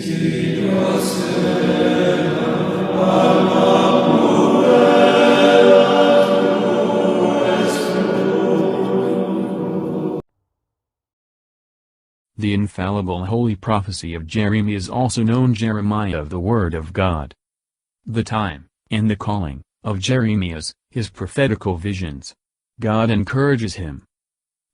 The infallible holy prophecy of Jeremy is also known Jeremiah of the Word of God. The time, and the calling, of Jeremias, his prophetical visions. God encourages him.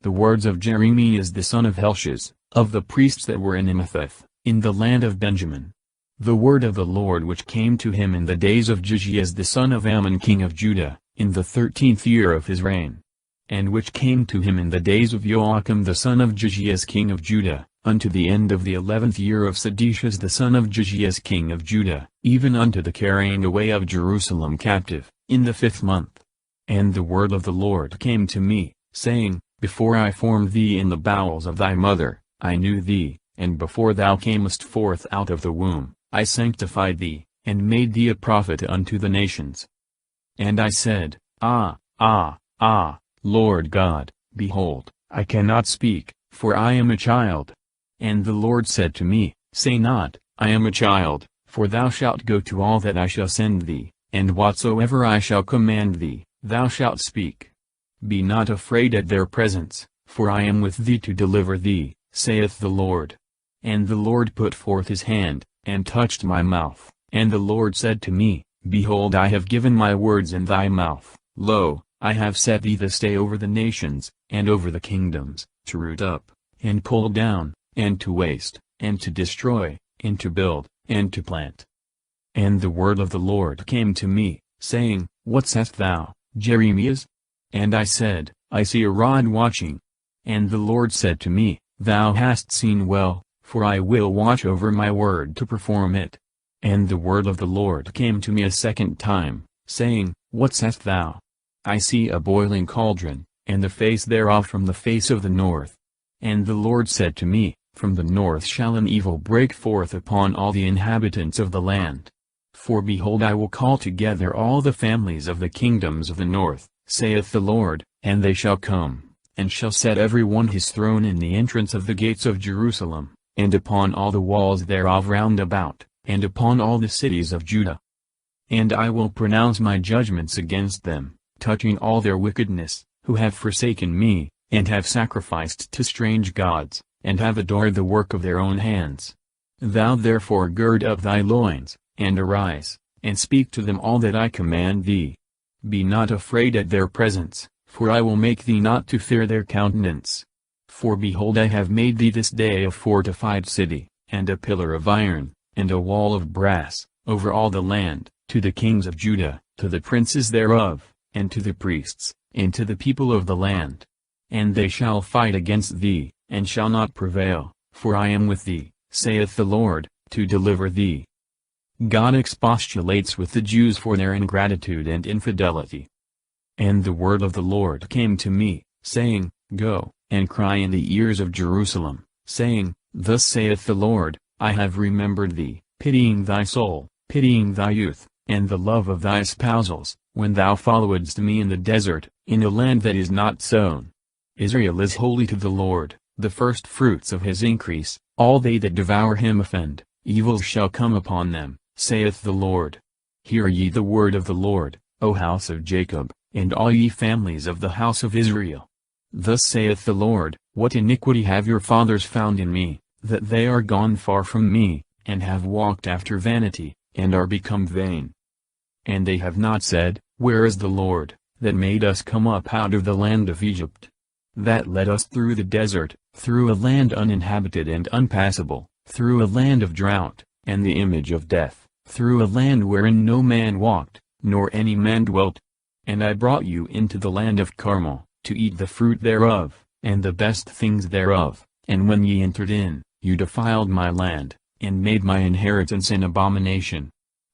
The words of Jeremias the son of Helshaz, of the priests that were in Anatheth, in the land of Benjamin. The word of the Lord which came to him in the days of Josias the son of Ammon king of Judah, in the 13th year of his reign. And which came to him in the days of Joachim the son of Josias king of Judah, unto the end of the 11th year of Sedecius the son of Josias king of Judah, even unto the carrying away of Jerusalem captive, in the 5th month. And the word of the Lord came to me, saying, Before I formed thee in the bowels of thy mother, I knew thee, and before thou camest forth out of the womb, I sanctified thee, and made thee a prophet unto the nations. And I said, Lord God, behold, I cannot speak, for I am a child. And the Lord said to me, Say not, I am a child, for thou shalt go to all that I shall send thee, and whatsoever I shall command thee, thou shalt speak. Be not afraid at their presence, for I am with thee to deliver thee, saith the Lord. And the Lord put forth his hand, and touched my mouth, and the Lord said to me, Behold, I have given my words in thy mouth. Lo, I have set thee this day over the nations, and over the kingdoms, to root up, and pull down, and to waste, and to destroy, and to build, and to plant. And the word of the Lord came to me, saying, What sayest thou, Jeremias? And I said, I see a rod watching. And the Lord said to me, Thou hast seen well, for I will watch over my word to perform it. And the word of the Lord came to me a second time, saying, What sayest thou? I see a boiling cauldron, and the face thereof from the face of the north. And the Lord said to me, From the north shall an evil break forth upon all the inhabitants of the land. For behold, I will call together all the families of the kingdoms of the north, saith the Lord, and they shall come, and shall set every one his throne in the entrance of the gates of Jerusalem, and upon all the walls thereof round about, and upon all the cities of Judah. And I will pronounce my judgments against them, touching all their wickedness, who have forsaken me, and have sacrificed to strange gods, and have adored the work of their own hands. Thou therefore gird up thy loins, and arise, and speak to them all that I command thee. Be not afraid at their presence, for I will make thee not to fear their countenance. For behold, I have made thee this day a fortified city, and a pillar of iron, and a wall of brass, over all the land, to the kings of Judah, to the princes thereof, and to the priests, and to the people of the land. And they shall fight against thee, and shall not prevail, for I am with thee, saith the Lord, to deliver thee. God expostulates with the Jews for their ingratitude and infidelity. And the word of the Lord came to me, saying, Go, and cry in the ears of Jerusalem, saying, Thus saith the Lord, I have remembered thee, pitying thy soul, pitying thy youth, and the love of thy espousals, when thou followedst me in the desert, in a land that is not sown. Israel is holy to the Lord, the first fruits of his increase. All they that devour him offend, evils shall come upon them, saith the Lord. Hear ye the word of the Lord, O house of Jacob, and all ye families of the house of Israel. Thus saith the Lord, What iniquity have your fathers found in me, that they are gone far from me, and have walked after vanity, and are become vain? And they have not said, Where is the Lord, that made us come up out of the land of Egypt? That led us through the desert, through a land uninhabited and unpassable, through a land of drought, and the image of death, through a land wherein no man walked, nor any man dwelt. And I brought you into the land of Carmel, to eat the fruit thereof, and the best things thereof, and when ye entered in, you defiled my land, and made my inheritance an abomination.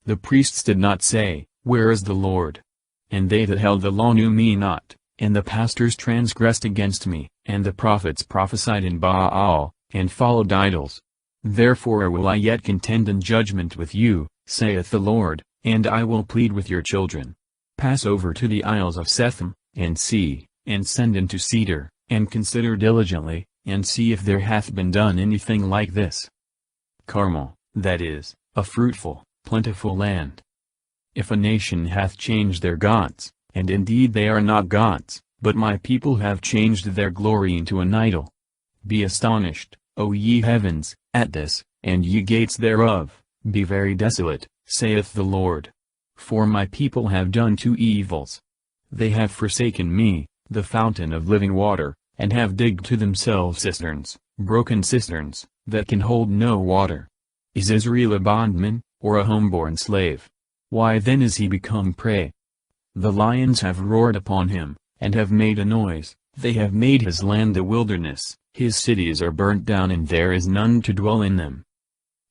The priests did not say, Where is the Lord? And they that held the law knew me not, and the pastors transgressed against me, and the prophets prophesied in Baal, and followed idols. Therefore will I yet contend in judgment with you, saith the Lord, and I will plead with your children. Pass over to the isles of Setham, and see, and send into Cedar, and consider diligently, and see if there hath been done anything like this. Carmel, that is, a fruitful, plentiful land. If a nation hath changed their gods, and indeed they are not gods, but my people have changed their glory into an idol. Be astonished, O ye heavens, at this, and ye gates thereof, be very desolate, saith the Lord. For my people have done two evils. They have forsaken me, the fountain of living water, and have digged to themselves cisterns, broken cisterns, that can hold no water. Is Israel a bondman, or a homeborn slave? Why then is he become prey? The lions have roared upon him, and have made a noise, they have made his land a wilderness, his cities are burnt down and there is none to dwell in them.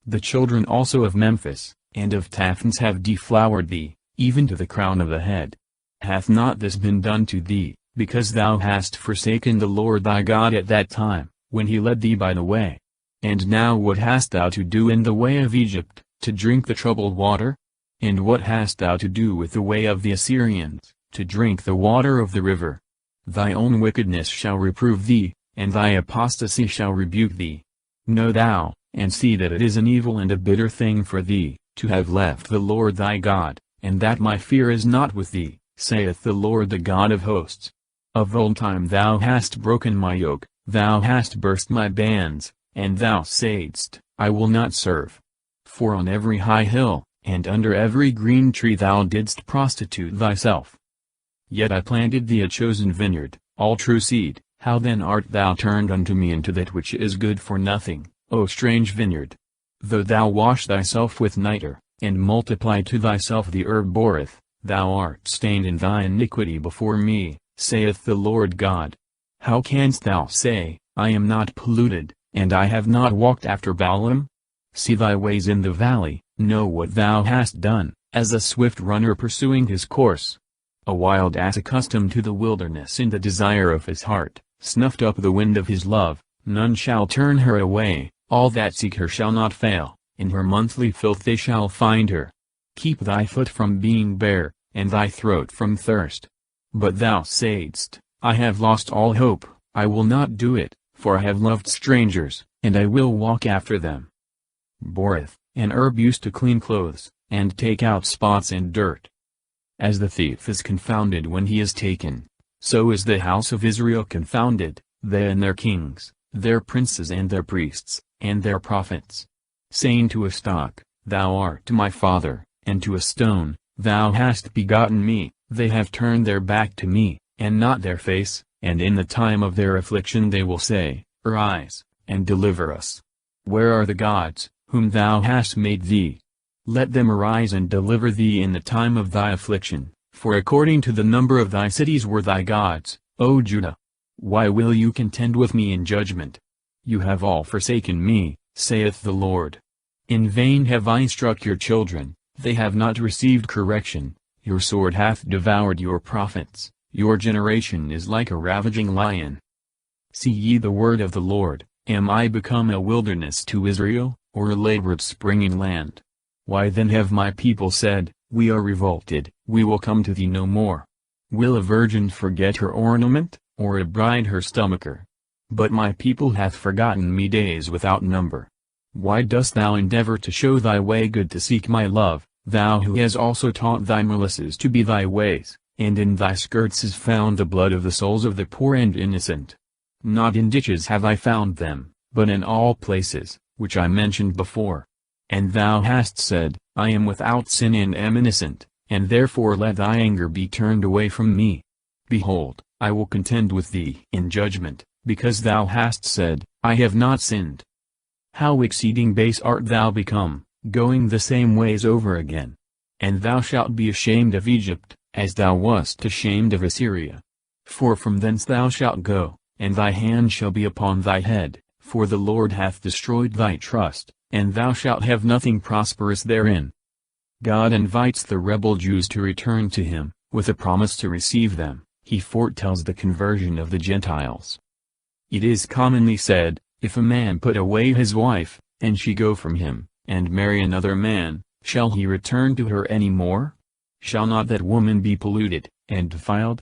The children also of Memphis, and of Taphans have deflowered thee, even to the crown of the head. Hath not this been done to thee, because thou hast forsaken the Lord thy God at that time, when he led thee by the way? And now what hast thou to do in the way of Egypt, to drink the troubled water? And what hast thou to do with the way of the Assyrians, to drink the water of the river? Thy own wickedness shall reprove thee, and thy apostasy shall rebuke thee. Know thou, and see that it is an evil and a bitter thing for thee, to have left the Lord thy God, and that my fear is not with thee, saith the Lord the God of hosts. Of old time thou hast broken my yoke, thou hast burst my bands, and thou saidst, I will not serve. For on every high hill, and under every green tree thou didst prostitute thyself. Yet I planted thee a chosen vineyard, all true seed, how then art thou turned unto me into that which is good for nothing, O strange vineyard? Though thou wash thyself with nitre, and multiply to thyself the herb boreth, thou art stained in thy iniquity before me, saith the Lord God. How canst thou say, I am not polluted, and I have not walked after Balaam? See thy ways in the valley, know what thou hast done, as a swift runner pursuing his course. A wild ass accustomed to the wilderness in the desire of his heart, snuffed up the wind of his love, none shall turn her away, all that seek her shall not fail, in her monthly filth they shall find her. Keep thy foot from being bare, and thy throat from thirst. But thou saidst, I have lost all hope, I will not do it, for I have loved strangers, and I will walk after them. Boreth, an herb used to clean clothes, and take out spots and dirt. As the thief is confounded when he is taken, so is the house of Israel confounded, they and their kings, their princes and their priests, and their prophets. Saying to a stock, Thou art my father, and to a stone, Thou hast begotten me, they have turned their back to me, and not their face, and in the time of their affliction they will say, Arise, and deliver us. Where are the gods, whom thou hast made thee? Let them arise and deliver thee in the time of thy affliction, for according to the number of thy cities were thy gods, O Judah. Why will you contend with me in judgment? You have all forsaken me, saith the Lord. In vain have I struck your children, they have not received correction, your sword hath devoured your prophets, your generation is like a ravaging lion. See ye the word of the Lord, am I become a wilderness to Israel, or a labored springing land? Why then have my people said, We are revolted, we will come to thee no more. Will a virgin forget her ornament, or a bride her stomacher? But my people hath forgotten me days without number. Why dost thou endeavor to show thy way good to seek my love, thou who has also taught thy malices to be thy ways, and in thy skirts is found the blood of the souls of the poor and innocent? Not in ditches have I found them, but in all places, which I mentioned before. And thou hast said, I am without sin and am innocent, and therefore let thy anger be turned away from me. Behold, I will contend with thee in judgment, because thou hast said, I have not sinned. How exceeding base art thou become, going the same ways over again. And thou shalt be ashamed of Egypt, as thou wast ashamed of Assyria. For from thence thou shalt go, and thy hand shall be upon thy head, for the Lord hath destroyed thy trust, and thou shalt have nothing prosperous therein. God invites the rebel Jews to return to him, with a promise to receive them. He foretells the conversion of the Gentiles. It is commonly said, if a man put away his wife, and she go from him, and marry another man, shall he return to her any more? Shall not that woman be polluted, and defiled?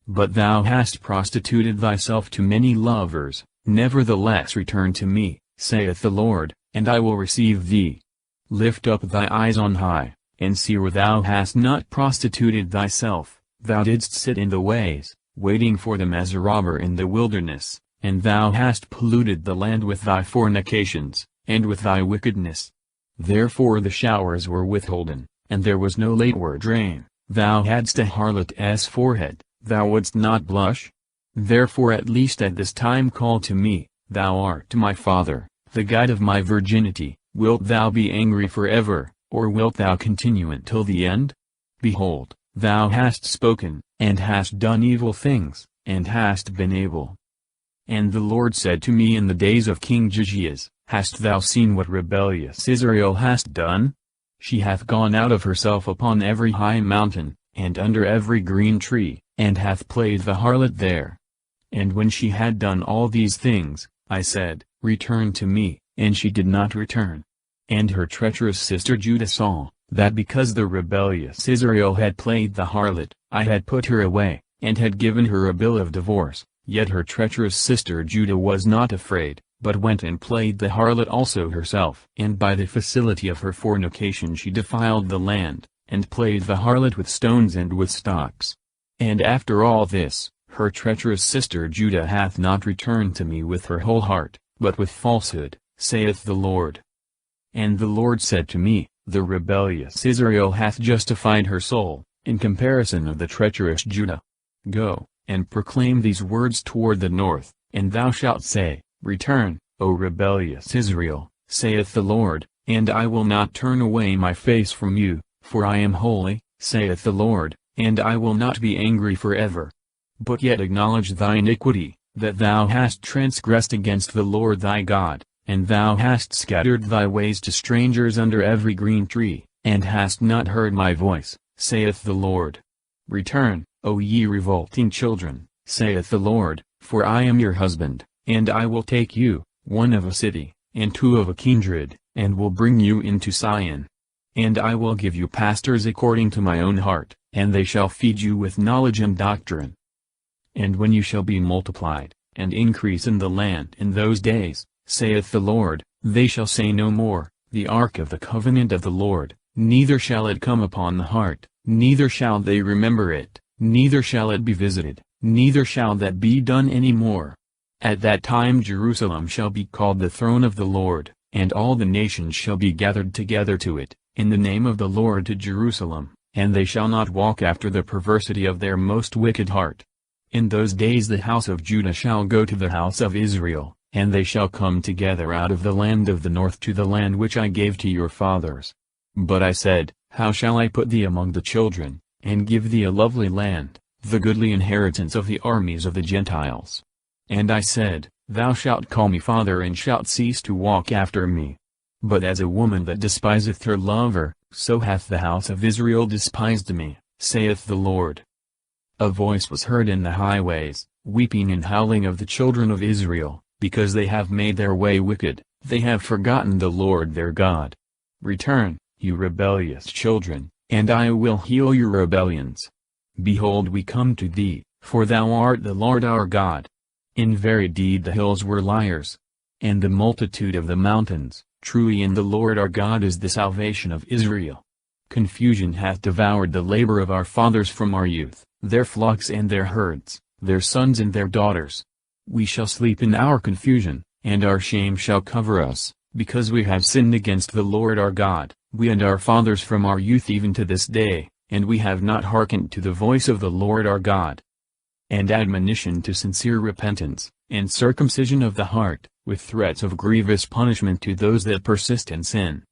But thou hast prostituted thyself to many lovers, nevertheless return to me, saith the Lord, and I will receive thee. Lift up thy eyes on high, and see where thou hast not prostituted thyself. Thou didst sit in the ways, waiting for them as a robber in the wilderness, and thou hast polluted the land with thy fornications, and with thy wickedness. Therefore the showers were withholden, and there was no lateward rain. Thou hadst a harlot's forehead, thou wouldst not blush? Therefore at least at this time call to me, thou art my father, the guide of my virginity. Wilt thou be angry forever, or wilt thou continue until the end? Behold, thou hast spoken, and hast done evil things, and hast been able. And the Lord said to me in the days of King Josias, Hast thou seen what rebellious Israel hast done? She hath gone out of herself upon every high mountain, and under every green tree, and hath played the harlot there. And when she had done all these things, I said, Return to me, and she did not return. And her treacherous sister Judah saw, that because the rebellious Israel had played the harlot, I had put her away, and had given her a bill of divorce, yet her treacherous sister Judah was not afraid, but went and played the harlot also herself. And by the facility of her fornication she defiled the land, and played the harlot with stones and with stocks. And after all this, her treacherous sister Judah hath not returned to me with her whole heart, but with falsehood, saith the Lord. And the Lord said to me, The rebellious Israel hath justified her soul, in comparison of the treacherous Judah. Go, and proclaim these words toward the north, and thou shalt say, Return, O rebellious Israel, saith the Lord, and I will not turn away my face from you, for I am holy, saith the Lord, and I will not be angry forever. But yet acknowledge thy iniquity, that thou hast transgressed against the Lord thy God, and thou hast scattered thy ways to strangers under every green tree, and hast not heard my voice, saith the Lord. Return, O ye revolting children, saith the Lord, for I am your husband, and I will take you, one of a city, and two of a kindred, and will bring you into Sion. And I will give you pastors according to my own heart, and they shall feed you with knowledge and doctrine. And when you shall be multiplied, and increase in the land in those days, saith the Lord, they shall say no more, the ark of the covenant of the Lord, neither shall it come upon the heart, neither shall they remember it, neither shall it be visited, neither shall that be done any more. At that time Jerusalem shall be called the throne of the Lord, and all the nations shall be gathered together to it, in the name of the Lord to Jerusalem, and they shall not walk after the perversity of their most wicked heart. In those days the house of Judah shall go to the house of Israel, and they shall come together out of the land of the north to the land which I gave to your fathers. But I said, How shall I put thee among the children, and give thee a lovely land, the goodly inheritance of the armies of the Gentiles? And I said, Thou shalt call me father and shalt cease to walk after me. But as a woman that despiseth her lover, so hath the house of Israel despised me, saith the Lord. A voice was heard in the highways, weeping and howling of the children of Israel, because they have made their way wicked, they have forgotten the Lord their God. Return, you rebellious children, and I will heal your rebellions. Behold, we come to thee, for thou art the Lord our God. In very deed the hills were liars, and the multitude of the mountains, truly in the Lord our God is the salvation of Israel. Confusion hath devoured the labor of our fathers from our youth, their flocks and their herds, their sons and their daughters. We shall sleep in our confusion, and our shame shall cover us, because we have sinned against the Lord our God, we and our fathers from our youth even to this day, and we have not hearkened to the voice of the Lord our God. And admonition to sincere repentance, and circumcision of the heart, with threats of grievous punishment to those that persist in sin.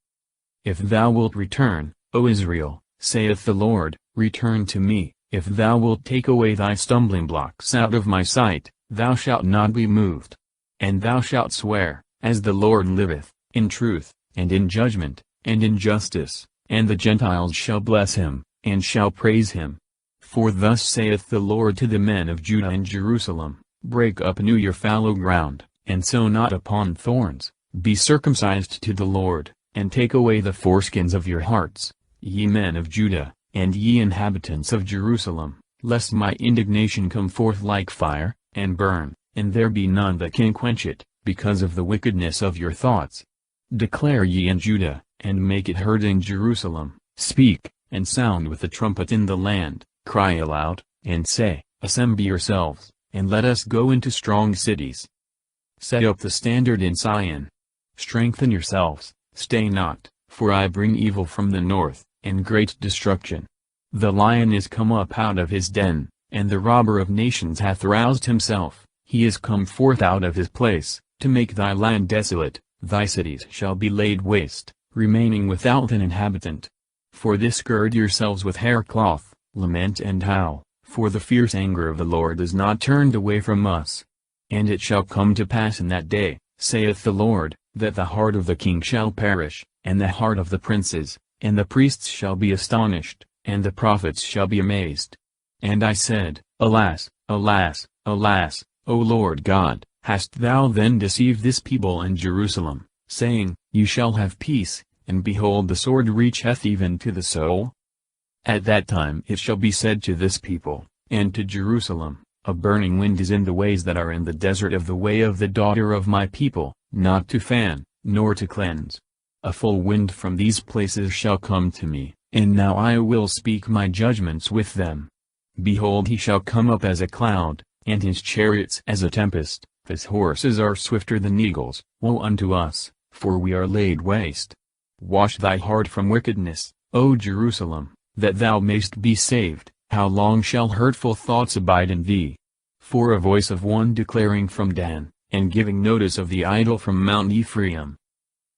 If thou wilt return, O Israel, saith the Lord, return to me, if thou wilt take away thy stumbling blocks out of my sight, thou shalt not be moved. And thou shalt swear, as the Lord liveth, in truth, and in judgment, and in justice, and the Gentiles shall bless him, and shall praise him. For thus saith the Lord to the men of Judah and Jerusalem, Break up anew your fallow ground, and sow not upon thorns, be circumcised to the Lord, and take away the foreskins of your hearts, ye men of Judah, and ye inhabitants of Jerusalem, lest my indignation come forth like fire, and burn, and there be none that can quench it, because of the wickedness of your thoughts. Declare ye in Judah, and make it heard in Jerusalem. Speak, and sound with the trumpet in the land, cry aloud, and say, Assemble yourselves, and let us go into strong cities. Set up the standard in Sion. Strengthen yourselves, stay not, for I bring evil from the north, and great destruction. The lion is come up out of his den, and the robber of nations hath roused himself. He is come forth out of his place, to make thy land desolate. Thy cities shall be laid waste, remaining without an inhabitant. For this gird yourselves with haircloth, lament and howl, for the fierce anger of the Lord is not turned away from us. And it shall come to pass in that day, saith the Lord, that the heart of the king shall perish, and the heart of the princes, and the priests shall be astonished, and the prophets shall be amazed. And I said, Alas, alas, alas, O Lord God, hast thou then deceived this people in Jerusalem, saying, You shall have peace, and behold the sword reacheth even to the soul? At that time it shall be said to this people, and to Jerusalem, A burning wind is in the ways that are in the desert of the way of the daughter of my people, not to fan, nor to cleanse. A full wind from these places shall come to me, and now I will speak my judgments with them. Behold, he shall come up as a cloud, and his chariots as a tempest, his horses are swifter than eagles. Woe unto us, for we are laid waste. Wash thy heart from wickedness, O Jerusalem, that thou mayst be saved. How long shall hurtful thoughts abide in thee? For a voice of one declaring from Dan, and giving notice of the idol from Mount Ephraim.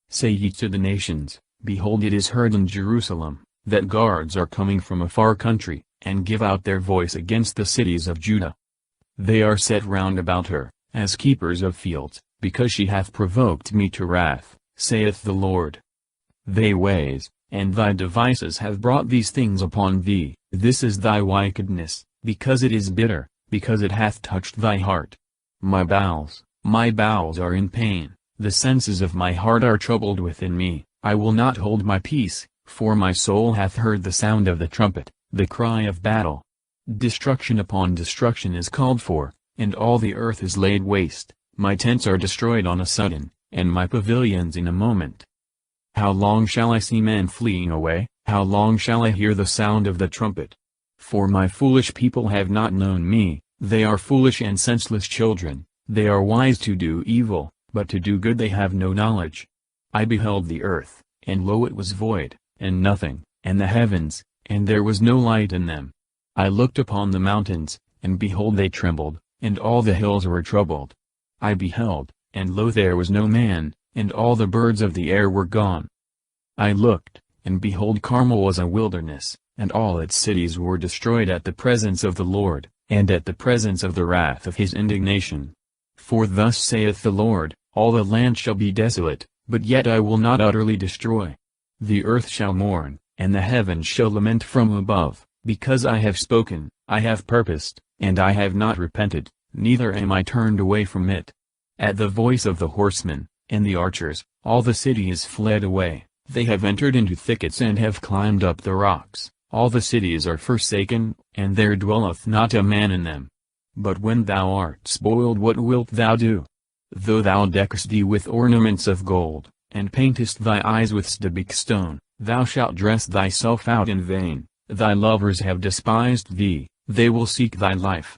Say ye to the nations, Behold, it is heard in Jerusalem, that guards are coming from a far country, and give out their voice against the cities of Judah. They are set round about her, as keepers of fields, because she hath provoked me to wrath, saith the Lord. Thy ways, and thy devices have brought these things upon thee. This is thy wickedness, because it is bitter, because it hath touched thy heart. My bowels are in pain, the senses of my heart are troubled within me. I will not hold my peace, for my soul hath heard the sound of the trumpet, the cry of battle. Destruction upon destruction is called for, and all the earth is laid waste. My tents are destroyed on a sudden, and my pavilions in a moment. How long shall I see men fleeing away? How long shall I hear the sound of the trumpet? For my foolish people have not known me, they are foolish and senseless children. They are wise to do evil, but to do good they have no knowledge. I beheld the earth, and lo, it was void, and nothing, and the heavens, and there was no light in them. I looked upon the mountains, and behold they trembled, and all the hills were troubled. I beheld, and lo, there was no man, and all the birds of the air were gone. I looked, and behold, Carmel was a wilderness, and all its cities were destroyed at the presence of the Lord, and at the presence of the wrath of his indignation. For thus saith the Lord, All the land shall be desolate, but yet I will not utterly destroy. The earth shall mourn, and the heavens shall lament from above, because I have spoken, I have purposed, and I have not repented, neither am I turned away from it. At the voice of the horsemen, and the archers, all the city is fled away. They have entered into thickets and have climbed up the rocks. All the cities are forsaken, and there dwelleth not a man in them. But when thou art spoiled, what wilt thou do? Though thou deckest thee with ornaments of gold, and paintest thy eyes with stibic stone, thou shalt dress thyself out in vain. Thy lovers have despised thee, they will seek thy life.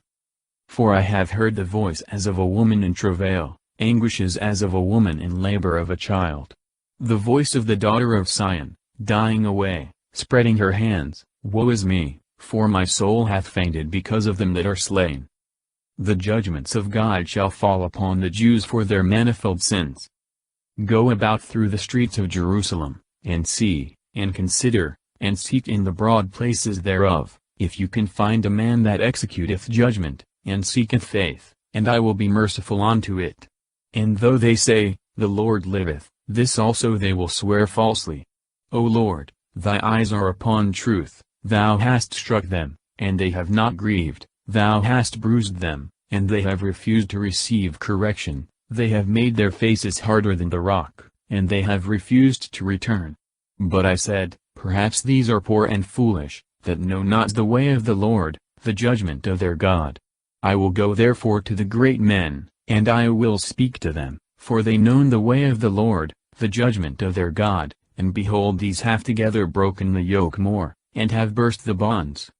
For I have heard the voice as of a woman in travail, anguishes as of a woman in labor of a child. The voice of the daughter of Sion, dying away, spreading her hands, Woe is me, for my soul hath fainted because of them that are slain. The judgments of God shall fall upon the Jews for their manifold sins. Go about through the streets of Jerusalem, and see, and consider, and seek in the broad places thereof, if you can find a man that executeth judgment, and seeketh faith, and I will be merciful unto it. And though they say, The Lord liveth, this also they will swear falsely. O Lord, thy eyes are upon truth, thou hast struck them, and they have not grieved, thou hast bruised them, and they have refused to receive correction, they have made their faces harder than the rock, and they have refused to return. But I said, Perhaps these are poor and foolish, that know not the way of the Lord, the judgment of their God. I will go therefore to the great men, and I will speak to them, for they know the way of the Lord, the judgment of their God, and behold these have together broken the yoke more, and have burst the bonds.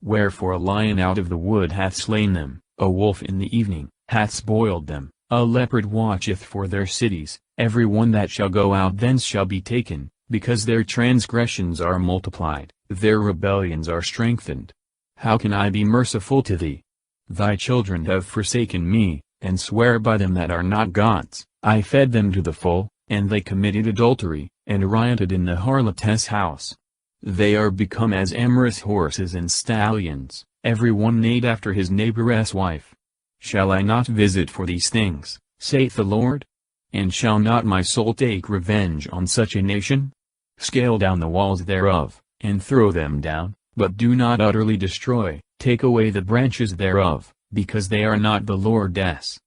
Wherefore a lion out of the wood hath slain them, a wolf in the evening hath spoiled them, a leopard watcheth for their cities, every one that shall go out thence shall be taken, because their transgressions are multiplied, their rebellions are strengthened. How can I be merciful to thee? Thy children have forsaken me, and swear by them that are not gods. I fed them to the full, and they committed adultery, and rioted in the harlotess house. They are become as amorous horses and stallions, every one neighed after his neighbor's wife. Shall I not visit for these things, saith the Lord? And shall not my soul take revenge on such a nation? Scale down the walls thereof, and throw them down, but do not utterly destroy, take away the branches thereof, because they are not the Lord's.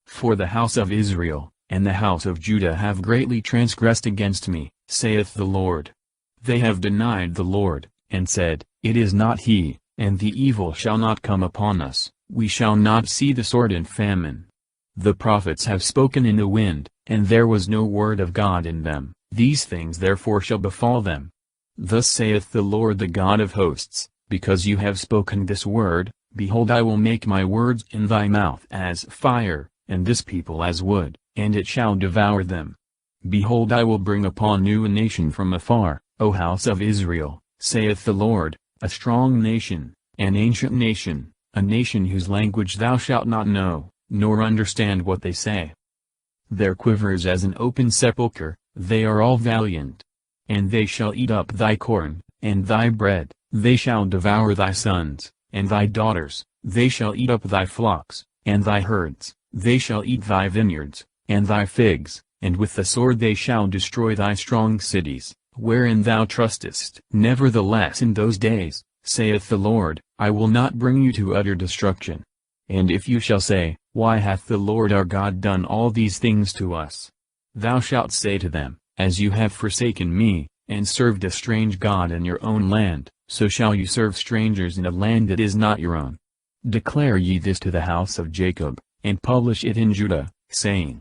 For the house of Israel, and the house of Judah have greatly transgressed against me, saith the Lord. They have denied the Lord, and said, It is not he, and the evil shall not come upon us, we shall not see the sword and famine. The prophets have spoken in the wind, and there was no word of God in them, these things therefore shall befall them. Thus saith the Lord the God of hosts, because you have spoken this word, behold I will make my words in thy mouth as fire, and this people as wood, and it shall devour them. Behold I will bring upon you a nation from afar, O house of Israel, saith the Lord, a strong nation, an ancient nation, a nation whose language thou shalt not know, nor understand what they say. Their quiver is as an open sepulchre, they are all valiant. And they shall eat up thy corn, and thy bread, they shall devour thy sons, and thy daughters, they shall eat up thy flocks, and thy herds, they shall eat thy vineyards, and thy figs, and with the sword they shall destroy thy strong cities, wherein thou trustest. Nevertheless in those days, saith the Lord, I will not bring you to utter destruction. And if you shall say, Why hath the Lord our God done all these things to us? Thou shalt say to them, As you have forsaken me, and served a strange god in your own land, so shall you serve strangers in a land that is not your own. Declare ye this to the house of Jacob, and publish it in Judah, saying,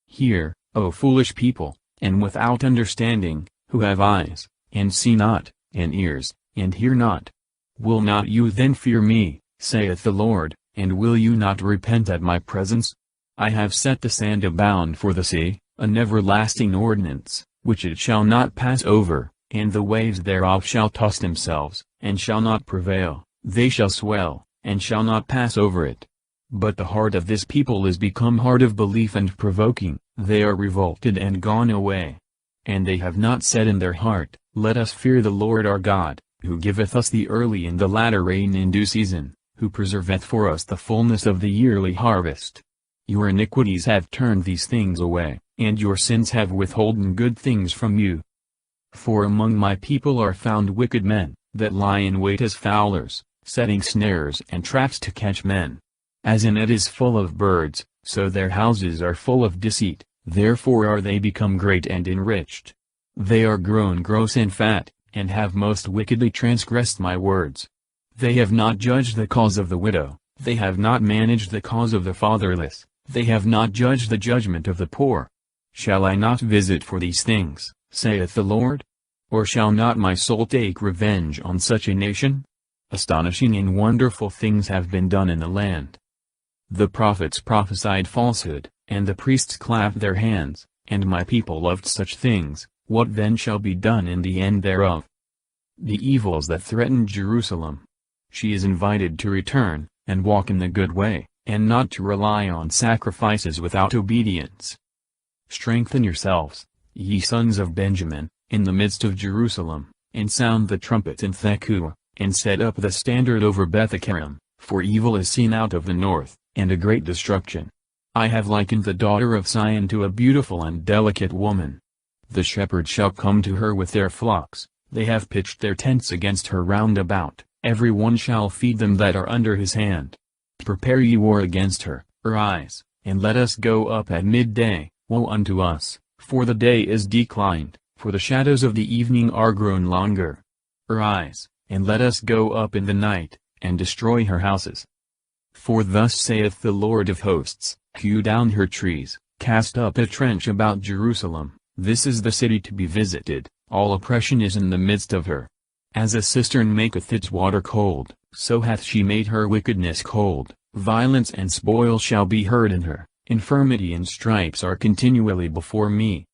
Hear, O foolish people, and without understanding, who have eyes, and see not, and ears, and hear not. Will not you then fear me, saith the Lord, and will you not repent at my presence? I have set the sand a bound for the sea, an everlasting ordinance, which it shall not pass over, and the waves thereof shall toss themselves, and shall not prevail, they shall swell, and shall not pass over it. But the heart of this people is become hard of belief and provoking, they are revolted and gone away. And they have not said in their heart, Let us fear the Lord our God, who giveth us the early and the latter rain in due season, who preserveth for us the fullness of the yearly harvest. Your iniquities have turned these things away, and your sins have withholden good things from you. For among my people are found wicked men, that lie in wait as fowlers, setting snares and traps to catch men. As a net is full of birds, so their houses are full of deceit, therefore are they become great and enriched. They are grown gross and fat, and have most wickedly transgressed my words. They have not judged the cause of the widow, they have not managed the cause of the fatherless, they have not judged the judgment of the poor. Shall I not visit for these things, saith the Lord? Or shall not my soul take revenge on such a nation? Astonishing and wonderful things have been done in the land. The prophets prophesied falsehood, and the priests clapped their hands, and my people loved such things. What then shall be done in the end thereof? The evils that threaten Jerusalem. She is invited to return, and walk in the good way, and not to rely on sacrifices without obedience. Strengthen yourselves, ye sons of Benjamin, in the midst of Jerusalem, and sound the trumpet in Tekoa, and set up the standard over Beth-Ekerem, for evil is seen out of the north, and a great destruction. I have likened the daughter of Sion to a beautiful and delicate woman. The shepherds shall come to her with their flocks, they have pitched their tents against her round about, every one shall feed them that are under his hand. Prepare ye war against her, arise, and let us go up at midday. Woe unto us, for the day is declined, for the shadows of the evening are grown longer. Arise, and let us go up in the night, and destroy her houses. For thus saith the Lord of hosts, hew down her trees, cast up a trench about Jerusalem, This is the city to be visited, all oppression is in the midst of her. As a cistern maketh its water cold, so hath she made her wickedness cold. Violence and spoil shall be heard in her, infirmity and stripes are continually before me.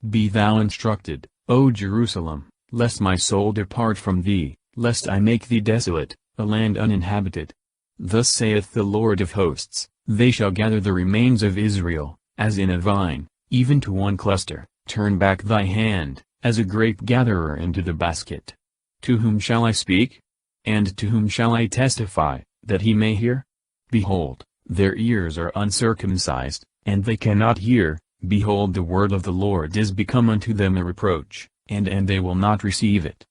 Be thou instructed, O Jerusalem, lest my soul depart from thee, lest I make thee desolate, a land uninhabited. Thus saith the Lord of hosts, they shall gather the remains of Israel, as in a vine, even to one cluster. Turn back thy hand, as a grape-gatherer into the basket. To whom shall I speak? And to whom shall I testify, that he may hear? Behold, their ears are uncircumcised, and they cannot hear. Behold, the word of the Lord is become unto them a reproach, and they will not receive it.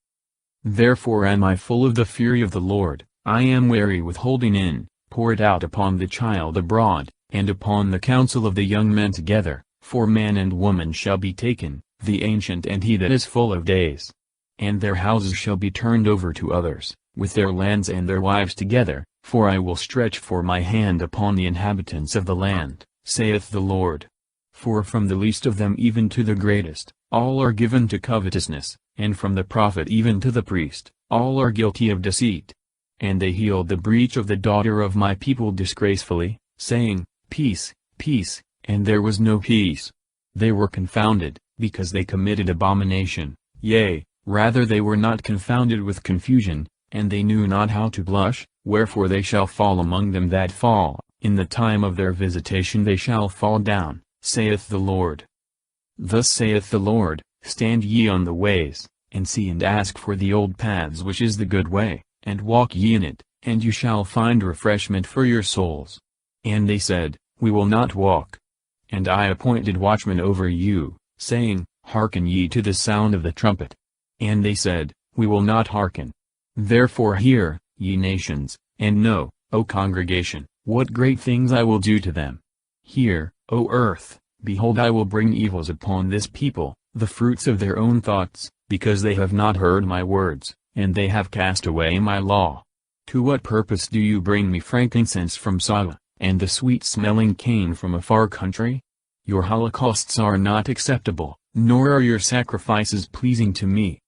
Therefore am I full of the fury of the Lord, I am weary with holding in, pour it out upon the child abroad, and upon the counsel of the young men together, for man and woman shall be taken, the ancient and he that is full of days. And their houses shall be turned over to others, with their lands and their wives together, for I will stretch for my hand upon the inhabitants of the land, saith the Lord. For from the least of them even to the greatest, all are given to covetousness, and from the prophet even to the priest, all are guilty of deceit. And they healed the breach of the daughter of my people disgracefully, saying, Peace, peace, and there was no peace. They were confounded, because they committed abomination, yea, rather they were not confounded with confusion, and they knew not how to blush, wherefore they shall fall among them that fall, in the time of their visitation they shall fall down, saith the Lord. Thus saith the Lord, stand ye on the ways, and see and ask for the old paths which is the good way, and walk ye in it, and you shall find refreshment for your souls. And they said, We will not walk. And I appointed watchmen over you, saying, Hearken ye to the sound of the trumpet. And they said, We will not hearken. Therefore hear, ye nations, and know, O congregation, what great things I will do to them. Hear, O earth, behold I will bring evils upon this people, the fruits of their own thoughts, because they have not heard my words, and they have cast away my law. To what purpose do you bring me frankincense from Saba, and the sweet-smelling cane from a far country? Your holocausts are not acceptable, nor are your sacrifices pleasing to me.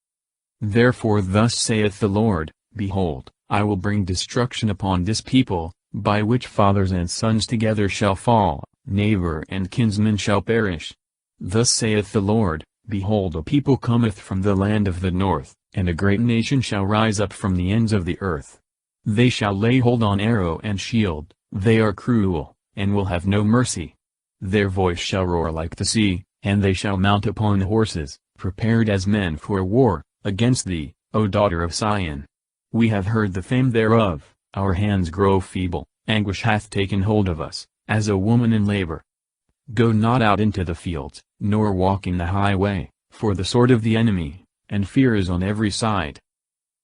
Therefore thus saith the Lord, Behold, I will bring destruction upon this people, by which fathers and sons together shall fall, neighbor and kinsman shall perish. Thus saith the Lord, Behold, a people cometh from the land of the north, and a great nation shall rise up from the ends of the earth. They shall lay hold on arrow and shield, they are cruel, and will have no mercy. Their voice shall roar like the sea, and they shall mount upon horses, prepared as men for war, against thee, O daughter of Sion. We have heard the fame thereof, our hands grow feeble, anguish hath taken hold of us, as a woman in labor. Go not out into the fields, nor walk in the highway, for the sword of the enemy, and fear is on every side.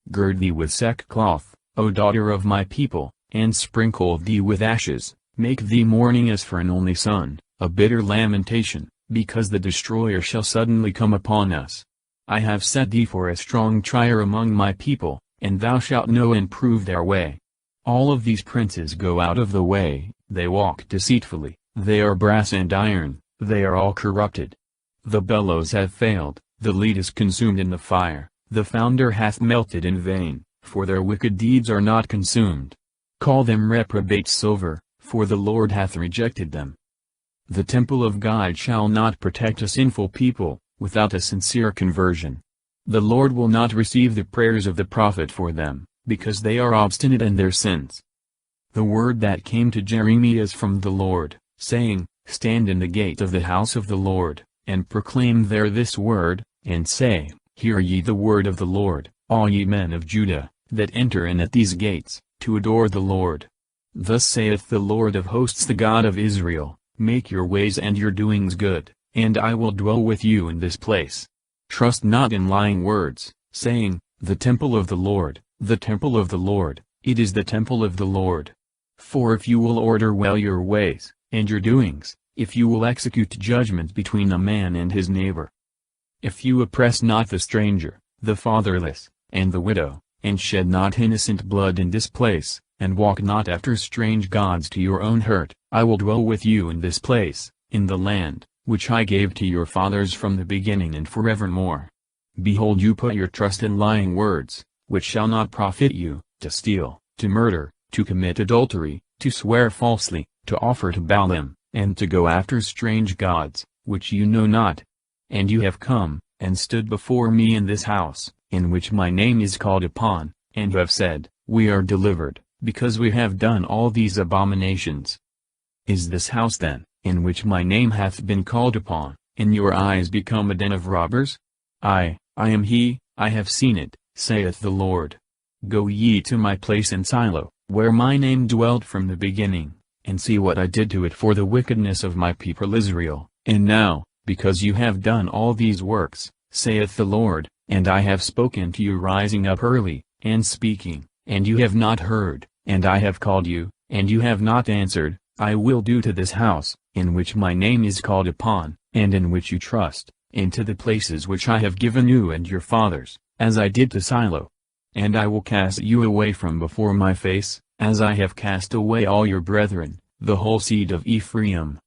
Gird thee with sackcloth, O daughter of my people, and sprinkle thee with ashes, make thee mourning as for an only son, a bitter lamentation, because the destroyer shall suddenly come upon us. I have set thee for a strong trier among my people, and thou shalt know and prove their way. All of these princes go out of the way, they walk deceitfully, they are brass and iron, they are all corrupted. The bellows have failed, the lead is consumed in the fire, the founder hath melted in vain, for their wicked deeds are not consumed. Call them reprobate silver, for the Lord hath rejected them. The temple of God shall not protect a sinful people, without a sincere conversion. The Lord will not receive the prayers of the prophet for them, because they are obstinate in their sins. The word that came to Jeremiah is from the Lord, saying, Stand in the gate of the house of the Lord, and proclaim there this word, and say, Hear ye the word of the Lord, all ye men of Judah, that enter in at these gates, to adore the Lord. Thus saith the Lord of hosts, the God of Israel, Make your ways and your doings good, and I will dwell with you in this place. Trust not in lying words, saying, The temple of the Lord, the temple of the Lord, it is the temple of the Lord. For if you will order well your ways, and your doings, if you will execute judgment between a man and his neighbor, if you oppress not the stranger, the fatherless, and the widow, and shed not innocent blood in this place, and walk not after strange gods to your own hurt, I will dwell with you in this place, in the land, which I gave to your fathers from the beginning and forevermore. Behold, you put your trust in lying words, which shall not profit you, to steal, to murder, to commit adultery, to swear falsely, to offer to Baalim, and to go after strange gods, which you know not. And you have come, and stood before me in this house, in which my name is called upon, and have said, We are delivered, because we have done all these abominations. Is this house then, in which my name hath been called upon, in your eyes become a den of robbers? I am he, I have seen it, saith the Lord. Go ye to my place in Silo, where my name dwelt from the beginning, and see what I did to it for the wickedness of my people Israel. And now, because you have done all these works, saith the Lord, and I have spoken to you rising up early, and speaking, and you have not heard, and I have called you, and you have not answered, I will do to this house, in which my name is called upon, and in which you trust, and to the places which I have given you and your fathers, as I did to Silo. And I will cast you away from before my face, as I have cast away all your brethren, the whole seed of Ephraim.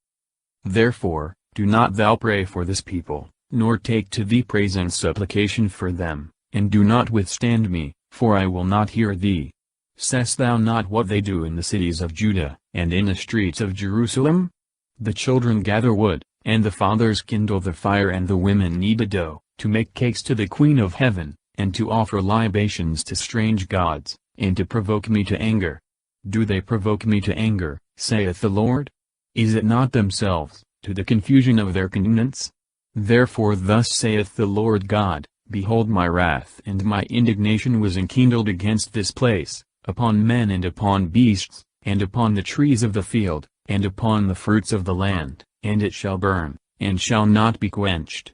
Therefore, do not thou pray for this people, nor take to thee praise and supplication for them, and do not withstand me, for I will not hear thee. Seest thou not what they do in the cities of Judah, and in the streets of Jerusalem? The children gather wood, and the fathers kindle the fire, and the women knead the dough, to make cakes to the Queen of Heaven, and to offer libations to strange gods, and to provoke me to anger. Do they provoke me to anger, saith the Lord? Is it not themselves, to the confusion of their countenance? Therefore thus saith the Lord God, Behold, my wrath and my indignation was enkindled against this place, upon men and upon beasts, and upon the trees of the field, and upon the fruits of the land, and it shall burn, and shall not be quenched.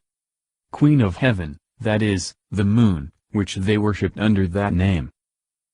Queen of Heaven, that is, the moon, which they worshipped under that name.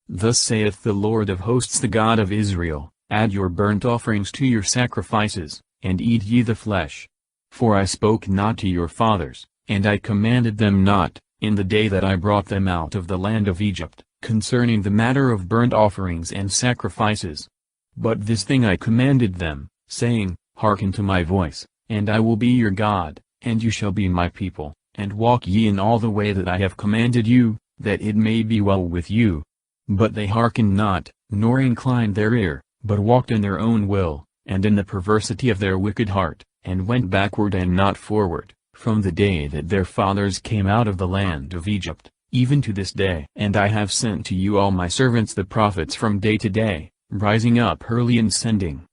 Thus saith the Lord of hosts, the God of Israel, Add your burnt offerings to your sacrifices, and eat ye the flesh. For I spoke not to your fathers, and I commanded them not, in the day that I brought them out of the land of Egypt, concerning the matter of burnt offerings and sacrifices. But this thing I commanded them, saying, Hearken to my voice, and I will be your God, and you shall be my people, and walk ye in all the way that I have commanded you, that it may be well with you. But they hearkened not, nor inclined their ear, but walked in their own will, and in the perversity of their wicked heart, and went backward and not forward, from the day that their fathers came out of the land of Egypt, even to this day. And I have sent to you all my servants the prophets from day to day, rising up early and sending.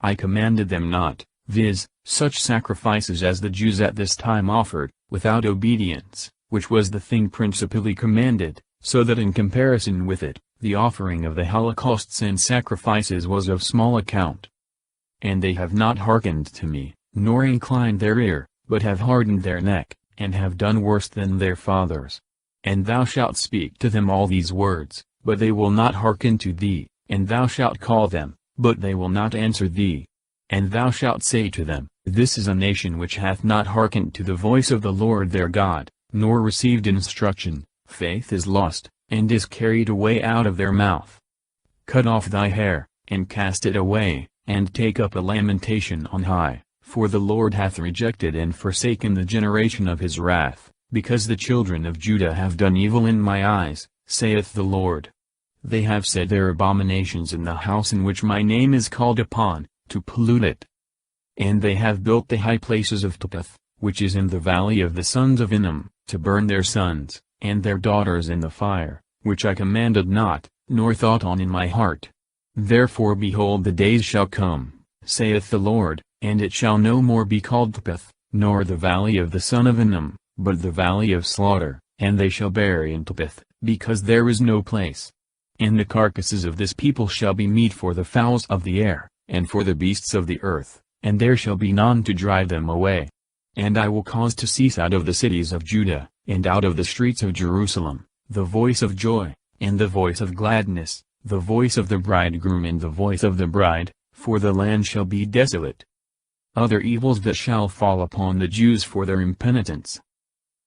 I commanded them not, viz., such sacrifices as the Jews at this time offered, without obedience, which was the thing principally commanded, so that in comparison with it, the offering of the holocausts and sacrifices was of small account. And they have not hearkened to me, nor inclined their ear, but have hardened their neck, and have done worse than their fathers. And thou shalt speak to them all these words, but they will not hearken to thee, and thou shalt call them, but they will not answer thee. And thou shalt say to them, This is a nation which hath not hearkened to the voice of the Lord their God, nor received instruction. Faith is lost, and is carried away out of their mouth. Cut off thy hair, and cast it away, and take up a lamentation on high, for the Lord hath rejected and forsaken the generation of his wrath, because the children of Judah have done evil in my eyes, saith the Lord. They have said their abominations in the house in which my name is called upon, to pollute it. And they have built the high places of Topheth, which is in the valley of the sons of Hinnom, to burn their sons, and their daughters in the fire, which I commanded not, nor thought on in my heart. Therefore behold, the days shall come, saith the Lord, and it shall no more be called Topheth, nor the valley of the son of Hinnom, but the valley of slaughter, and they shall bury in Topheth, because there is no place. And the carcasses of this people shall be meat for the fowls of the air, and for the beasts of the earth, and there shall be none to drive them away. And I will cause to cease out of the cities of Judah, and out of the streets of Jerusalem, the voice of joy, and the voice of gladness, the voice of the bridegroom and the voice of the bride, for the land shall be desolate. Other evils that shall fall upon the Jews for their impenitence.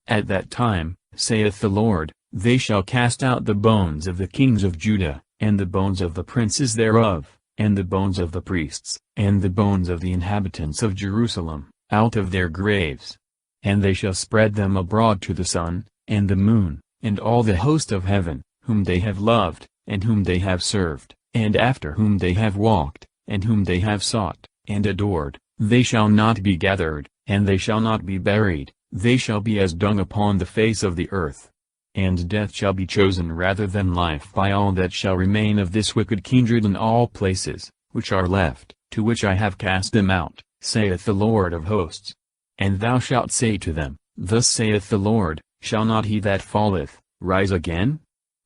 At that time, saith the Lord, they shall cast out the bones of the kings of Judah, and the bones of the princes thereof, and the bones of the priests, and the bones of the inhabitants of Jerusalem, out of their graves. And they shall spread them abroad to the sun, and the moon, and all the host of heaven, whom they have loved, and whom they have served, and after whom they have walked, and whom they have sought, and adored. They shall not be gathered, and they shall not be buried, they shall be as dung upon the face of the earth. And death shall be chosen rather than life by all that shall remain of this wicked kindred in all places, which are left, to which I have cast them out, saith the Lord of hosts. And thou shalt say to them, Thus saith the Lord, Shall not he that falleth, rise again?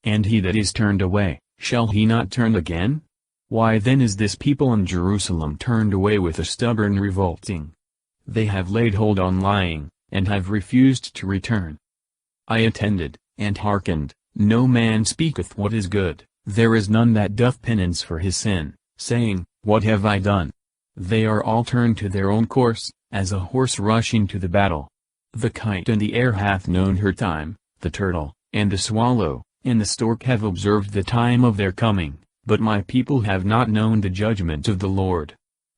And he that is turned away, shall he not turn again? Why then is this people in Jerusalem turned away with a stubborn revolting? They have laid hold on lying, and have refused to return. I attended, and hearkened, no man speaketh what is good, there is none that doth penance for his sin, saying, What have I done? They are all turned to their own course, as a horse rushing to the battle. The kite in the air hath known her time, the turtle, and the swallow, and the stork have observed the time of their coming, but my people have not known the judgment of the Lord.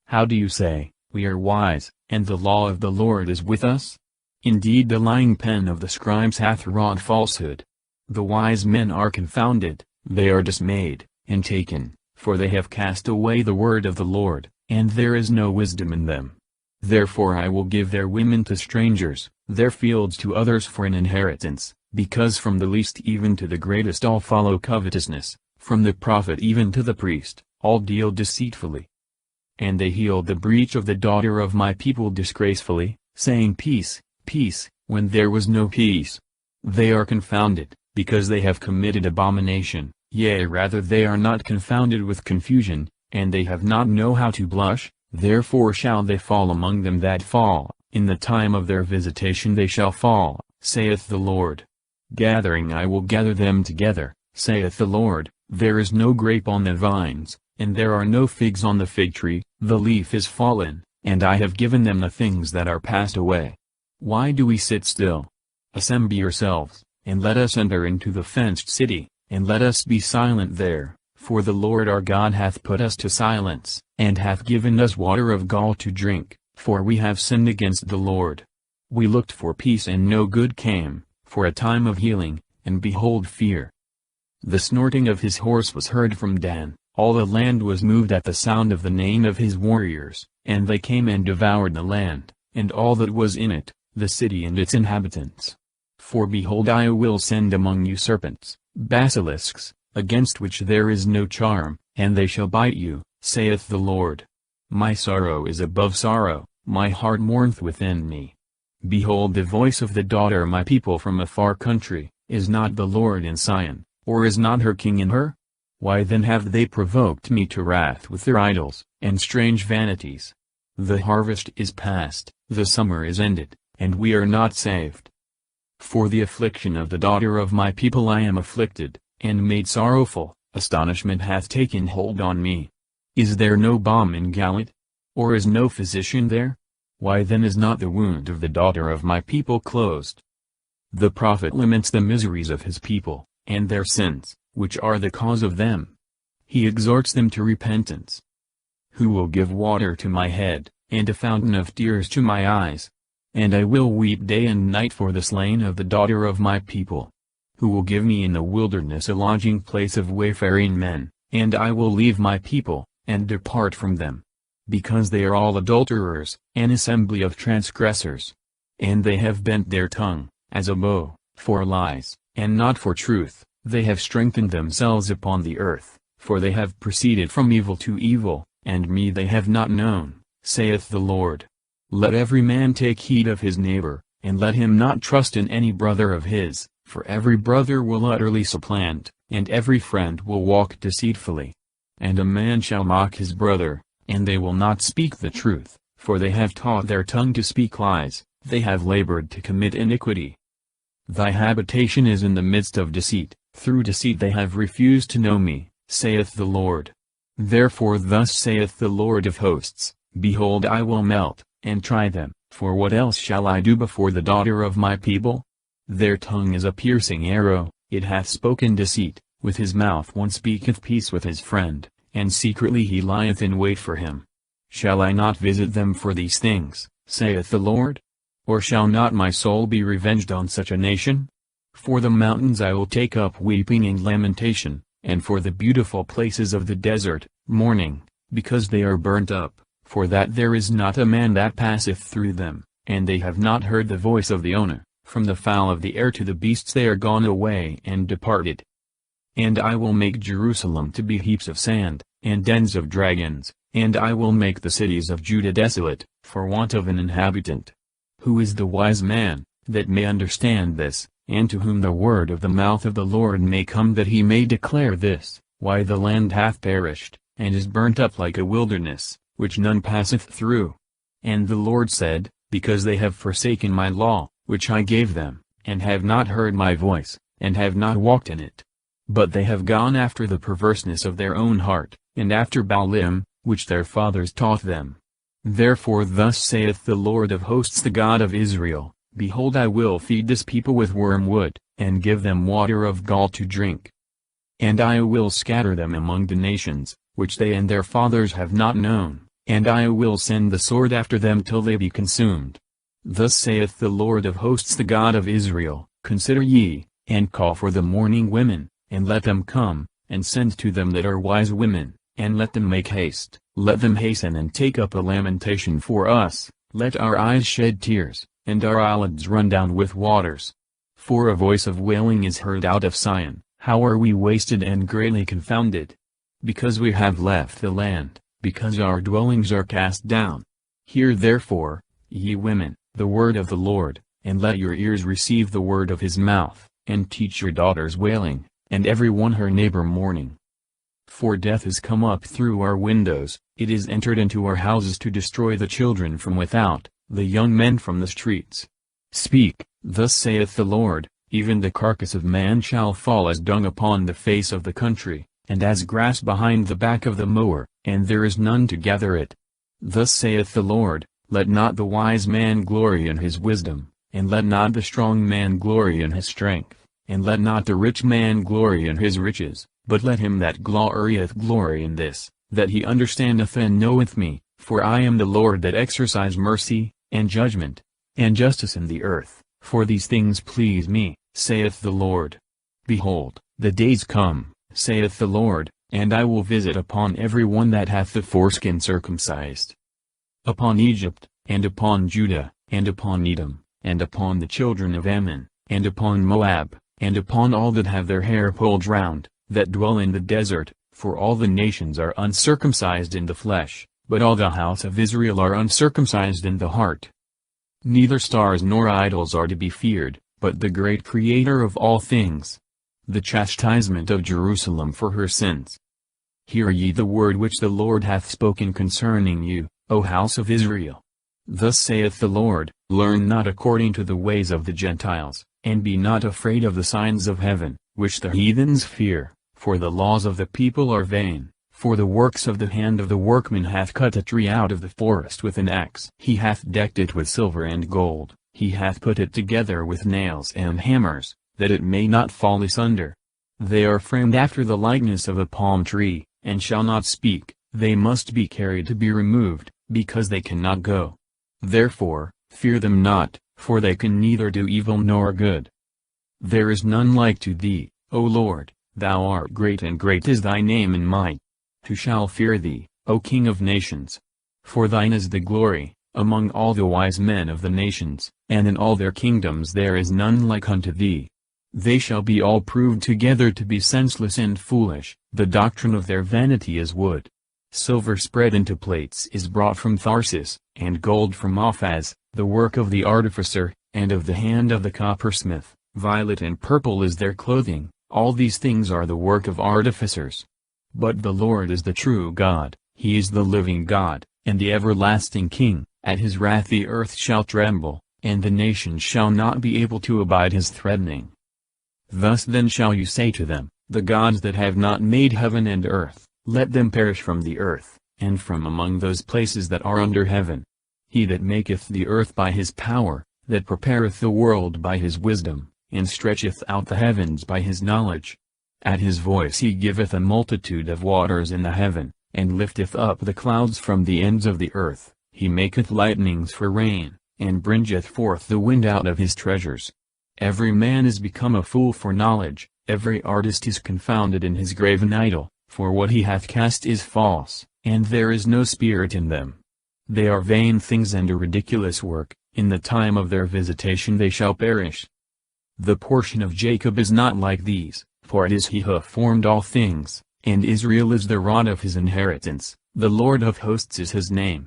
How do you say, We are wise, and the law of the Lord is with us? Indeed the lying pen of the scribes hath wrought falsehood. The wise men are confounded, they are dismayed, and taken, for they have cast away the word of the Lord, and there is no wisdom in them. Therefore I will give their women to strangers, their fields to others for an inheritance, because from the least even to the greatest all follow covetousness, from the prophet even to the priest, all deal deceitfully. And they healed the breach of the daughter of my people disgracefully, saying Peace, peace, when there was no peace. They are confounded, because they have committed abomination, yea rather they are not confounded with confusion, and they have not know how to blush, therefore shall they fall among them that fall, in the time of their visitation they shall fall, saith the Lord. Gathering I will gather them together, saith the Lord, there is no grape on the vines, and there are no figs on the fig tree, the leaf is fallen, and I have given them the things that are passed away. Why do we sit still? Assemble yourselves, and let us enter into the fenced city, and let us be silent there, for the Lord our God hath put us to silence, and hath given us water of gall to drink, for we have sinned against the Lord. We looked for peace and no good came, for a time of healing, and behold fear. The snorting of his horse was heard from Dan, all the land was moved at the sound of the neighing of his warriors, and they came and devoured the land, and all that was in it, the city and its inhabitants. For behold I will send among you serpents, basilisks, against which there is no charm, and they shall bite you, saith the Lord. My sorrow is above sorrow, my heart mourneth within me. Behold the voice of the daughter my people from a far country, is not the Lord in Sion, or is not her king in her? Why then have they provoked me to wrath with their idols, and strange vanities? The harvest is past, the summer is ended, and we are not saved. For the affliction of the daughter of my people I am afflicted, and made sorrowful, astonishment hath taken hold on me. Is there no balm in Gilead? Or is no physician there? Why then is not the wound of the daughter of my people closed? The prophet laments the miseries of his people, and their sins, which are the cause of them. He exhorts them to repentance. Who will give water to my head, and a fountain of tears to my eyes? And I will weep day and night for the slain of the daughter of my people. Who will give me in the wilderness a lodging place of wayfaring men, and I will leave my people, and depart from them. Because they are all adulterers, an assembly of transgressors. And they have bent their tongue, as a bow, for lies, and not for truth, they have strengthened themselves upon the earth, for they have proceeded from evil to evil, and me they have not known, saith the Lord. Let every man take heed of his neighbor, and let him not trust in any brother of his, for every brother will utterly supplant, and every friend will walk deceitfully. And a man shall mock his brother, and they will not speak the truth, for they have taught their tongue to speak lies, they have labored to commit iniquity. Thy habitation is in the midst of deceit, through deceit they have refused to know me, saith the Lord. Therefore thus saith the Lord of hosts, Behold I will melt, and try them, for what else shall I do before the daughter of my people? Their tongue is a piercing arrow, it hath spoken deceit, with his mouth one speaketh peace with his friend, and secretly he lieth in wait for him. Shall I not visit them for these things, saith the Lord? Or shall not my soul be revenged on such a nation? For the mountains I will take up weeping and lamentation, and for the beautiful places of the desert, mourning, because they are burnt up, for that there is not a man that passeth through them, and they have not heard the voice of the owner. From the fowl of the air to the beasts they are gone away and departed. And I will make Jerusalem to be heaps of sand, and dens of dragons, and I will make the cities of Judah desolate, for want of an inhabitant. Who is the wise man, that may understand this, and to whom the word of the mouth of the Lord may come, that he may declare this, why the land hath perished, and is burnt up like a wilderness, which none passeth through? And the Lord said, because they have forsaken my law, which I gave them, and have not heard my voice, and have not walked in it. But they have gone after the perverseness of their own heart, and after Baalim, which their fathers taught them. Therefore thus saith the Lord of hosts, the God of Israel, Behold, I will feed this people with wormwood, and give them water of gall to drink. And I will scatter them among the nations, which they and their fathers have not known, and I will send the sword after them till they be consumed. Thus saith the Lord of hosts, the God of Israel, Consider ye, and call for the mourning women, and let them come, and send to them that are wise women, and let them make haste. Let them hasten and take up a lamentation for us, let our eyes shed tears, and our eyelids run down with waters. For a voice of wailing is heard out of Sion, how are we wasted and greatly confounded? Because we have left the land, because our dwellings are cast down. Hear therefore, ye women, the word of the Lord, and let your ears receive the word of his mouth, and teach your daughters wailing, and every one her neighbor mourning. For death is come up through our windows, it is entered into our houses to destroy the children from without, the young men from the streets. Speak, thus saith the Lord, even the carcass of man shall fall as dung upon the face of the country, and as grass behind the back of the mower, and there is none to gather it. Thus saith the Lord, Let not the wise man glory in his wisdom, and let not the strong man glory in his strength, and let not the rich man glory in his riches, but let him that glorieth glory in this, that he understandeth and knoweth me, for I am the Lord that exercise mercy, and judgment, and justice in the earth, for these things please me, saith the Lord. Behold, the days come, saith the Lord, and I will visit upon every one that hath the foreskin circumcised. Upon Egypt, and upon Judah, and upon Edom, and upon the children of Ammon, and upon Moab, and upon all that have their hair pulled round, that dwell in the desert, for all the nations are uncircumcised in the flesh, but all the house of Israel are uncircumcised in the heart. Neither stars nor idols are to be feared, but the great Creator of all things. The chastisement of Jerusalem for her sins. Hear ye the word which the Lord hath spoken concerning you, O house of Israel. Thus saith the Lord, Learn not according to the ways of the Gentiles, and be not afraid of the signs of heaven, which the heathens fear, for the laws of the people are vain, for the works of the hand of the workman hath cut a tree out of the forest with an axe. He hath decked it with silver and gold, he hath put it together with nails and hammers, that it may not fall asunder. They are framed after the likeness of a palm tree, and shall not speak, they must be carried to be removed, because they cannot go. Therefore, fear them not, for they can neither do evil nor good. There is none like to thee, O Lord, thou art great, and great is thy name in might. Who shall fear thee, O King of nations? For thine is the glory, among all the wise men of the nations, and in all their kingdoms there is none like unto thee. They shall be all proved together to be senseless and foolish, the doctrine of their vanity is wood. Silver spread into plates is brought from Tharsis, and gold from Ophaz, the work of the artificer, and of the hand of the coppersmith. Violet and purple is their clothing, all these things are the work of artificers. But the Lord is the true God, he is the living God, and the everlasting King. At his wrath the earth shall tremble, and the nations shall not be able to abide his threatening. Thus then shall you say to them, the gods that have not made heaven and earth, let them perish from the earth, and from among those places that are under heaven. He that maketh the earth by his power, that prepareth the world by his wisdom, and stretcheth out the heavens by his knowledge. At his voice he giveth a multitude of waters in the heaven, and lifteth up the clouds from the ends of the earth. He maketh lightnings for rain, and bringeth forth the wind out of his treasures. Every man is become a fool for knowledge, every artist is confounded in his graven idol, for what he hath cast is false, and there is no spirit in them. They are vain things and a ridiculous work, in the time of their visitation they shall perish. The portion of Jacob is not like these, for it is he who formed all things, and Israel is the rod of his inheritance, the Lord of hosts is his name.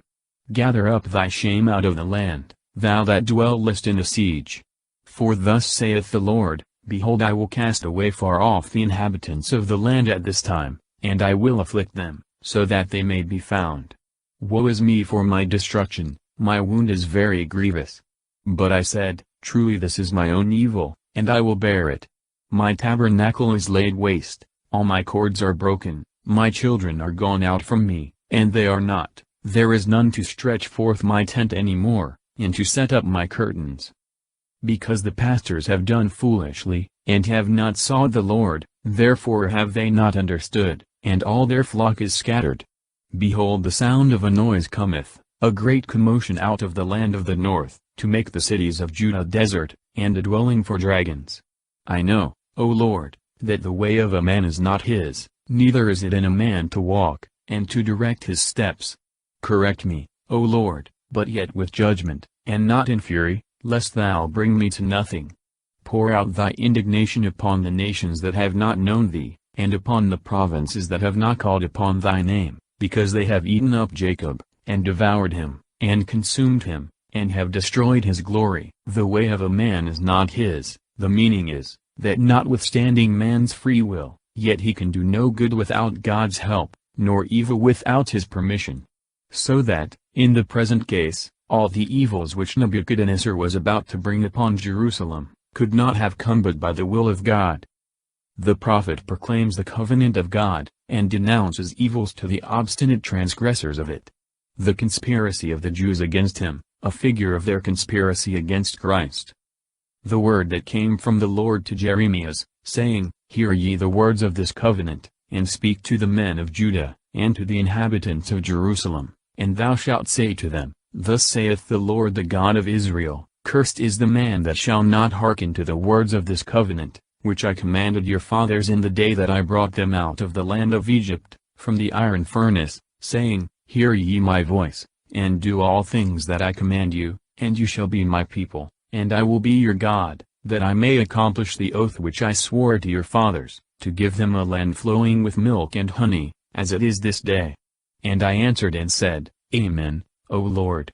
Gather up thy shame out of the land, thou that dwellest in a siege. For thus saith the Lord, Behold, I will cast away far off the inhabitants of the land at this time, and I will afflict them, so that they may be found. Woe is me for my destruction, my wound is very grievous. But I said, Truly this is my own evil, and I will bear it. My tabernacle is laid waste, all my cords are broken, my children are gone out from me, and they are not. There is none to stretch forth my tent any more, and to set up my curtains. Because the pastors have done foolishly, and have not sought the Lord, therefore have they not understood, and all their flock is scattered. Behold, the sound of a noise cometh, a great commotion out of the land of the north, to make the cities of Judah desert, and a dwelling for dragons. I know, O Lord, that the way of a man is not his, neither is it in a man to walk, and to direct his steps. Correct me, O Lord, but yet with judgment, and not in fury, lest thou bring me to nothing. Pour out thy indignation upon the nations that have not known thee, and upon the provinces that have not called upon thy name, because they have eaten up Jacob, and devoured him, and consumed him, and have destroyed his glory. The way of a man is not his. The meaning is, that notwithstanding man's free will, yet he can do no good without God's help, nor evil without his permission. So that, in the present case, all the evils which Nebuchadnezzar was about to bring upon Jerusalem, could not have come but by the will of God. The prophet proclaims the covenant of God, and denounces evils to the obstinate transgressors of it. The conspiracy of the Jews against him, a figure of their conspiracy against Christ. The word that came from the Lord to Jeremias, saying, Hear ye the words of this covenant, and speak to the men of Judah, and to the inhabitants of Jerusalem, and thou shalt say to them, Thus saith the Lord the God of Israel, Cursed is the man that shall not hearken to the words of this covenant, which I commanded your fathers in the day that I brought them out of the land of Egypt, from the iron furnace, saying, Hear ye my voice, and do all things that I command you, and you shall be my people, and I will be your God, that I may accomplish the oath which I swore to your fathers, to give them a land flowing with milk and honey, as it is this day. And I answered and said, Amen, O Lord.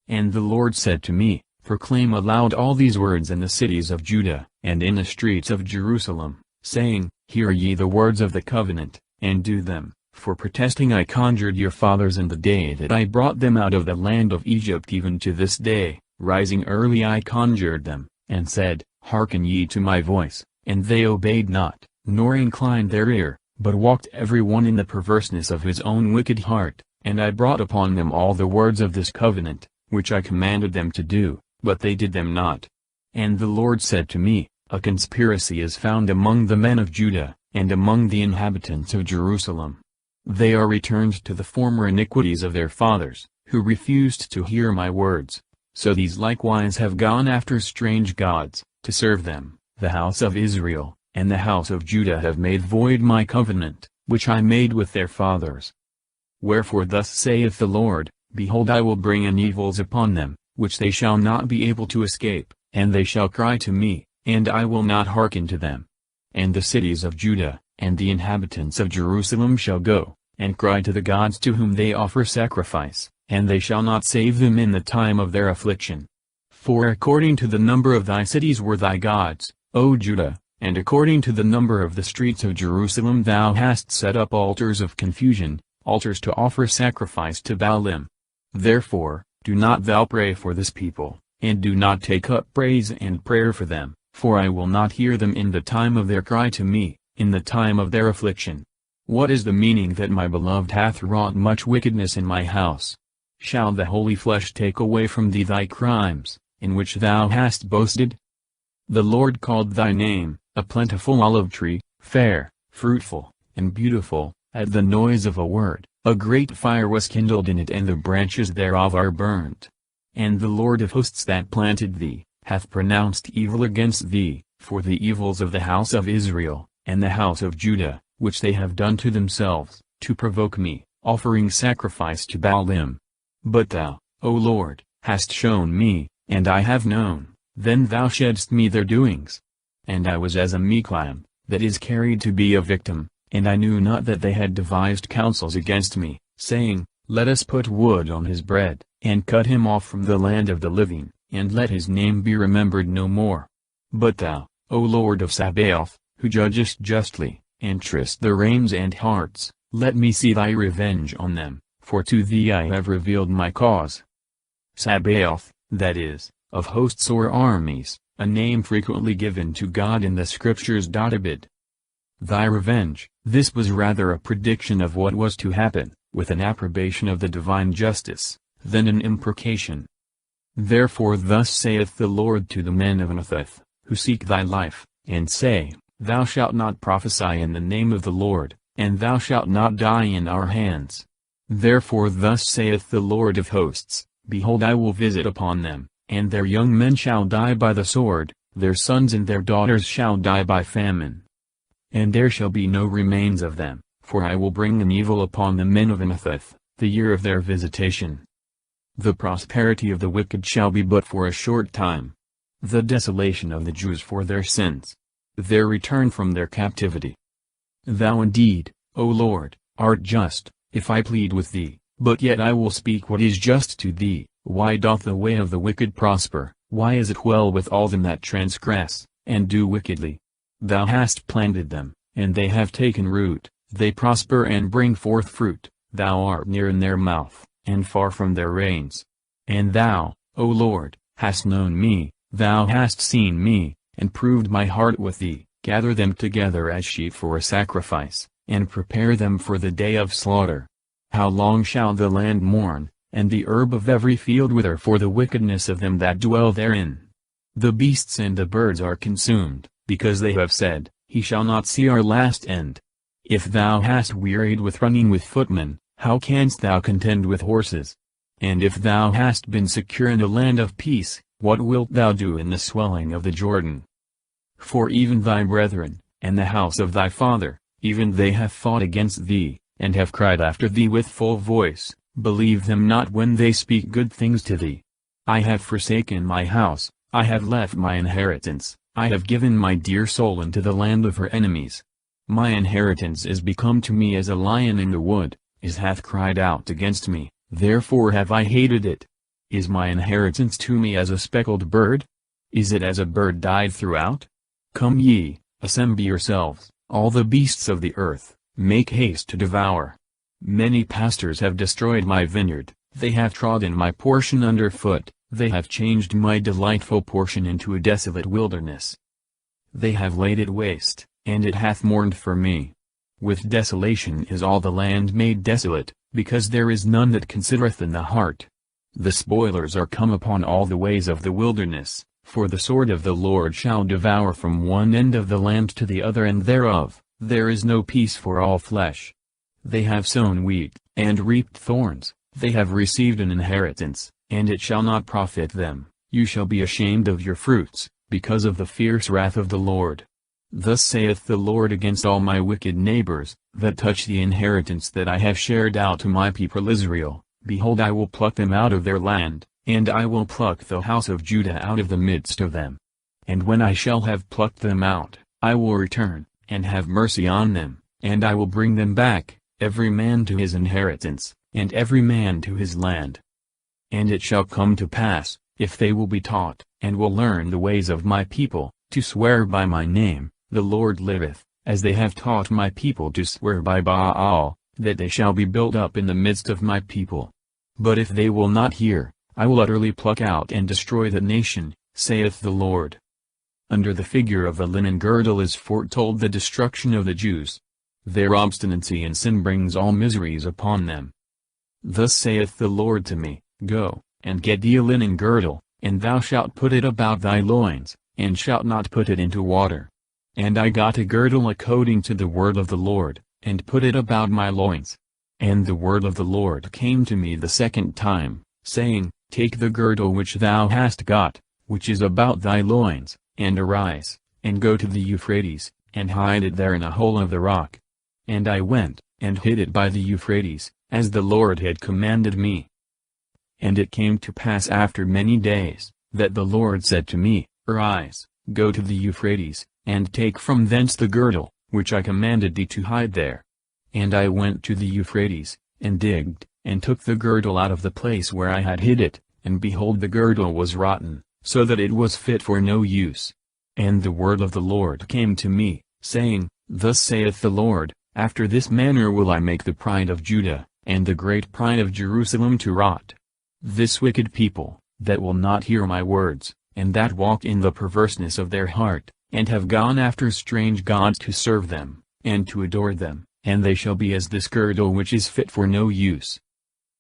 And the Lord said to me, Proclaim aloud all these words in the cities of Judah, and in the streets of Jerusalem, saying, Hear ye the words of the covenant, and do them, for protesting I conjured your fathers in the day that I brought them out of the land of Egypt even to this day, rising early I conjured them, and said, Hearken ye to my voice, and they obeyed not, nor inclined their ear, but walked every one in the perverseness of his own wicked heart, and I brought upon them all the words of this covenant, which I commanded them to do, but they did them not. And the Lord said to me, A conspiracy is found among the men of Judah, and among the inhabitants of Jerusalem. They are returned to the former iniquities of their fathers, who refused to hear my words. So these likewise have gone after strange gods, to serve them. The house of Israel, and the house of Judah have made void my covenant, which I made with their fathers. Wherefore thus saith the Lord, Behold, I will bring in evils upon them, which they shall not be able to escape, and they shall cry to me, and I will not hearken to them. And the cities of Judah, and the inhabitants of Jerusalem shall go, and cry to the gods to whom they offer sacrifice, and they shall not save them in the time of their affliction. For according to the number of thy cities were thy gods, O Judah, and according to the number of the streets of Jerusalem thou hast set up altars of confusion, altars to offer sacrifice to Baalim. Therefore, do not thou pray for this people, and do not take up praise and prayer for them, for I will not hear them in the time of their cry to me, in the time of their affliction. What is the meaning that my beloved hath wrought much wickedness in my house? Shall the holy flesh take away from thee thy crimes, in which thou hast boasted? The Lord called thy name, a plentiful olive tree, fair, fruitful, and beautiful, at the noise of a word, A great fire was kindled in it and the branches thereof are burnt. And the Lord of hosts that planted thee, hath pronounced evil against thee, for the evils of the house of Israel, and the house of Judah, which they have done to themselves, to provoke me, offering sacrifice to Baalim. But thou, O Lord, hast shown me, and I have known, then thou shedst me their doings. And I was as a meek lamb, that is carried to be a victim, and I knew not that they had devised counsels against me, saying, Let us put wood on his bread, and cut him off from the land of the living, and let his name be remembered no more. But thou, O Lord of Sabaoth, who judgest justly, and triest the reins and hearts, let me see thy revenge on them, for to thee I have revealed my cause. Sabaoth, that is, of hosts or armies, a name frequently given to God in the Scriptures. Abid. Thy revenge. This was rather a prediction of what was to happen, with an approbation of the divine justice, than an imprecation. Therefore thus saith the Lord to the men of Anathoth, who seek thy life, and say, Thou shalt not prophesy in the name of the Lord, and thou shalt not die in our hands. Therefore thus saith the Lord of hosts, Behold, I will visit upon them, and their young men shall die by the sword, their sons and their daughters shall die by famine. And there shall be no remains of them, for I will bring an evil upon the men of Anathoth, the year of their visitation. The prosperity of the wicked shall be but for a short time. The desolation of the Jews for their sins. Their return from their captivity. Thou indeed, O Lord, art just, if I plead with thee, but yet I will speak what is just to thee. Why doth the way of the wicked prosper? Why is it well with all them that transgress, and do wickedly? Thou hast planted them, and they have taken root, they prosper and bring forth fruit, thou art near in their mouth, and far from their reins. And thou, O Lord, hast known me, thou hast seen me, and proved my heart with thee. Gather them together as sheep for a sacrifice, and prepare them for the day of slaughter. How long shall the land mourn, and the herb of every field wither for the wickedness of them that dwell therein? The beasts and the birds are consumed, because they have said, He shall not see our last end. If thou hast wearied with running with footmen, how canst thou contend with horses? And if thou hast been secure in a land of peace, what wilt thou do in the swelling of the Jordan? For even thy brethren, and the house of thy father, even they have fought against thee, and have cried after thee with full voice. Believe them not when they speak good things to thee. I have forsaken my house, I have left my inheritance, I have given my dear soul into the land of her enemies. My inheritance is become to me as a lion in the wood, is hath cried out against me, therefore have I hated it. Is my inheritance to me as a speckled bird? Is it as a bird died throughout? Come ye, assemble yourselves, all the beasts of the earth, make haste to devour. Many pastors have destroyed my vineyard, they have trodden my portion under foot, they have changed my delightful portion into a desolate wilderness. They have laid it waste, and it hath mourned for me. With desolation is all the land made desolate, because there is none that considereth in the heart. The spoilers are come upon all the ways of the wilderness, for the sword of the Lord shall devour from one end of the land to the other end thereof, there is no peace for all flesh. They have sown wheat, and reaped thorns, they have received an inheritance, and it shall not profit them. You shall be ashamed of your fruits, because of the fierce wrath of the Lord. Thus saith the Lord against all my wicked neighbors, that touch the inheritance that I have shared out to my people Israel. Behold, I will pluck them out of their land, and I will pluck the house of Judah out of the midst of them. And when I shall have plucked them out, I will return, and have mercy on them, and I will bring them back, every man to his inheritance, and every man to his land. And it shall come to pass, if they will be taught, and will learn the ways of my people, to swear by my name, the Lord liveth, as they have taught my people to swear by Baal, that they shall be built up in the midst of my people. But if they will not hear, I will utterly pluck out and destroy the nation, saith the Lord. Under the figure of a linen girdle is foretold the destruction of the Jews. Their obstinacy in sin brings all miseries upon them. Thus saith the Lord to me, Go, and get thee a linen girdle, and thou shalt put it about thy loins, and shalt not put it into water. And I got a girdle according to the word of the Lord, and put it about my loins. And the word of the Lord came to me the second time, saying, Take the girdle which thou hast got, which is about thy loins, and arise, and go to the Euphrates, and hide it there in a hole of the rock. And I went, and hid it by the Euphrates, as the Lord had commanded me. And it came to pass after many days, that the Lord said to me, Arise, go to the Euphrates, and take from thence the girdle, which I commanded thee to hide there. And I went to the Euphrates, and digged, and took the girdle out of the place where I had hid it, and behold the girdle was rotten, so that it was fit for no use. And the word of the Lord came to me, saying, Thus saith the Lord, After this manner will I make the pride of Judah, and the great pride of Jerusalem to rot. This wicked people, that will not hear my words, and that walk in the perverseness of their heart, and have gone after strange gods to serve them, and to adore them, and they shall be as this girdle which is fit for no use.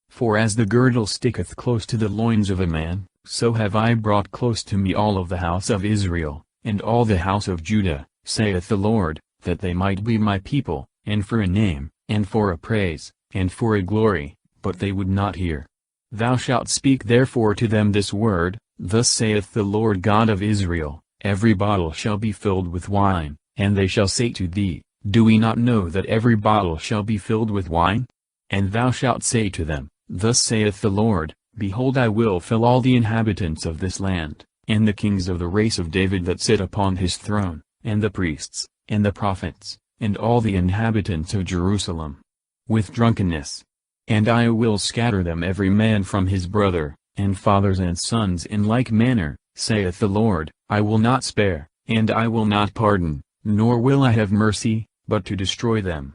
For as the girdle sticketh close to the loins of a man, so have I brought close to me all of the house of Israel, and all the house of Judah, saith the Lord, that they might be my people, and for a name, and for a praise, and for a glory, but they would not hear. Thou shalt speak therefore to them this word, Thus saith the Lord God of Israel, Every bottle shall be filled with wine, and they shall say to thee, Do we not know that every bottle shall be filled with wine? And thou shalt say to them, Thus saith the Lord, Behold, I will fill all the inhabitants of this land, and the kings of the race of David that sit upon his throne, and the priests, and the prophets, and all the inhabitants of Jerusalem, with drunkenness. And I will scatter them every man from his brother, and fathers and sons in like manner, saith the Lord, I will not spare, and I will not pardon, nor will I have mercy, but to destroy them.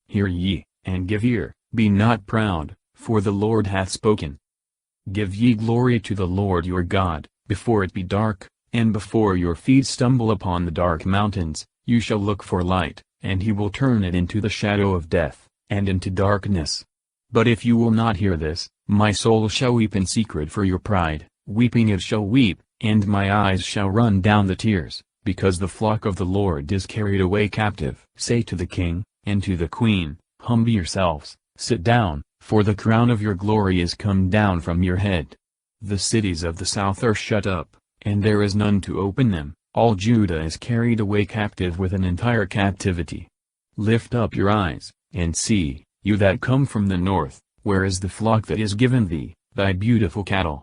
Hear ye, and give ear, be not proud, for the Lord hath spoken. Give ye glory to the Lord your God, before it be dark, and before your feet stumble upon the dark mountains, you shall look for light, and he will turn it into the shadow of death, and into darkness. But if you will not hear this, my soul shall weep in secret for your pride, weeping it shall weep, and my eyes shall run down the tears, because the flock of the Lord is carried away captive. Say to the king, and to the queen, Humble yourselves, sit down, for the crown of your glory is come down from your head. The cities of the south are shut up, and there is none to open them, all Judah is carried away captive with an entire captivity. Lift up your eyes, and see, you that come from the north, where is the flock that is given thee, thy beautiful cattle?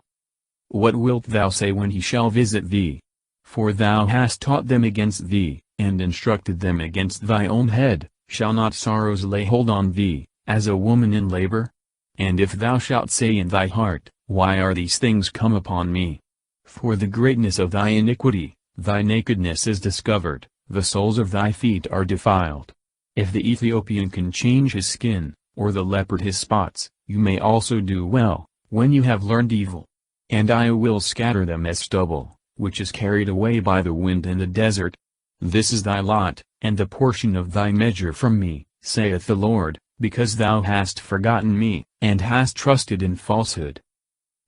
What wilt thou say when he shall visit thee? For thou hast taught them against thee, and instructed them against thy own head. Shall not sorrows lay hold on thee, as a woman in labor? And if thou shalt say in thy heart, Why are these things come upon me? For the greatness of thy iniquity, thy nakedness is discovered, the soles of thy feet are defiled. If the Ethiopian can change his skin, or the leopard his spots, you may also do well, when you have learned evil. And I will scatter them as stubble, which is carried away by the wind in the desert. This is thy lot, and the portion of thy measure from me, saith the Lord, because thou hast forgotten me, and hast trusted in falsehood.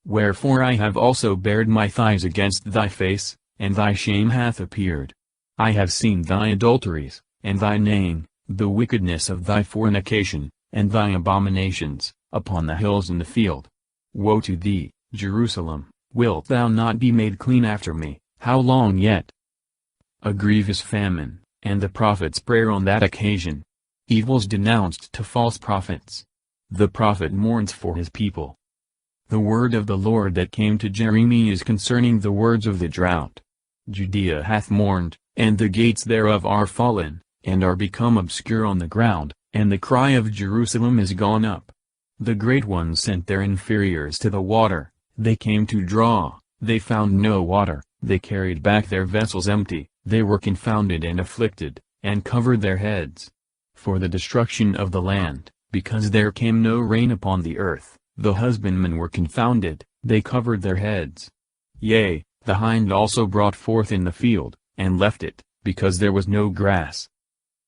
Wherefore I have also bared my thighs against thy face, and thy shame hath appeared. I have seen thy adulteries, and thy neighing, the wickedness of thy fornication, and thy abominations, upon the hills and the field. Woe to thee, Jerusalem, wilt thou not be made clean after me, how long yet? A grievous famine, and the prophet's prayer on that occasion. Evils denounced to false prophets. The prophet mourns for his people. The word of the Lord that came to Jeremiah is concerning the words of the drought. Judea hath mourned, and the gates thereof are fallen, and are become obscure on the ground, and the cry of Jerusalem is gone up. The great ones sent their inferiors to the water, they came to draw, they found no water, they carried back their vessels empty, they were confounded and afflicted, and covered their heads. For the destruction of the land, because there came no rain upon the earth, the husbandmen were confounded, they covered their heads. Yea, the hind also brought forth in the field, and left it, because there was no grass.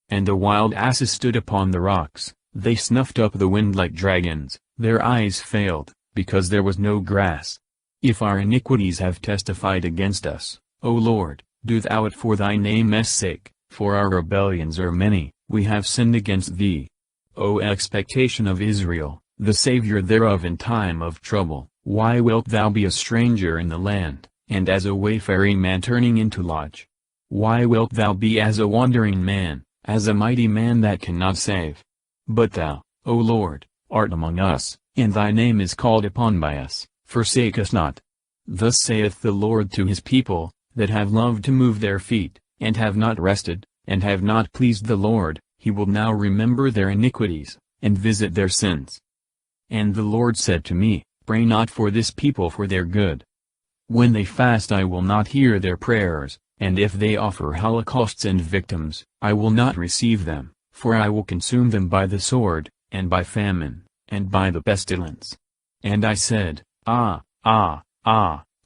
And the wild asses stood upon the rocks, they snuffed up the wind like dragons, their eyes failed, because there was no grass. If our iniquities have testified against us, O Lord, do thou it for thy name's sake, for our rebellions are many, we have sinned against thee. O expectation of Israel, the Saviour thereof in time of trouble, why wilt thou be a stranger in the land, and as a wayfaring man turning into lodge? Why wilt thou be as a wandering man, as a mighty man that cannot save? But thou, O Lord, art among us, and thy name is called upon by us, forsake us not. Thus saith the Lord to his people, that have loved to move their feet, and have not rested, and have not pleased the Lord, he will now remember their iniquities, and visit their sins. And the Lord said to me, Pray not for this people for their good. When they fast I will not hear their prayers, and if they offer holocausts and victims, I will not receive them, for I will consume them by the sword, and by famine, and by the pestilence. And I said, O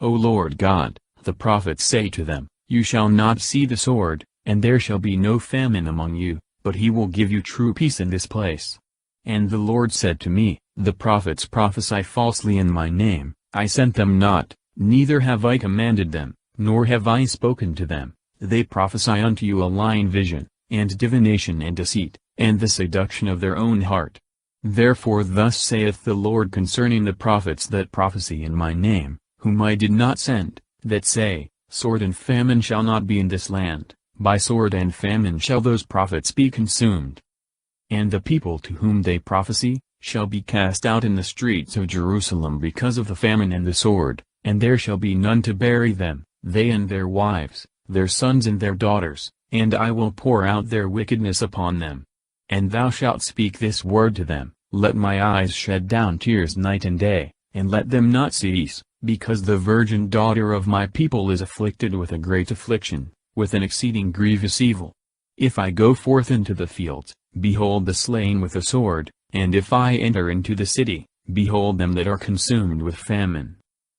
Lord God, the prophets say to them, You shall not see the sword, and there shall be no famine among you, but he will give you true peace in this place. And the Lord said to me, The prophets prophesy falsely in my name, I sent them not, neither have I commanded them, nor have I spoken to them. They prophesy unto you a lying vision, and divination and deceit, and the seduction of their own heart. Therefore thus saith the Lord concerning the prophets that prophesy in my name, whom I did not send, that say, Sword and famine shall not be in this land, by sword and famine shall those prophets be consumed. And the people to whom they prophesy, shall be cast out in the streets of Jerusalem because of the famine and the sword, and there shall be none to bury them, they and their wives, their sons and their daughters, and I will pour out their wickedness upon them. And thou shalt speak this word to them, Let my eyes shed down tears night and day, and let them not cease, because the virgin daughter of my people is afflicted with a great affliction, with an exceeding grievous evil. If I go forth into the fields, behold the slain with the sword, and if I enter into the city, behold them that are consumed with famine.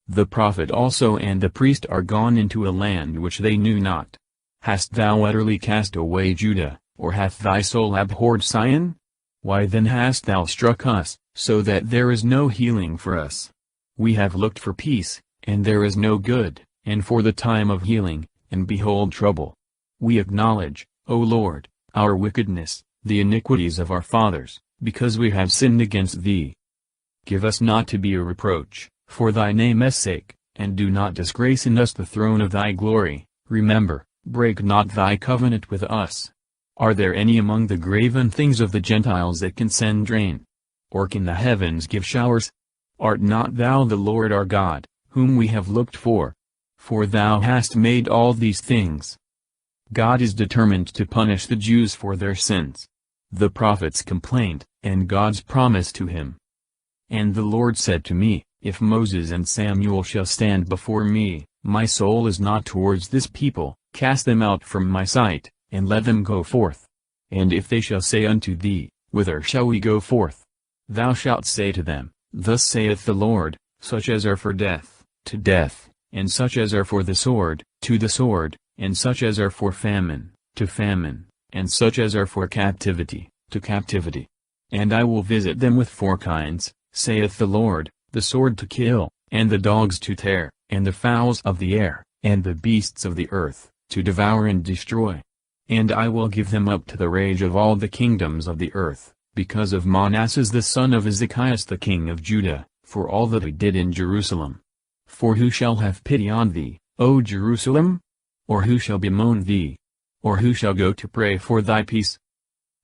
The prophet also and the priest are gone into a land which they knew not. Hast thou utterly cast away Judah, or hath thy soul abhorred Sion? Why then hast thou struck us, so that there is no healing for us? We have looked for peace, and there is no good, and for the time of healing, and behold trouble. We acknowledge, O Lord, our wickedness, the iniquities of our fathers, because we have sinned against thee. Give us not to be a reproach, for thy name's sake, and do not disgrace in us the throne of thy glory. Remember, break not thy covenant with us. Are there any among the graven things of the Gentiles that can send rain? Or can the heavens give showers? Art not thou the Lord our God, whom we have looked for? For thou hast made all these things. God is determined to punish the Jews for their sins. The prophets complained, and God's promise to him. And the Lord said to me, If Moses and Samuel shall stand before me, my soul is not towards this people, cast them out from my sight, and let them go forth. And if they shall say unto thee, Whither shall we go forth? Thou shalt say to them, Thus saith the Lord, Such as are for death, to death, and such as are for the sword, to the sword, and such as are for famine, to famine, and such as are for captivity, to captivity. And I will visit them with four kinds, saith the Lord, the sword to kill, and the dogs to tear, and the fowls of the air, and the beasts of the earth, to devour and destroy. And I will give them up to the rage of all the kingdoms of the earth, because of Manasseh the son of Ezekias the king of Judah, for all that he did in Jerusalem. For who shall have pity on thee, O Jerusalem? Or who shall bemoan thee? Or who shall go to pray for thy peace?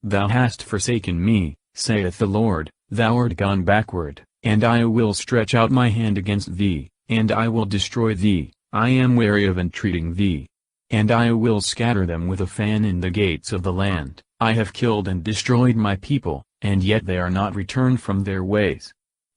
Thou hast forsaken me, saith the Lord, thou art gone backward, and I will stretch out my hand against thee, and I will destroy thee. I am weary of entreating thee. And I will scatter them with a fan in the gates of the land. I have killed and destroyed my people, and yet they are not returned from their ways.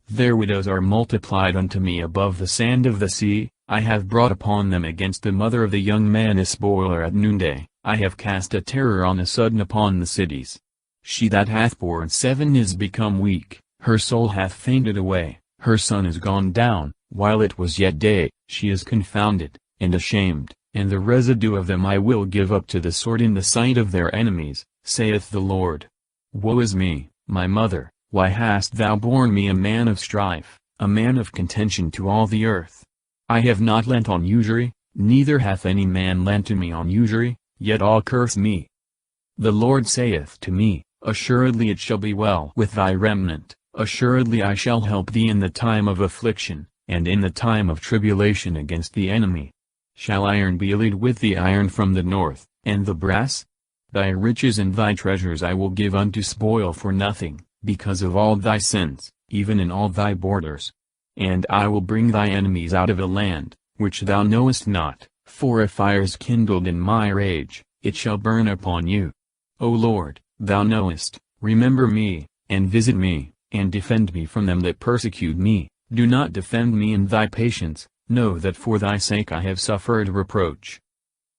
Their widows are multiplied unto me above the sand of the sea. I have brought upon them against the mother of the young man a spoiler at noonday. I have cast a terror on a sudden upon the cities. She that hath borne 7 is become weak, her soul hath fainted away, her sun is gone down, while it was yet day. She is confounded, and ashamed, and the residue of them I will give up to the sword in the sight of their enemies, saith the Lord. Woe is me, my mother, why hast thou borne me a man of strife, a man of contention to all the earth? I have not lent on usury, neither hath any man lent to me on usury, yet all curse me. The Lord saith to me, assuredly it shall be well with thy remnant, assuredly I shall help thee in the time of affliction, and in the time of tribulation against the enemy. Shall iron be allied with the iron from the north, and the brass? Thy riches and thy treasures I will give unto spoil for nothing, because of all thy sins, even in all thy borders. And I will bring thy enemies out of a land, which thou knowest not, for if fire is kindled in my rage, it shall burn upon you. O Lord, thou knowest, remember me, and visit me, and defend me from them that persecute me. Do not defend me in thy patience, know that for thy sake I have suffered reproach.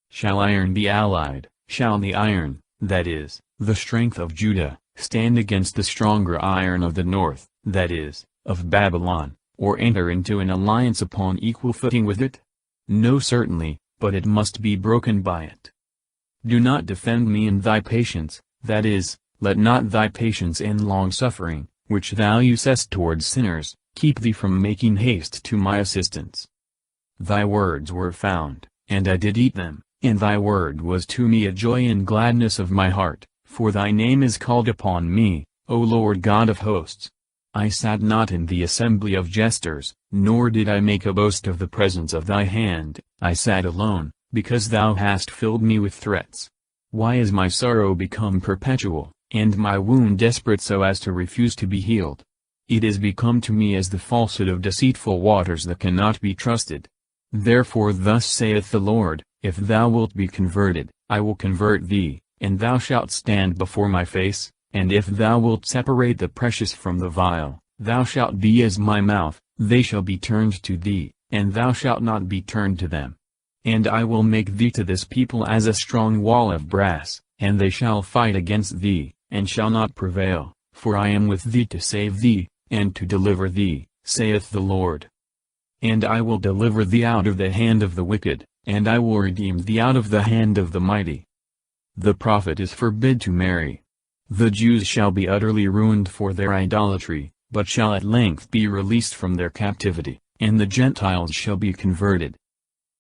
Shall iron be allied, shall the iron, that is, the strength of Judah, stand against the stronger iron of the north, that is, of Babylon, or enter into an alliance upon equal footing with it? No, certainly, but it must be broken by it. Do not defend me in thy patience, that is, let not thy patience and long-suffering, which thou usest towards sinners, keep thee from making haste to my assistance. Thy words were found, and I did eat them, and thy word was to me a joy and gladness of my heart, for thy name is called upon me, O Lord God of hosts. I sat not in the assembly of jesters, nor did I make a boast of the presence of thy hand, I sat alone, because thou hast filled me with threats. Why is my sorrow become perpetual, and my wound desperate so as to refuse to be healed? It is become to me as the falsehood of deceitful waters that cannot be trusted. Therefore thus saith the Lord, if thou wilt be converted, I will convert thee, and thou shalt stand before my face, and if thou wilt separate the precious from the vile, thou shalt be as my mouth, they shall be turned to thee, and thou shalt not be turned to them. And I will make thee to this people as a strong wall of brass, and they shall fight against thee, and shall not prevail, for I am with thee to save thee, and to deliver thee, saith the Lord. And I will deliver thee out of the hand of the wicked, and I will redeem thee out of the hand of the mighty. The prophet is forbid to marry. The Jews shall be utterly ruined for their idolatry, but shall at length be released from their captivity, and the Gentiles shall be converted.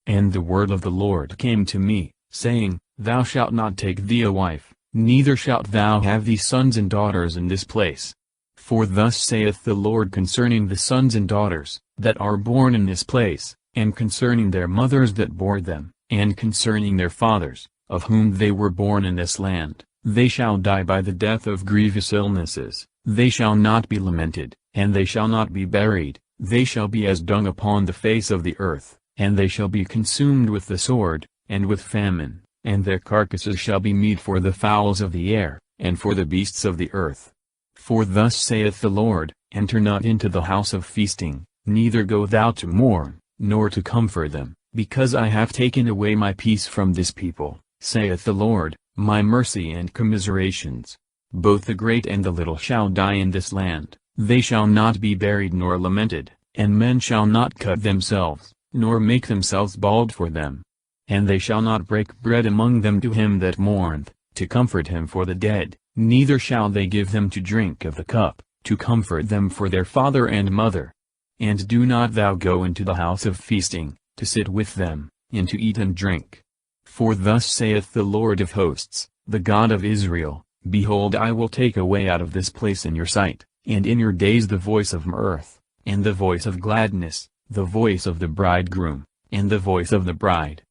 And the word of the Lord came to me, saying, Thou shalt not take thee a wife, neither shalt thou have thee sons and daughters in this place. For thus saith the Lord concerning the sons and daughters, that are born in this place, and concerning their mothers that bore them, and concerning their fathers, of whom they were born in this land, they shall die by the death of grievous illnesses, they shall not be lamented, and they shall not be buried, they shall be as dung upon the face of the earth, and they shall be consumed with the sword, and with famine, and their carcasses shall be meat for the fowls of the air, and for the beasts of the earth. For thus saith the Lord, Enter not into the house of feasting, neither go thou to mourn, nor to comfort them, because I have taken away my peace from this people, saith the Lord, my mercy and commiserations. Both the great and the little shall die in this land, they shall not be buried nor lamented, and men shall not cut themselves, nor make themselves bald for them. And they shall not break bread among them to him that mourneth, to comfort him for the dead, neither shall they give them to drink of the cup, to comfort them for their father and mother. And do not thou go into the house of feasting, to sit with them, and to eat and drink. For thus saith the Lord of hosts, the God of Israel, Behold, I will take away out of this place in your sight, and in your days the voice of mirth, and the voice of gladness, the voice of the bridegroom, and the voice of the bride.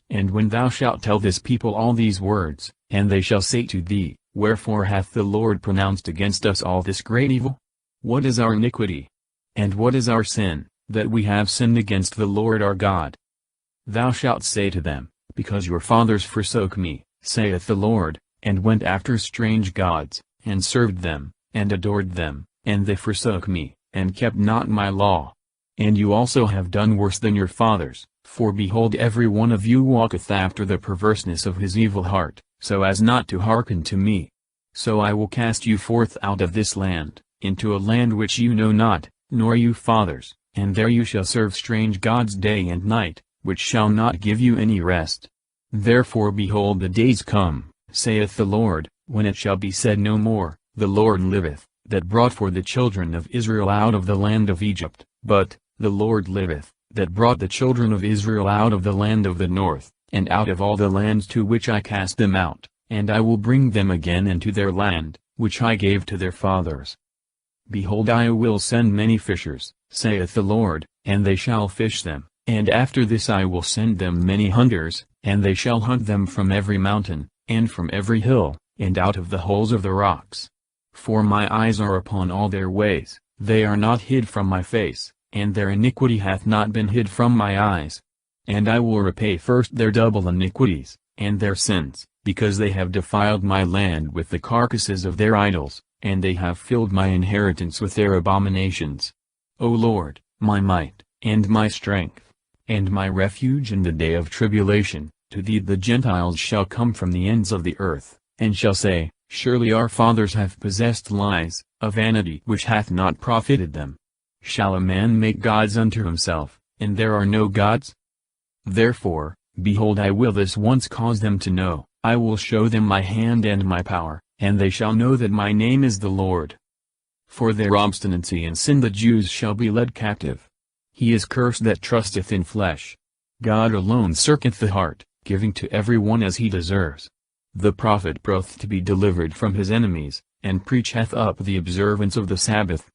And when thou shalt tell this people all these words, and they shall say to thee, Wherefore hath the Lord pronounced against us all this great evil? What is our iniquity? And what is our sin, that we have sinned against the Lord our God? Thou shalt say to them, Because your fathers forsook me, saith the Lord, and went after strange gods, and served them, and adored them, and they forsook me, and kept not my law. And you also have done worse than your fathers, for behold, every one of you walketh after the perverseness of his evil heart, so as not to hearken to me. So I will cast you forth out of this land, into a land which you know not, nor you fathers, and there you shall serve strange gods day and night, which shall not give you any rest. Therefore behold, the days come, saith the Lord, when it shall be said no more, The Lord liveth, that brought for the children of Israel out of the land of Egypt, but, The Lord liveth, that brought the children of Israel out of the land of the north, and out of all the lands to which I cast them out, and I will bring them again into their land, which I gave to their fathers. Behold, I will send many fishers, saith the Lord, and they shall fish them, and after this I will send them many hunters, and they shall hunt them from every mountain, and from every hill, and out of the holes of the rocks. For my eyes are upon all their ways, they are not hid from my face, and their iniquity hath not been hid from my eyes. And I will repay first their double iniquities, and their sins, because they have defiled my land with the carcasses of their idols, and they have filled my inheritance with their abominations. O Lord, my might, and my strength, and my refuge in the day of tribulation, to thee the Gentiles shall come from the ends of the earth, and shall say, Surely our fathers have possessed lies, a vanity which hath not profited them. Shall a man make gods unto himself, and there are no gods? Therefore, behold, I will this once cause them to know, I will show them my hand and my power, and they shall know that my name is the Lord. For their obstinacy and sin the Jews shall be led captive. He is cursed that trusteth in flesh. God alone searcheth the heart, giving to every one as he deserves. The prophet broth to be delivered from his enemies, and preacheth up the observance of the Sabbath.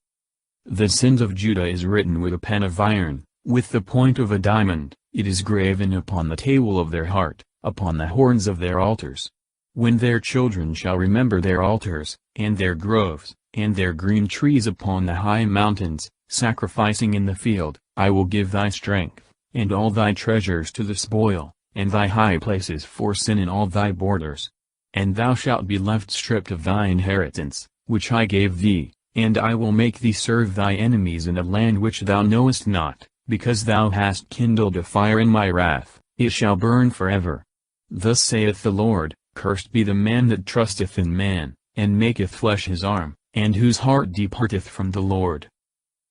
The sins of Judah is written with a pen of iron, with the point of a diamond, it is graven upon the table of their heart, upon the horns of their altars. When their children shall remember their altars, and their groves, and their green trees upon the high mountains, sacrificing in the field, I will give thy strength, and all thy treasures to the spoil, and thy high places for sin in all thy borders. And thou shalt be left stripped of thy inheritance, which I gave thee, and I will make thee serve thy enemies in a land which thou knowest not, because thou hast kindled a fire in my wrath, it shall burn forever. Thus saith the Lord, Cursed be the man that trusteth in man, and maketh flesh his arm, and whose heart departeth from the Lord.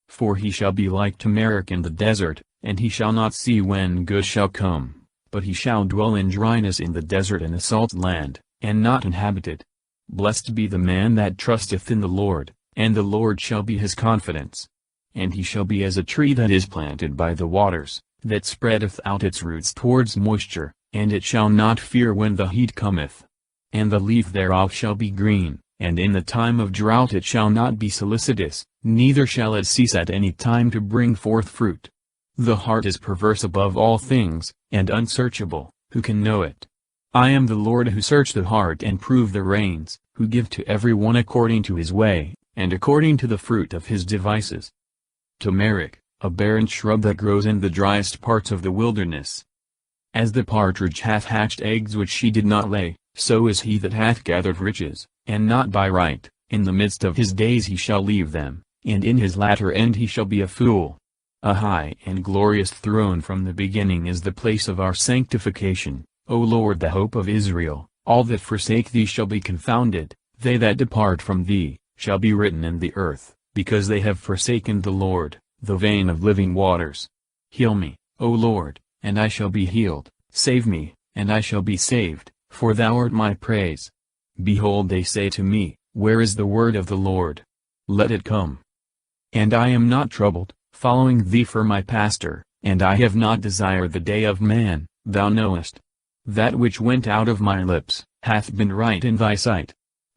For he shall be like tamarisk in the desert, and he shall not see when good shall come, but he shall dwell in dryness in the desert and a salt land, and not inhabited. Blessed be the man that trusteth in the Lord, and the Lord shall be his confidence. And he shall be as a tree that is planted by the waters, that spreadeth out its roots towards moisture, and it shall not fear when the heat cometh. And the leaf thereof shall be green, and in the time of drought it shall not be solicitous, neither shall it cease at any time to bring forth fruit. The heart is perverse above all things, and unsearchable, who can know it? I am the Lord who search the heart and prove the reins, who give to every one according to his way, and according to the fruit of his devices. Tamarisk, a barren shrub that grows in the driest parts of the wilderness. As the partridge hath hatched eggs which she did not lay, so is he that hath gathered riches, and not by right. In the midst of his days he shall leave them, and in his latter end he shall be a fool. A high and glorious throne from the beginning is the place of our sanctification, O Lord, the hope of Israel. All that forsake thee shall be confounded, they that depart from thee shall be written in the earth, because they have forsaken the Lord, the vein of living waters. Heal me, O Lord, and I shall be healed, save me, and I shall be saved, for thou art my praise. Behold, they say to me, Where is the word of the Lord? Let it come. And I am not troubled, following thee for my pastor, and I have not desired the day of man, thou knowest. That which went out of my lips hath been right in thy sight.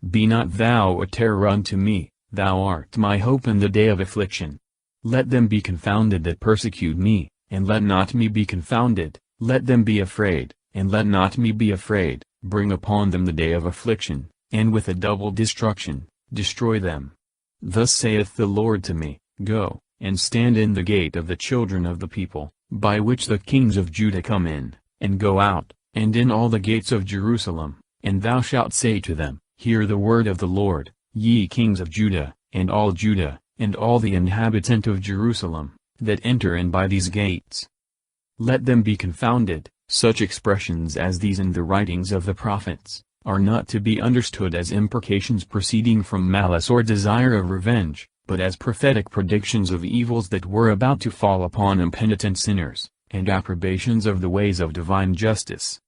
Be not thou a terror unto me, thou art my hope in the day of affliction. Let them be confounded that persecute me, and let not me be confounded. Let them be afraid, and let not me be afraid. Bring upon them the day of affliction, and with a double destruction, destroy them. Thus saith the Lord to me, Go, and stand in the gate of the children of the people, by which the kings of Judah come in, and go out, and in all the gates of Jerusalem, and thou shalt say to them, Hear the word of the Lord, ye kings of Judah, and all the inhabitant of Jerusalem, that enter in by these gates. Let them be confounded. Such expressions as these in the writings of the prophets, are not to be understood as imprecations proceeding from malice or desire of revenge, but as prophetic predictions of evils that were about to fall upon impenitent sinners, and approbations of the ways of divine justice.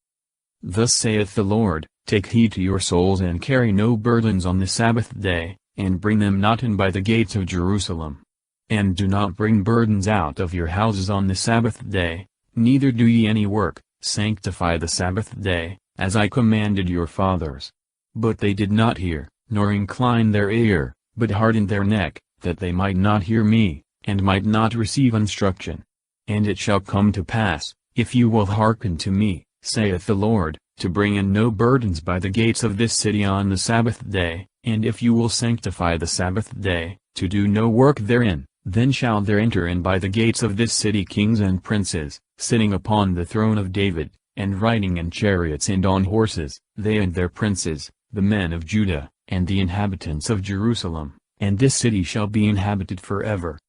Thus saith the Lord, Take heed to your souls and carry no burdens on the Sabbath day, and bring them not in by the gates of Jerusalem. And do not bring burdens out of your houses on the Sabbath day, neither do ye any work. Sanctify the Sabbath day, as I commanded your fathers. But they did not hear, nor incline their ear, but hardened their neck, that they might not hear me, and might not receive instruction. And it shall come to pass, if you will hearken to me, saith the Lord, to bring in no burdens by the gates of this city on the Sabbath day, and if you will sanctify the Sabbath day, to do no work therein, then shall there enter in by the gates of this city kings and princes, sitting upon the throne of David, and riding in chariots and on horses, they and their princes, the men of Judah, and the inhabitants of Jerusalem, and this city shall be inhabited forever.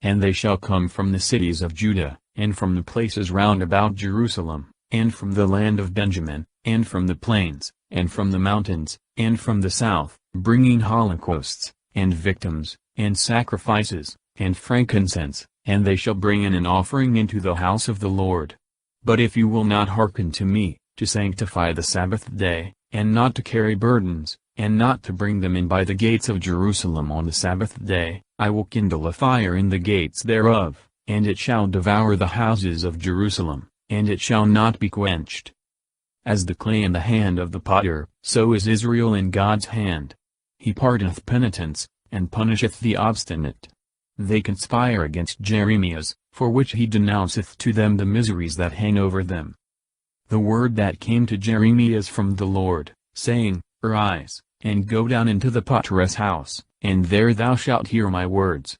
And they shall come from the cities of Judah, and from the places round about Jerusalem, and from the land of Benjamin, and from the plains, and from the mountains, and from the south, bringing holocausts, and victims, and sacrifices, and frankincense, and they shall bring in an offering into the house of the Lord. But if you will not hearken to me, to sanctify the Sabbath day, and not to carry burdens, and not to bring them in by the gates of Jerusalem on the Sabbath day, I will kindle a fire in the gates thereof, and it shall devour the houses of Jerusalem, and it shall not be quenched. As the clay in the hand of the potter, so is Israel in God's hand. He pardoneth penitents, and punisheth the obstinate. They conspire against Jeremias, for which he denounceth to them the miseries that hang over them. The word that came to Jeremias from the Lord, saying, Arise, and go down into the potteress house, and there thou shalt hear my words.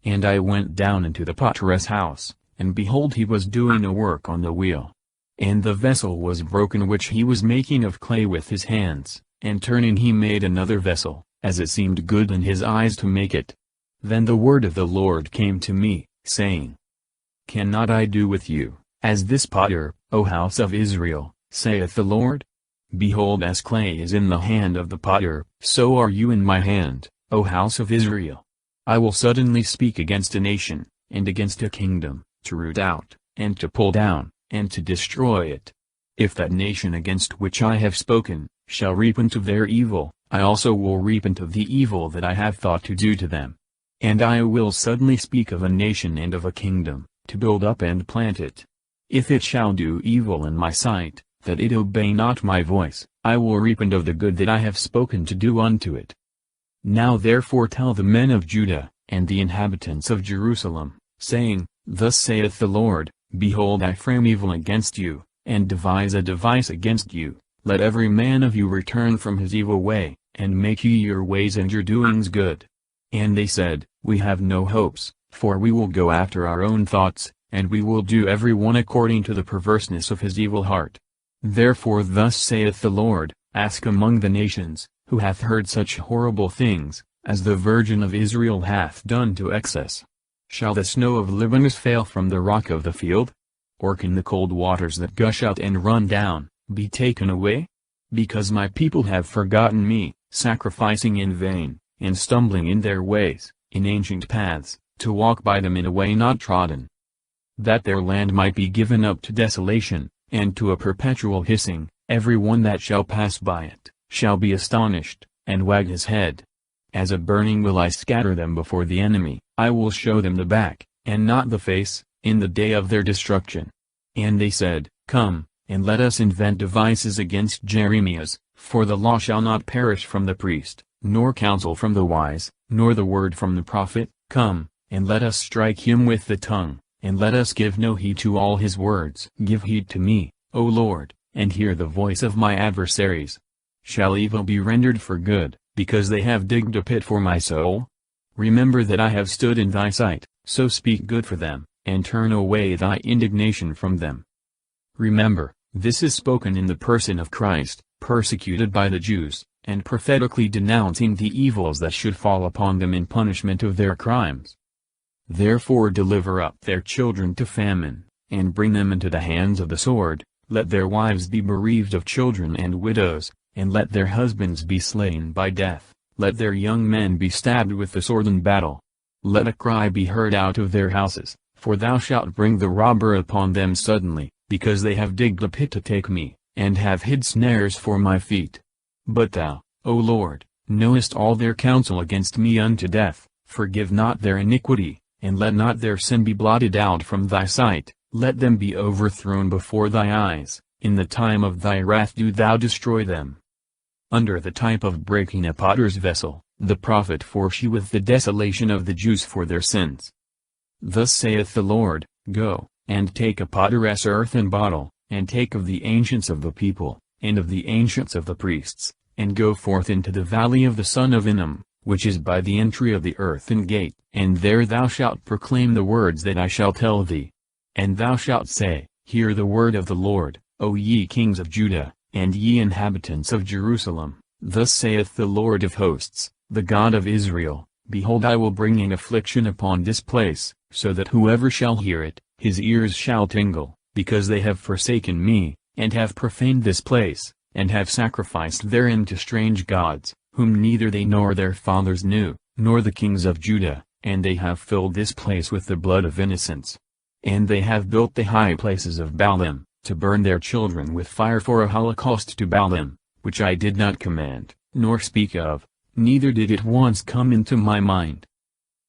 And I went down into the potteress house, and behold he was doing a work on the wheel. And the vessel was broken which he was making of clay with his hands, and turning he made another vessel, as it seemed good in his eyes to make it. Then the word of the Lord came to me, saying, Cannot I do with you, as this potter, O house of Israel, saith the Lord? Behold, as clay is in the hand of the potter, so are you in my hand, O house of Israel. I will suddenly speak against a nation, and against a kingdom, to root out, and to pull down, and to destroy it. If that nation against which I have spoken, shall reap into their evil, I also will reap into the evil that I have thought to do to them. And I will suddenly speak of a nation and of a kingdom, to build up and plant it. If it shall do evil in my sight, that it obey not my voice, I will reap of the good that I have spoken to do unto it. Now therefore tell the men of Judah, and the inhabitants of Jerusalem, saying, Thus saith the Lord, Behold, I frame evil against you, and devise a device against you. Let every man of you return from his evil way, and make ye your ways and your doings good. And they said, We have no hopes, for we will go after our own thoughts, and we will do every one according to the perverseness of his evil heart. Therefore thus saith the Lord, Ask among the nations, who hath heard such horrible things, as the Virgin of Israel hath done to excess. Shall the snow of Libanus fail from the rock of the field? Or can the cold waters that gush out and run down, be taken away? Because my people have forgotten me, sacrificing in vain, and stumbling in their ways, in ancient paths, to walk by them in a way not trodden. That their land might be given up to desolation, and to a perpetual hissing, every one that shall pass by it, shall be astonished, and wag his head. As a burning will I scatter them before the enemy, I will show them the back, and not the face, in the day of their destruction. And they said, Come, and let us invent devices against Jeremias, for the law shall not perish from the priest, nor counsel from the wise, nor the word from the prophet. Come, and let us strike him with the tongue, and let us give no heed to all his words. Give heed to me, O Lord, and hear the voice of my adversaries. Shall evil be rendered for good, because they have digged a pit for my soul? Remember that I have stood in thy sight, so speak good for them, and turn away thy indignation from them. Remember, this is spoken in the person of Christ, persecuted by the Jews, and prophetically denouncing the evils that should fall upon them in punishment of their crimes. Therefore deliver up their children to famine, and bring them into the hands of the sword. Let their wives be bereaved of children and widows, and let their husbands be slain by death. Let their young men be stabbed with the sword in battle. Let a cry be heard out of their houses, for thou shalt bring the robber upon them suddenly, because they have digged a pit to take me, and have hid snares for my feet. But thou, O Lord, knowest all their counsel against me unto death. Forgive not their iniquity, and let not their sin be blotted out from thy sight. Let them be overthrown before thy eyes, in the time of thy wrath do thou destroy them. Under the type of breaking a potter's vessel, the prophet foresheweth the desolation of the Jews for their sins. Thus saith the Lord, Go, and take a potter's earthen bottle, and take of the ancients of the people, and of the ancients of the priests, and go forth into the valley of the son of Hinnom, which is by the entry of the earthen gate, and there thou shalt proclaim the words that I shall tell thee. And thou shalt say, Hear the word of the Lord, O ye kings of Judah, and ye inhabitants of Jerusalem. Thus saith the Lord of hosts, the God of Israel, Behold, I will bring an affliction upon this place, so that whoever shall hear it, his ears shall tingle, because they have forsaken me, and have profaned this place, and have sacrificed therein to strange gods, whom neither they nor their fathers knew, nor the kings of Judah, and they have filled this place with the blood of innocents. And they have built the high places of Baalim, to burn their children with fire for a holocaust to Baalim, which I did not command, nor speak of, neither did it once come into my mind.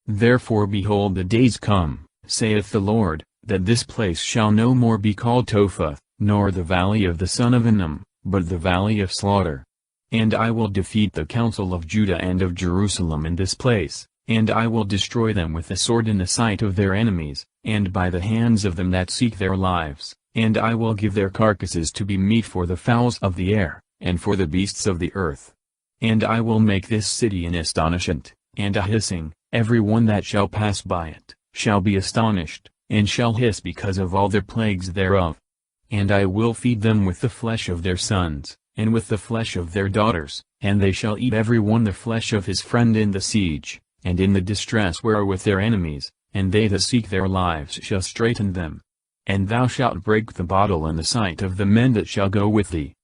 Therefore behold, the days come, saith the Lord, that this place shall no more be called Topheth, nor the valley of the son of Hinnom, but the valley of slaughter. And I will defeat the counsel of Judah and of Jerusalem in this place, and I will destroy them with the sword in the sight of their enemies, and by the hands of them that seek their lives, and I will give their carcasses to be meat for the fowls of the air, and for the beasts of the earth. And I will make this city an astonishment, and a hissing, every one that shall pass by it, shall be astonished, and shall hiss because of all the plagues thereof. And I will feed them with the flesh of their sons, and with the flesh of their daughters, and they shall eat every one the flesh of his friend in the siege, and in the distress wherewith their enemies, and they that seek their lives shall straiten them. And thou shalt break the bottle in the sight of the men that shall go with thee.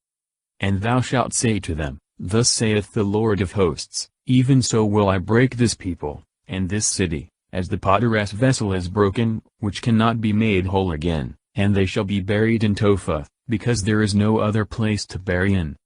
And thou shalt say to them, Thus saith the Lord of hosts, Even so will I break this people, and this city, as the potter's vessel is broken, which cannot be made whole again, and they shall be buried in Topheth, because there is no other place to bury in.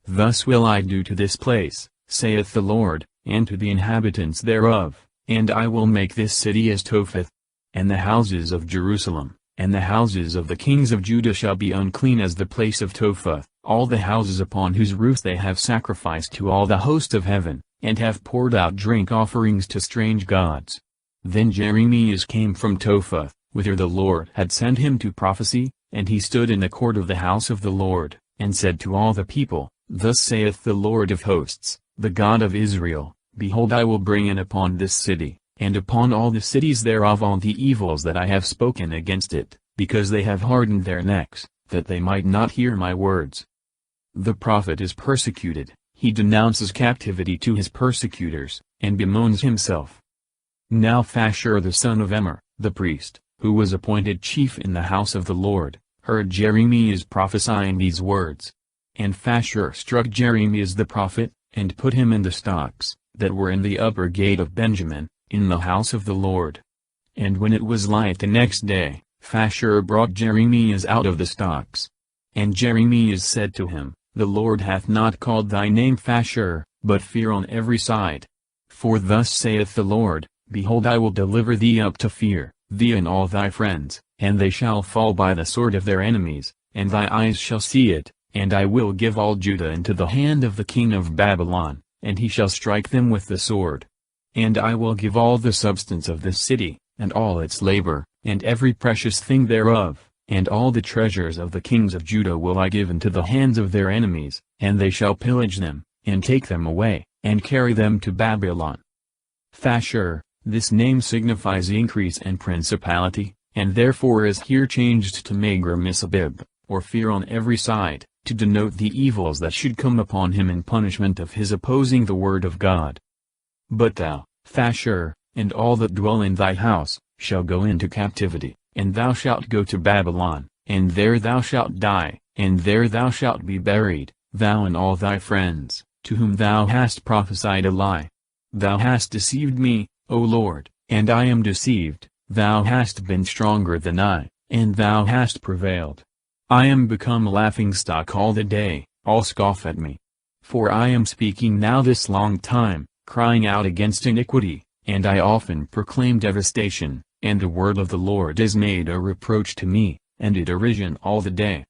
Thus will I do to this place, saith the Lord, and to the inhabitants thereof, and I will make this city as Topheth. And the houses of Jerusalem, and the houses of the kings of Judah shall be unclean as the place of Topheth, all the houses upon whose roofs they have sacrificed to all the host of heaven, and have poured out drink offerings to strange gods. Then Jeremias came from Topheth, whither the Lord had sent him to prophesy, and he stood in the court of the house of the Lord, and said to all the people, Thus saith the Lord of hosts, the God of Israel, Behold, I will bring in upon this city, and upon all the cities thereof all the evils that I have spoken against it, because they have hardened their necks, that they might not hear my words. The prophet is persecuted, he denounces captivity to his persecutors, and bemoans himself. Now Phashur the son of Immer, the priest, who was appointed chief in the house of the Lord, heard Jeremias prophesying these words. And Phashur struck Jeremias the prophet, and put him in the stocks, that were in the upper gate of Benjamin, in the house of the Lord. And when it was light the next day, Phashur brought Jeremias out of the stocks. And Jeremias said to him, The Lord hath not called thy name Phashur, but fear on every side. For thus saith the Lord, Behold, I will deliver thee up to fear, thee and all thy friends, and they shall fall by the sword of their enemies, and thy eyes shall see it, and I will give all Judah into the hand of the king of Babylon, and he shall strike them with the sword. And I will give all the substance of this city, and all its labor, and every precious thing thereof, and all the treasures of the kings of Judah will I give into the hands of their enemies, and they shall pillage them, and take them away, and carry them to Babylon. Phashur, this name signifies increase and principality, and therefore is here changed to Magor-Missabib, or fear on every side, to denote the evils that should come upon him in punishment of his opposing the word of God. But thou, Phashur, and all that dwell in thy house, shall go into captivity, and thou shalt go to Babylon, and there thou shalt die, and there thou shalt be buried, thou and all thy friends, to whom thou hast prophesied a lie. Thou hast deceived me, O Lord, and I am deceived, thou hast been stronger than I, and thou hast prevailed. I am become laughingstock all the day, all scoff at me. For I am speaking now this long time, crying out against iniquity, and I often proclaim devastation, and the word of the Lord is made a reproach to me, and a derision all the day.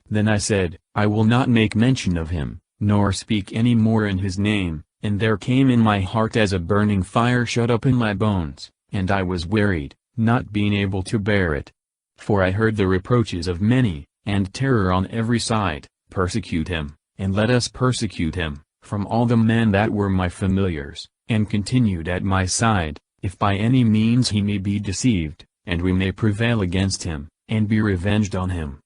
Then I said, I will not make mention of him, nor speak any more in his name, and there came in my heart as a burning fire shut up in my bones, and I was wearied, not being able to bear it. For I heard the reproaches of many, and terror on every side, persecute him, and let us persecute him, from all the men that were my familiars, and continued at my side, if by any means he may be deceived, and we may prevail against him, and be revenged on him.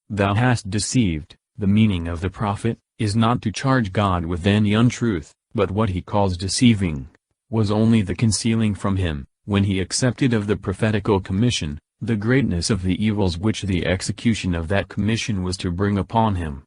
Thou hast deceived. The meaning of the prophet is not to charge God with any untruth, but what he calls deceiving was only the concealing from him, when he accepted of the prophetical commission, the greatness of the evils which the execution of that commission was to bring upon him.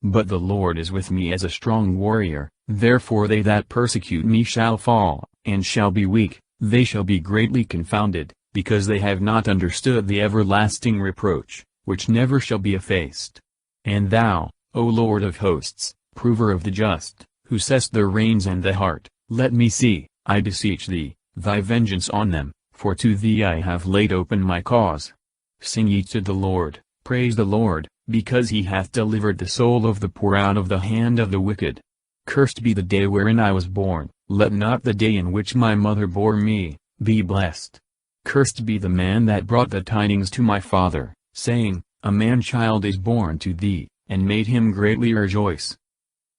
But the Lord is with me as a strong warrior, therefore they that persecute me shall fall, and shall be weak, they shall be greatly confounded, because they have not understood the everlasting reproach, which never shall be effaced. And thou, O Lord of hosts, prover of the just, who seest the reins and the heart, let me see, I beseech thee, thy vengeance on them, for to thee I have laid open my cause. Sing ye to the Lord, praise the Lord, because he hath delivered the soul of the poor out of the hand of the wicked. Cursed be the day wherein I was born, let not the day in which my mother bore me, be blessed. Cursed be the man that brought the tidings to my father, saying, a man-child is born to thee, and made him greatly rejoice.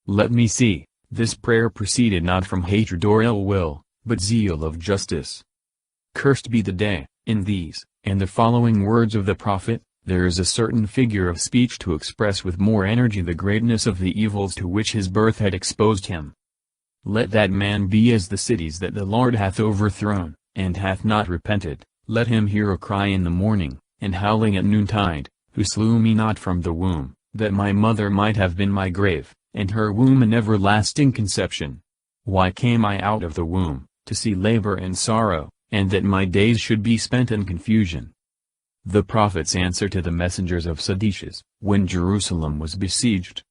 Let me see, this prayer proceeded not from hatred or ill will, but zeal of justice. Cursed be the day. In these, and the following words of the prophet, there is a certain figure of speech to express with more energy the greatness of the evils to which his birth had exposed him. Let that man be as the cities that the Lord hath overthrown, and hath not repented. Let him hear a cry in the morning, and howling at noontide, who slew me not from the womb, that my mother might have been my grave, and her womb an everlasting conception. Why came I out of the womb, to see labor and sorrow, and that my days should be spent in confusion? The prophet's answer to the messengers of seditious, when Jerusalem was besieged.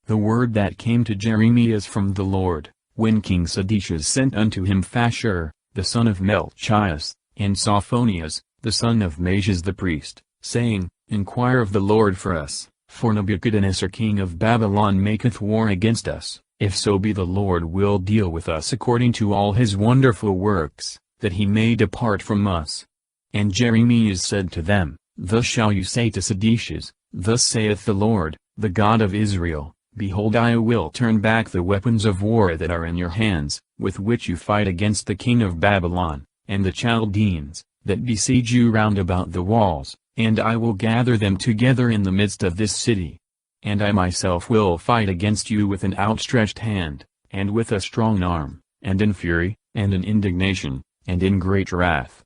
The word that came to Jeremias from the Lord, when King Seditious sent unto him Pashur, the son of Melchias, and Sophonias, the son of Majas the priest, saying, Inquire of the Lord for us, for Nebuchadnezzar king of Babylon maketh war against us, if so be the Lord will deal with us according to all his wonderful works, that he may depart from us. And Jeremias said to them, Thus shall you say to Seditious, Thus saith the Lord, the God of Israel, Behold, I will turn back the weapons of war that are in your hands, with which you fight against the king of Babylon, and the Chaldeans, that besiege you round about the walls, and I will gather them together in the midst of this city. And I myself will fight against you with an outstretched hand, and with a strong arm, and in fury, and in indignation, and in great wrath.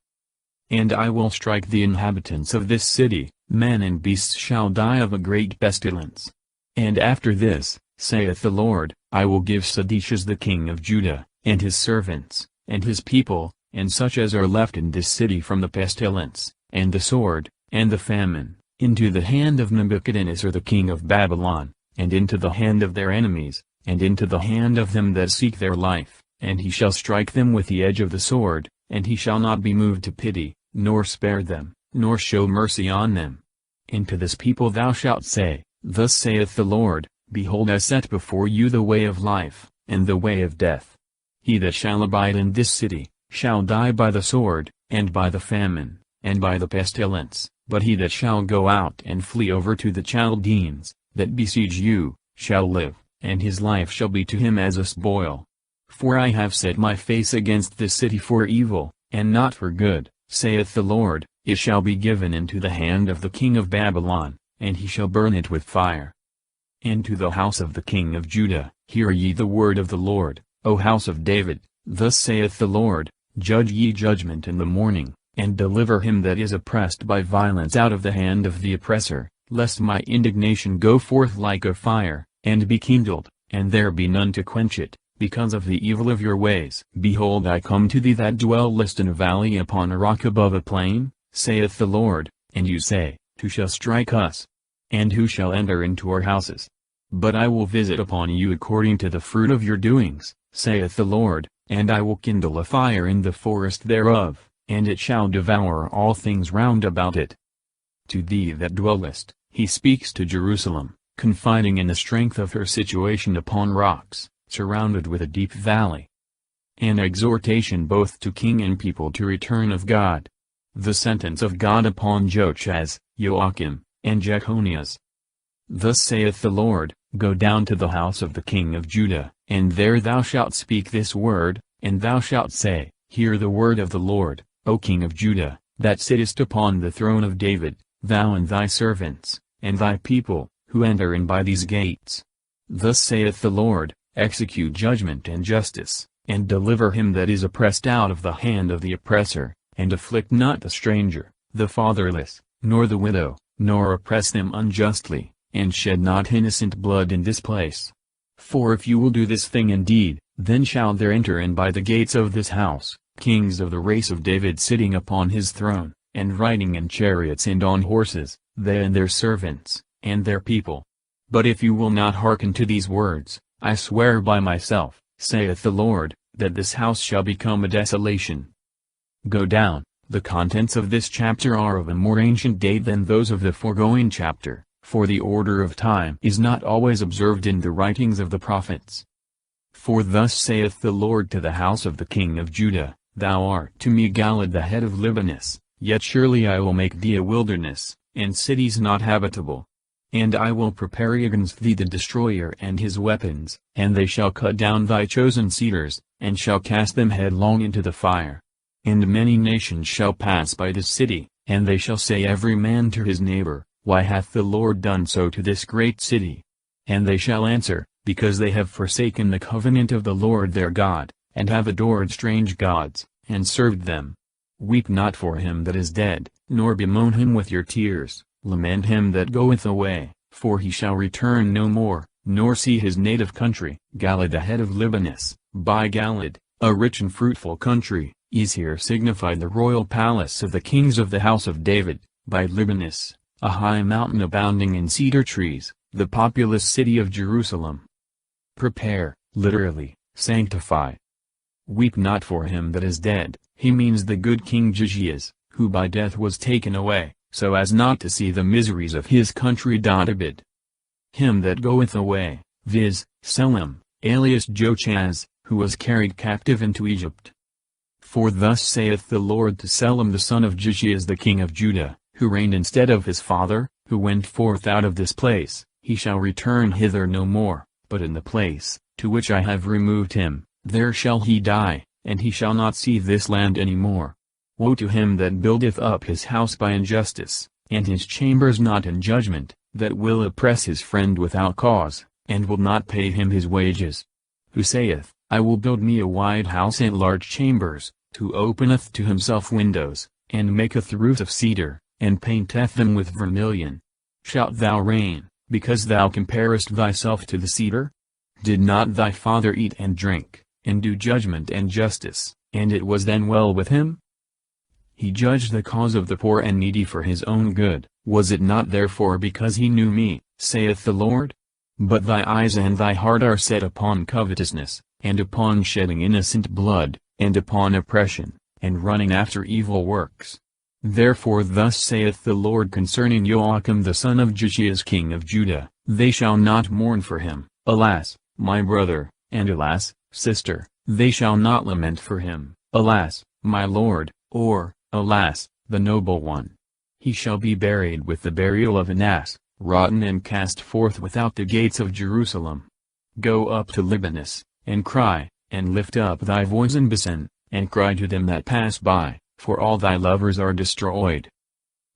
And I will strike the inhabitants of this city, men and beasts shall die of a great pestilence. And after this, saith the Lord, I will give Seditious the king of Judah, and his servants, and his people, and such as are left in this city from the pestilence, and the sword, and the famine, into the hand of Nebuchadnezzar the king of Babylon, and into the hand of their enemies, and into the hand of them that seek their life, and he shall strike them with the edge of the sword, and he shall not be moved to pity, nor spare them, nor show mercy on them. And to this people thou shalt say, Thus saith the Lord, Behold, I set before you the way of life, and the way of death. He that shall abide in this city, shall die by the sword, and by the famine, and by the pestilence, but he that shall go out and flee over to the Chaldeans, that besiege you, shall live, and his life shall be to him as a spoil. For I have set my face against this city for evil, and not for good, saith the Lord. It shall be given into the hand of the king of Babylon, and he shall burn it with fire. And to the house of the king of Judah, hear ye the word of the Lord, O house of David, thus saith the Lord, Judge ye judgment in the morning, and deliver him that is oppressed by violence out of the hand of the oppressor, lest my indignation go forth like a fire, and be kindled, and there be none to quench it, because of the evil of your ways. Behold, I come to thee that dwellest in a valley upon a rock above a plain, saith the Lord, and you say, Who shall strike us? And who shall enter into our houses? But I will visit upon you according to the fruit of your doings, saith the Lord, and I will kindle a fire in the forest thereof, and it shall devour all things round about it. To thee that dwellest, He speaks to Jerusalem, confiding in the strength of her situation upon rocks, surrounded with a deep valley. An exhortation both to king and people to return of God. The sentence of God upon Joachaz, Joachim, and Jeconias. Thus saith the Lord, Go down to the house of the king of Judah, and there thou shalt speak this word, and thou shalt say, Hear the word of the Lord, O king of Judah, that sittest upon the throne of David, thou and thy servants, and thy people, who enter in by these gates. Thus saith the Lord, Execute judgment and justice, and deliver him that is oppressed out of the hand of the oppressor, and afflict not the stranger, the fatherless, nor the widow, nor oppress them unjustly, and shed not innocent blood in this place. For if you will do this thing indeed, then shall there enter in by the gates of this house, kings of the race of David sitting upon his throne, and riding in chariots and on horses, they and their servants, and their people. But if you will not hearken to these words, I swear by myself, saith the Lord, that this house shall become a desolation. Go down. The contents of this chapter are of a more ancient date than those of the foregoing chapter, for the order of time is not always observed in the writings of the prophets. For thus saith the Lord to the house of the king of Judah, Thou art to me Galad the head of Libanus, yet surely I will make thee a wilderness, and cities not habitable. And I will prepare against thee the destroyer and his weapons, and they shall cut down thy chosen cedars, and shall cast them headlong into the fire. And many nations shall pass by this city, and they shall say every man to his neighbor, Why hath the Lord done so to this great city? And they shall answer, Because they have forsaken the covenant of the Lord their God, and have adored strange gods, and served them. Weep not for him that is dead, nor bemoan him with your tears, lament him that goeth away, for he shall return no more, nor see his native country. Galad the head of Libanus, by Galad, a rich and fruitful country, is here signified the royal palace of the kings of the house of David, by Libanus, a high mountain abounding in cedar trees, the populous city of Jerusalem. Prepare, literally, sanctify. Weep not for him that is dead, he means the good King Joachaz, who by death was taken away, so as not to see the miseries of his country. Abid. Him that goeth away, viz., Selim, alias Joachaz, who was carried captive into Egypt. For thus saith the Lord to Selim the son of Joachaz the king of Judah, who reigned instead of his father, who went forth out of this place, He shall return hither no more, but in the place, to which I have removed him, there shall he die, and he shall not see this land any more. Woe to him that buildeth up his house by injustice, and his chambers not in judgment, that will oppress his friend without cause, and will not pay him his wages. Who saith, I will build me a wide house and large chambers, who openeth to himself windows, and maketh roofs of cedar, and painteth them with vermilion. Shalt thou reign, because thou comparest thyself to the cedar? Did not thy father eat and drink, and do judgment and justice, and it was then well with him? He judged the cause of the poor and needy for his own good. Was it not therefore because he knew me, saith the Lord? But thy eyes and thy heart are set upon covetousness, and upon shedding innocent blood, and upon oppression, and running after evil works. Therefore thus saith the Lord concerning Joachim the son of Joachaz king of Judah, They shall not mourn for him, alas, my brother, and alas, sister, they shall not lament for him, alas, my lord, or, alas, the noble one. He shall be buried with the burial of an ass, rotten and cast forth without the gates of Jerusalem. Go up to Libanus, and cry, and lift up thy voice in Basan, and cry to them that pass by, for all thy lovers are destroyed.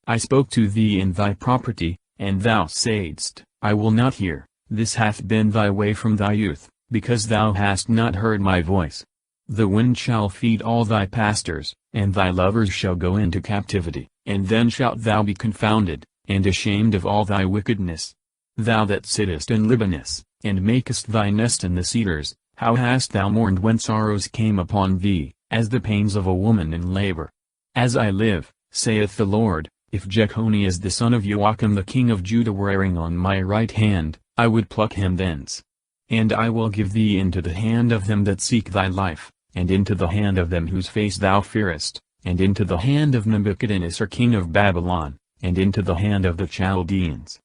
I spoke to thee in thy property, and thou saidst, I will not hear. This hath been thy way from thy youth, because thou hast not heard my voice. The wind shall feed all thy pastors, and thy lovers shall go into captivity, and then shalt thou be confounded, and ashamed of all thy wickedness. Thou that sittest in Libanus, and makest thy nest in the cedars, how hast thou mourned when sorrows came upon thee, as the pains of a woman in labor? As I live, saith the Lord, if Jeconias the son of Joachim the king of Judah were erring on my right hand, I would pluck him thence. And I will give thee into the hand of them that seek thy life, and into the hand of them whose face thou fearest, and into the hand of Nebuchadnezzar king of Babylon, and into the hand of the Chaldeans,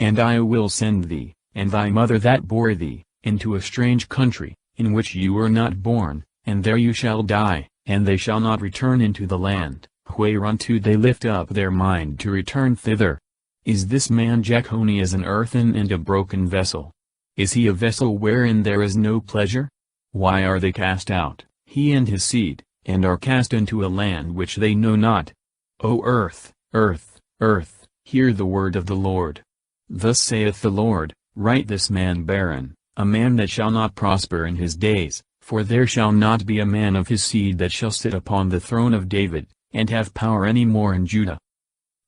And I will send thee, and thy mother that bore thee, into a strange country, in which you were not born, and there you shall die, and they shall not return into the land, whereunto they lift up their mind to return thither. Is this man Jeconias an earthen and a broken vessel? Is he a vessel wherein there is no pleasure? Why are they cast out, he and his seed, and are cast into a land which they know not? O earth, earth, earth, hear the word of the Lord. Thus saith the Lord, write this man barren, a man that shall not prosper in his days, for there shall not be a man of his seed that shall sit upon the throne of David, and have power any more in Judah.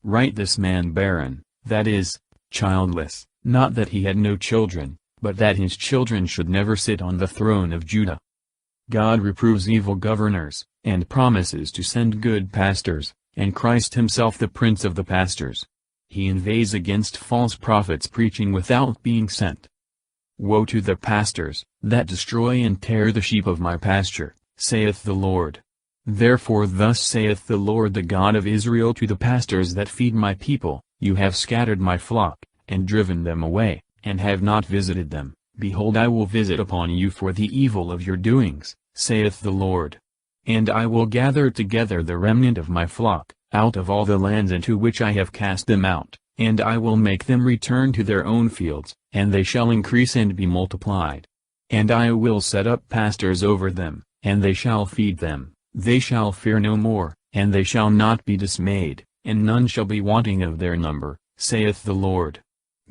Write this man barren, that is, childless, not that he had no children, but that his children should never sit on the throne of Judah. God reproves evil governors, and promises to send good pastors, and Christ himself the prince of the pastors. He inveighs against false prophets preaching without being sent. Woe to the pastors, that destroy and tear the sheep of my pasture, saith the Lord. Therefore thus saith the Lord the God of Israel to the pastors that feed my people, you have scattered my flock, and driven them away, and have not visited them. Behold, I will visit upon you for the evil of your doings, saith the Lord. And I will gather together the remnant of my flock, out of all the lands into which I have cast them out, and I will make them return to their own fields, and they shall increase and be multiplied. And I will set up pastors over them, and they shall feed them, they shall fear no more, and they shall not be dismayed, and none shall be wanting of their number, saith the Lord.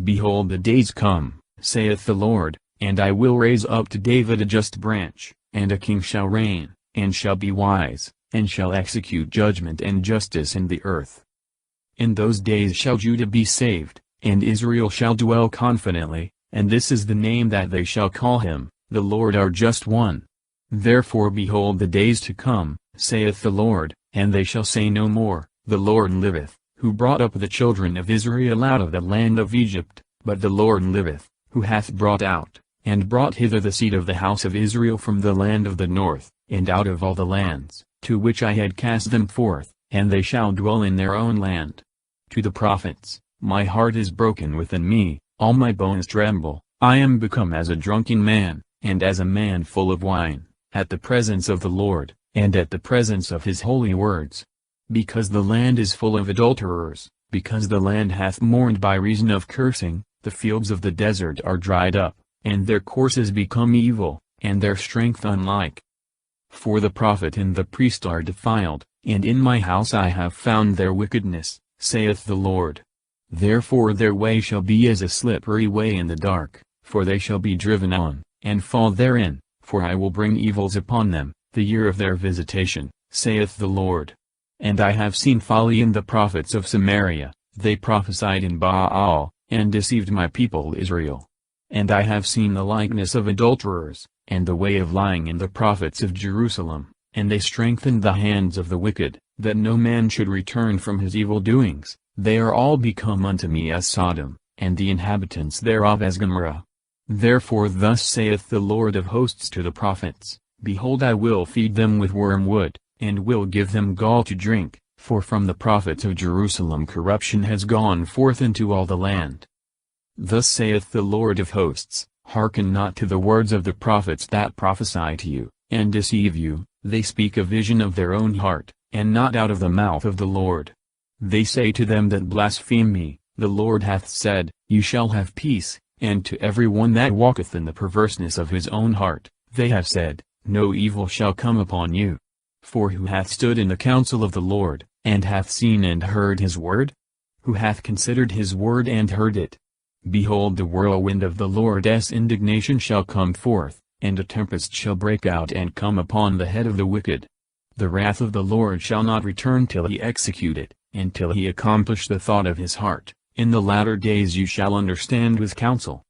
Behold, the days come, saith the Lord, and I will raise up to David a just branch, and a king shall reign, and shall be wise, and shall execute judgment and justice in the earth. In those days shall Judah be saved, and Israel shall dwell confidently, and this is the name that they shall call him, the Lord our just one. Therefore behold the days to come, saith the Lord, and they shall say no more, the Lord liveth, who brought up the children of Israel out of the land of Egypt, but the Lord liveth, who hath brought out, and brought hither the seed of the house of Israel from the land of the north, and out of all the lands, to which I had cast them forth, and they shall dwell in their own land. To the prophets, my heart is broken within me, all my bones tremble, I am become as a drunken man, and as a man full of wine, at the presence of the Lord, and at the presence of his holy words. Because the land is full of adulterers, because the land hath mourned by reason of cursing, the fields of the desert are dried up, and their courses become evil, and their strength unlike. For the prophet and the priest are defiled, and in my house I have found their wickedness, saith the Lord. Therefore their way shall be as a slippery way in the dark, for they shall be driven on, and fall therein, for I will bring evils upon them, the year of their visitation, saith the Lord. And I have seen folly in the prophets of Samaria, they prophesied in Baal, and deceived my people Israel. And I have seen the likeness of adulterers, and the way of lying in the prophets of Jerusalem, and they strengthened the hands of the wicked, that no man should return from his evil doings. They are all become unto me as Sodom, and the inhabitants thereof as Gomorrah. Therefore thus saith the Lord of hosts to the prophets, Behold, I will feed them with wormwood, and will give them gall to drink, for from the prophets of Jerusalem corruption has gone forth into all the land. Thus saith the Lord of hosts, Hearken not to the words of the prophets that prophesy to you, and deceive you, they speak a vision of their own heart, and not out of the mouth of the Lord. They say to them that blaspheme me, The Lord hath said, You shall have peace, and to every one that walketh in the perverseness of his own heart, they have said, No evil shall come upon you. For who hath stood in the counsel of the Lord, and hath seen and heard his word? Who hath considered his word and heard it? Behold, the whirlwind of the Lord's indignation shall come forth, and a tempest shall break out and come upon the head of the wicked. The wrath of the Lord shall not return till he execute it, and till he accomplish the thought of his heart. In the latter days you shall understand with counsel.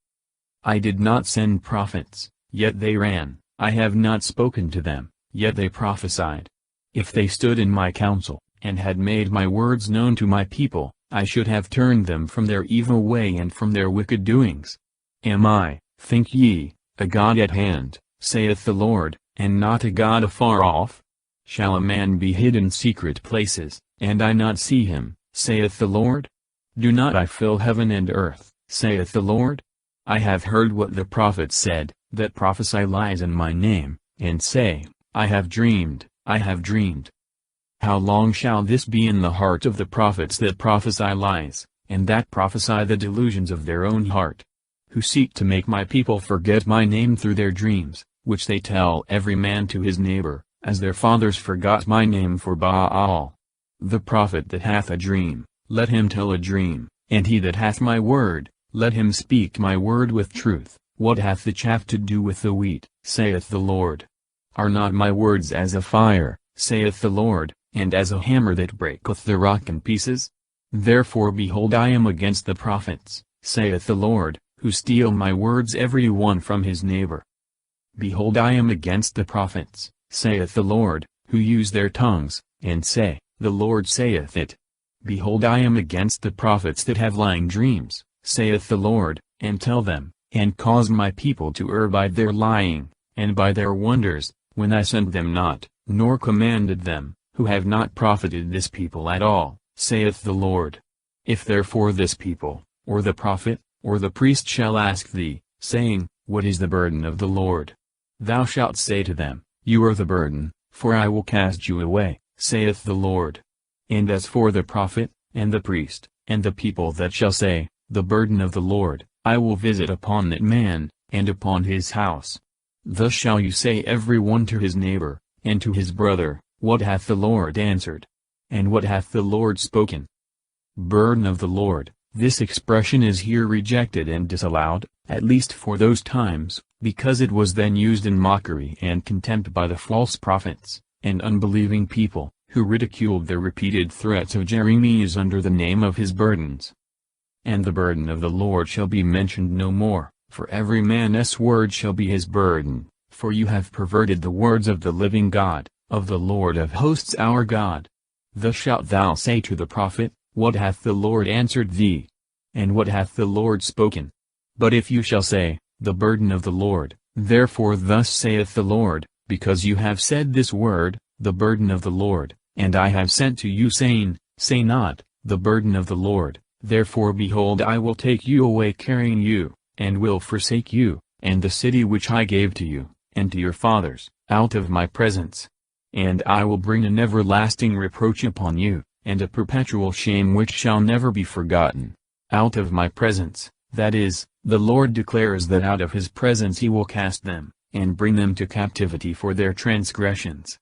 I did not send prophets, yet they ran, I have not spoken to them, yet they prophesied. If they stood in my counsel, and had made my words known to my people, I should have turned them from their evil way and from their wicked doings. Am I, think ye, a God at hand, saith the Lord, and not a God afar off? Shall a man be hid in secret places, and I not see him, saith the Lord? Do not I fill heaven and earth, saith the Lord? I have heard what the prophets said, that prophesy lies in my name, and say, I have dreamed, I have dreamed. How long shall this be in the heart of the prophets that prophesy lies, and that prophesy the delusions of their own heart? Who seek to make my people forget my name through their dreams, which they tell every man to his neighbor, as their fathers forgot my name for Baal. The prophet that hath a dream, let him tell a dream, and he that hath my word, let him speak my word with truth. What hath the chaff to do with the wheat, saith the Lord? Are not my words as a fire, saith the Lord, and as a hammer that breaketh the rock in pieces? Therefore behold, I am against the prophets, saith the Lord, who steal my words every one from his neighbor. Behold, I am against the prophets, saith the Lord, who use their tongues, and say, the Lord saith it. Behold, I am against the prophets that have lying dreams, saith the Lord, and tell them, and cause my people to err by their lying, and by their wonders, when I sent them not, nor commanded them, who have not profited this people at all, saith the Lord. If therefore this people, or the prophet, or the priest shall ask thee, saying, What is the burden of the Lord? Thou shalt say to them, You are the burden, for I will cast you away, saith the Lord. And as for the prophet, and the priest, and the people that shall say, The burden of the Lord, I will visit upon that man, and upon his house. Thus shall you say every one to his neighbor, and to his brother, What hath the Lord answered? And what hath the Lord spoken? Burden of the Lord, this expression is here rejected and disallowed, at least for those times, because it was then used in mockery and contempt by the false prophets, and unbelieving people, who ridiculed the repeated threats of Jeremias under the name of his burdens. And the burden of the Lord shall be mentioned no more, for every man's word shall be his burden, for you have perverted the words of the living God, of the Lord of hosts our God. Thus shalt thou say to the prophet, What hath the Lord answered thee? And what hath the Lord spoken? But if you shall say, The burden of the Lord, therefore thus saith the Lord, because you have said this word, the burden of the Lord, and I have sent to you saying, Say not, the burden of the Lord, therefore behold I will take you away carrying you, and will forsake you, and the city which I gave to you, and to your fathers, out of my presence. And I will bring an everlasting reproach upon you, and a perpetual shame which shall never be forgotten. Out of my presence, that is, the Lord declares that out of his presence he will cast them, and bring them to captivity for their transgressions.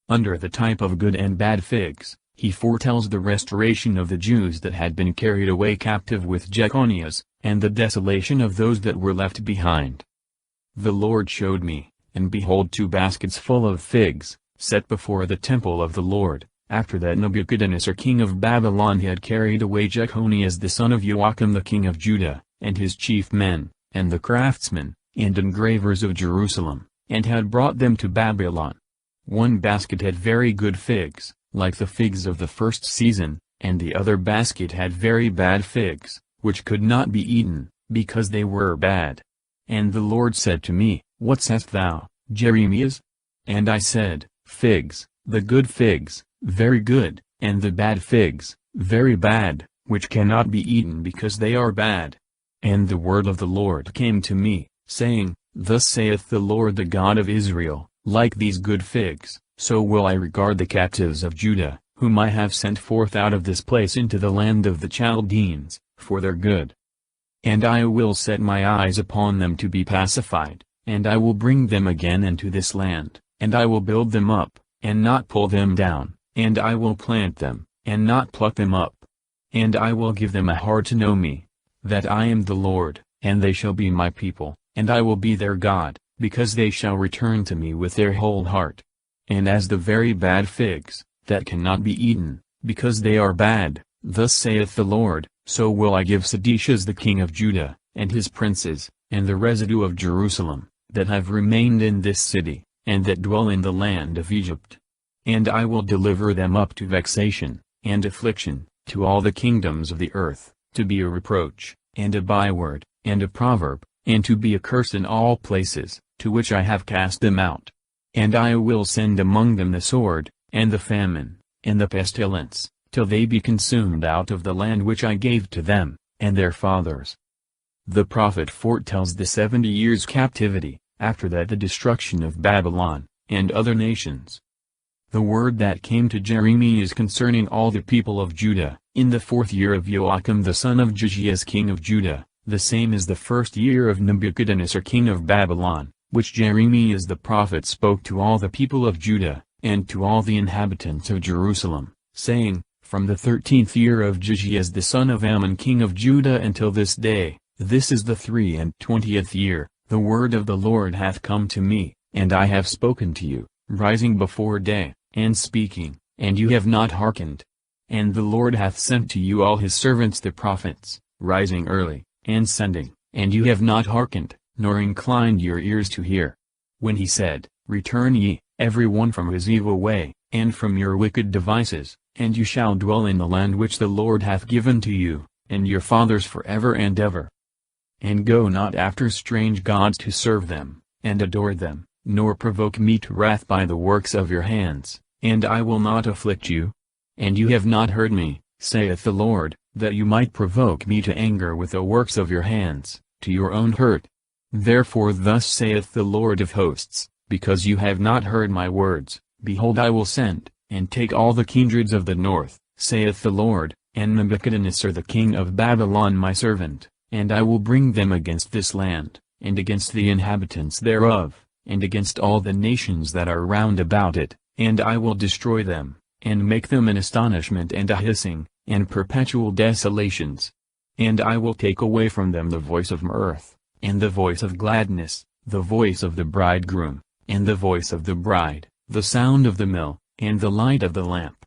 Under the type of good and bad figs, he foretells the restoration of the Jews that had been carried away captive with Jeconias, and the desolation of those that were left behind. The Lord showed me, and behold 2 baskets full of figs, set before the temple of the Lord, after that Nebuchadnezzar king of Babylon had carried away Jeconias the son of Joachim the king of Judah, and his chief men, and the craftsmen, and engravers of Jerusalem, and had brought them to Babylon. 1 basket had very good figs, like the figs of the first season, and the other basket had very bad figs, which could not be eaten, because they were bad. And the Lord said to me, What sayest thou, Jeremias? And I said, Figs, the good figs, very good, and the bad figs, very bad, which cannot be eaten because they are bad. And the word of the Lord came to me, saying, Thus saith the Lord the God of Israel, Like these good figs, so will I regard the captives of Judah, whom I have sent forth out of this place into the land of the Chaldeans, for their good. And I will set my eyes upon them to be pacified, and I will bring them again into this land, and I will build them up, and not pull them down, and I will plant them, and not pluck them up. And I will give them a heart to know me, that I am the Lord, and they shall be my people, and I will be their God, because they shall return to me with their whole heart. And as the very bad figs, that cannot be eaten, because they are bad, thus saith the Lord, so will I give Sedecias the king of Judah, and his princes, and the residue of Jerusalem, that have remained in this city, and that dwell in the land of Egypt. And I will deliver them up to vexation, and affliction, to all the kingdoms of the earth, to be a reproach, and a byword, and a proverb, and to be a curse in all places, to which I have cast them out. And I will send among them the sword, and the famine, and the pestilence, till they be consumed out of the land which I gave to them, and their fathers. The prophet foretells the 70 years' captivity, after that the destruction of Babylon, and other nations. The word that came to Jeremiah is concerning all the people of Judah, in the 4th year of Joachim the son of Josiah king of Judah, the same as the 1st year of Nebuchadnezzar king of Babylon, which Jeremiah the prophet spoke to all the people of Judah, and to all the inhabitants of Jerusalem, saying, From the 13th year of Josiah the son of Ammon king of Judah until this day, this is the 23rd year, the word of the Lord hath come to me, and I have spoken to you, rising before day, and speaking, and you have not hearkened. And the Lord hath sent to you all his servants the prophets, rising early, and sending, and you have not hearkened, nor inclined your ears to hear. When he said, Return ye, every one from his evil way, and from your wicked devices, and you shall dwell in the land which the Lord hath given to you, and your fathers forever and ever. And go not after strange gods to serve them, and adore them, nor provoke me to wrath by the works of your hands, and I will not afflict you. And you have not heard me, saith the Lord, that you might provoke me to anger with the works of your hands, to your own hurt. Therefore thus saith the Lord of hosts, because you have not heard my words, behold I will send, and take all the kindreds of the north, saith the Lord, and Nebuchadnezzar the king of Babylon my servant, and I will bring them against this land, and against the inhabitants thereof, and against all the nations that are round about it, and I will destroy them, and make them an astonishment and a hissing, and perpetual desolations. And I will take away from them the voice of mirth, and the voice of gladness, the voice of the bridegroom, and the voice of the bride, the sound of the mill, and the light of the lamp.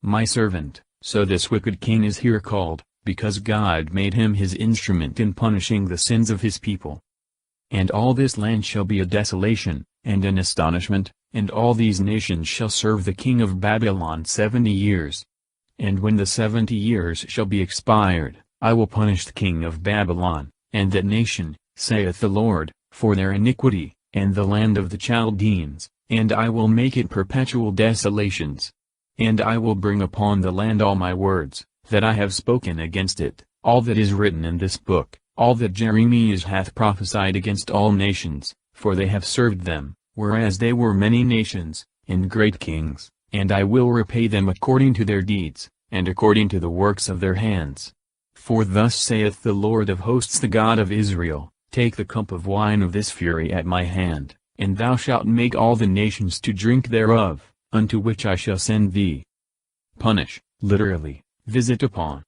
My servant, so this wicked king is here called, because God made him his instrument in punishing the sins of his people. And all this land shall be a desolation, and an astonishment, and all these nations shall serve the king of Babylon 70 years. And when the 70 years shall be expired, I will punish the king of Babylon, and that nation, saith the Lord, for their iniquity, and the land of the Chaldeans, and I will make it perpetual desolations. And I will bring upon the land all my words, that I have spoken against it, all that is written in this book, all that Jeremiah hath prophesied against all nations, for they have served them, whereas they were many nations, and great kings, and I will repay them according to their deeds, and according to the works of their hands. For thus saith the Lord of hosts the God of Israel, Take the cup of wine of this fury at my hand, and thou shalt make all the nations to drink thereof, unto which I shall send thee. Punish, literally, visit upon.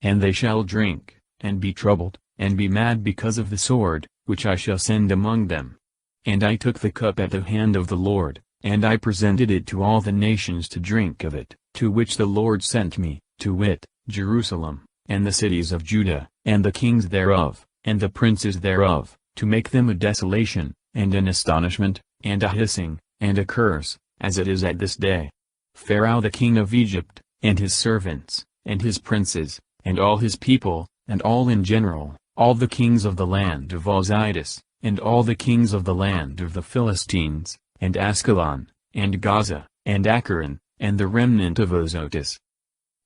And they shall drink, and be troubled, and be mad because of the sword, which I shall send among them. And I took the cup at the hand of the Lord, and I presented it to all the nations to drink of it, to which the Lord sent me, to wit, Jerusalem, and the cities of Judah, and the kings thereof, and the princes thereof, to make them a desolation, and an astonishment, and a hissing, and a curse, as it is at this day. Pharaoh the king of Egypt, and his servants, and his princes, and all his people, and all in general, all the kings of the land of Osiris, and all the kings of the land of the Philistines, and Ascalon, and Gaza, and Akron, and the remnant of Azotus,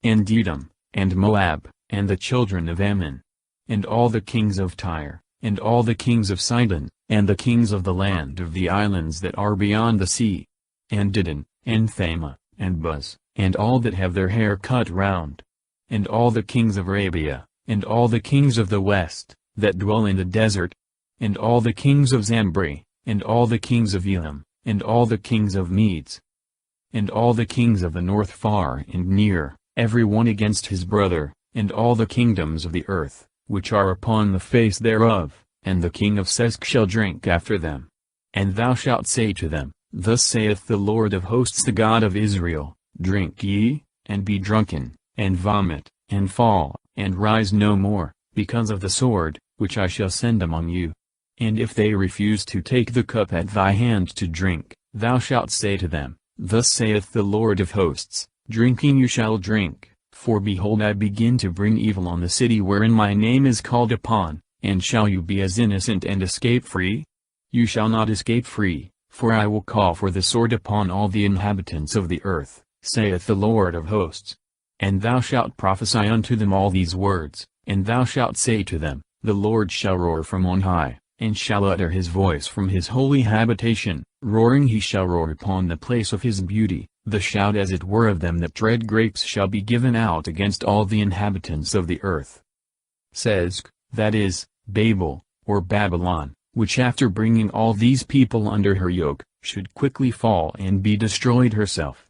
and Edom, and Moab, and the children of Ammon, and all the kings of Tyre, and all the kings of Sidon, and the kings of the land of the islands that are beyond the sea, and Didon, and Thama, and Buz, and all that have their hair cut round, and all the kings of Arabia, and all the kings of the west, that dwell in the desert, and all the kings of Zambri, and all the kings of Elam, and all the kings of Medes, and all the kings of the north far and near, every one against his brother, and all the kingdoms of the earth, which are upon the face thereof, and the king of Sesk shall drink after them. And thou shalt say to them, Thus saith the Lord of hosts the God of Israel, Drink ye, and be drunken, and vomit, and fall, and rise no more, because of the sword, which I shall send among you. And if they refuse to take the cup at thy hand to drink, thou shalt say to them, Thus saith the Lord of hosts, Drinking you shall drink, for behold I begin to bring evil on the city wherein my name is called upon, and shall you be as innocent and escape free? You shall not escape free, for I will call for the sword upon all the inhabitants of the earth, saith the Lord of hosts. And thou shalt prophesy unto them all these words, and thou shalt say to them, The Lord shall roar from on high, and shall utter his voice from his holy habitation. Roaring he shall roar upon the place of his beauty. The shout as it were of them that tread grapes shall be given out against all the inhabitants of the earth. Says, that is, Babel, or Babylon, which after bringing all these people under her yoke, should quickly fall and be destroyed herself.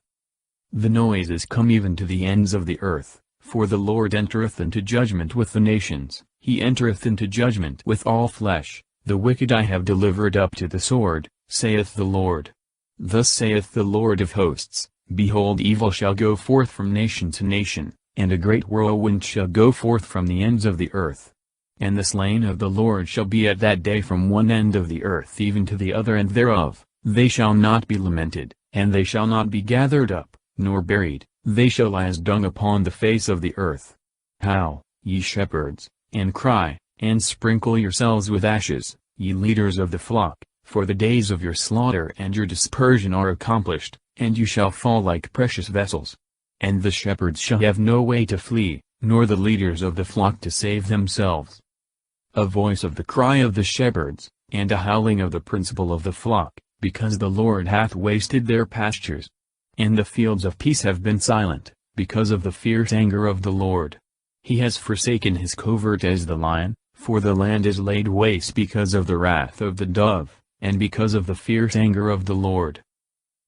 The noise is come even to the ends of the earth, for the Lord entereth into judgment with the nations, he entereth into judgment with all flesh. The wicked I have delivered up to the sword, saith the Lord. Thus saith the Lord of hosts, behold, evil shall go forth from nation to nation, and a great whirlwind shall go forth from the ends of the earth. And the slain of the Lord shall be at that day from one end of the earth even to the other end thereof. They shall not be lamented, and they shall not be gathered up, nor buried, they shall lie as dung upon the face of the earth. Howl, ye shepherds, and cry, and sprinkle yourselves with ashes, ye leaders of the flock, for the days of your slaughter and your dispersion are accomplished, and you shall fall like precious vessels. And the shepherds shall have no way to flee, nor the leaders of the flock to save themselves. A voice of the cry of the shepherds, and a howling of the principal of the flock, because the Lord hath wasted their pastures. And the fields of peace have been silent, because of the fierce anger of the Lord. He has forsaken his covert as the lion, for the land is laid waste because of the wrath of the dove, and because of the fierce anger of the Lord.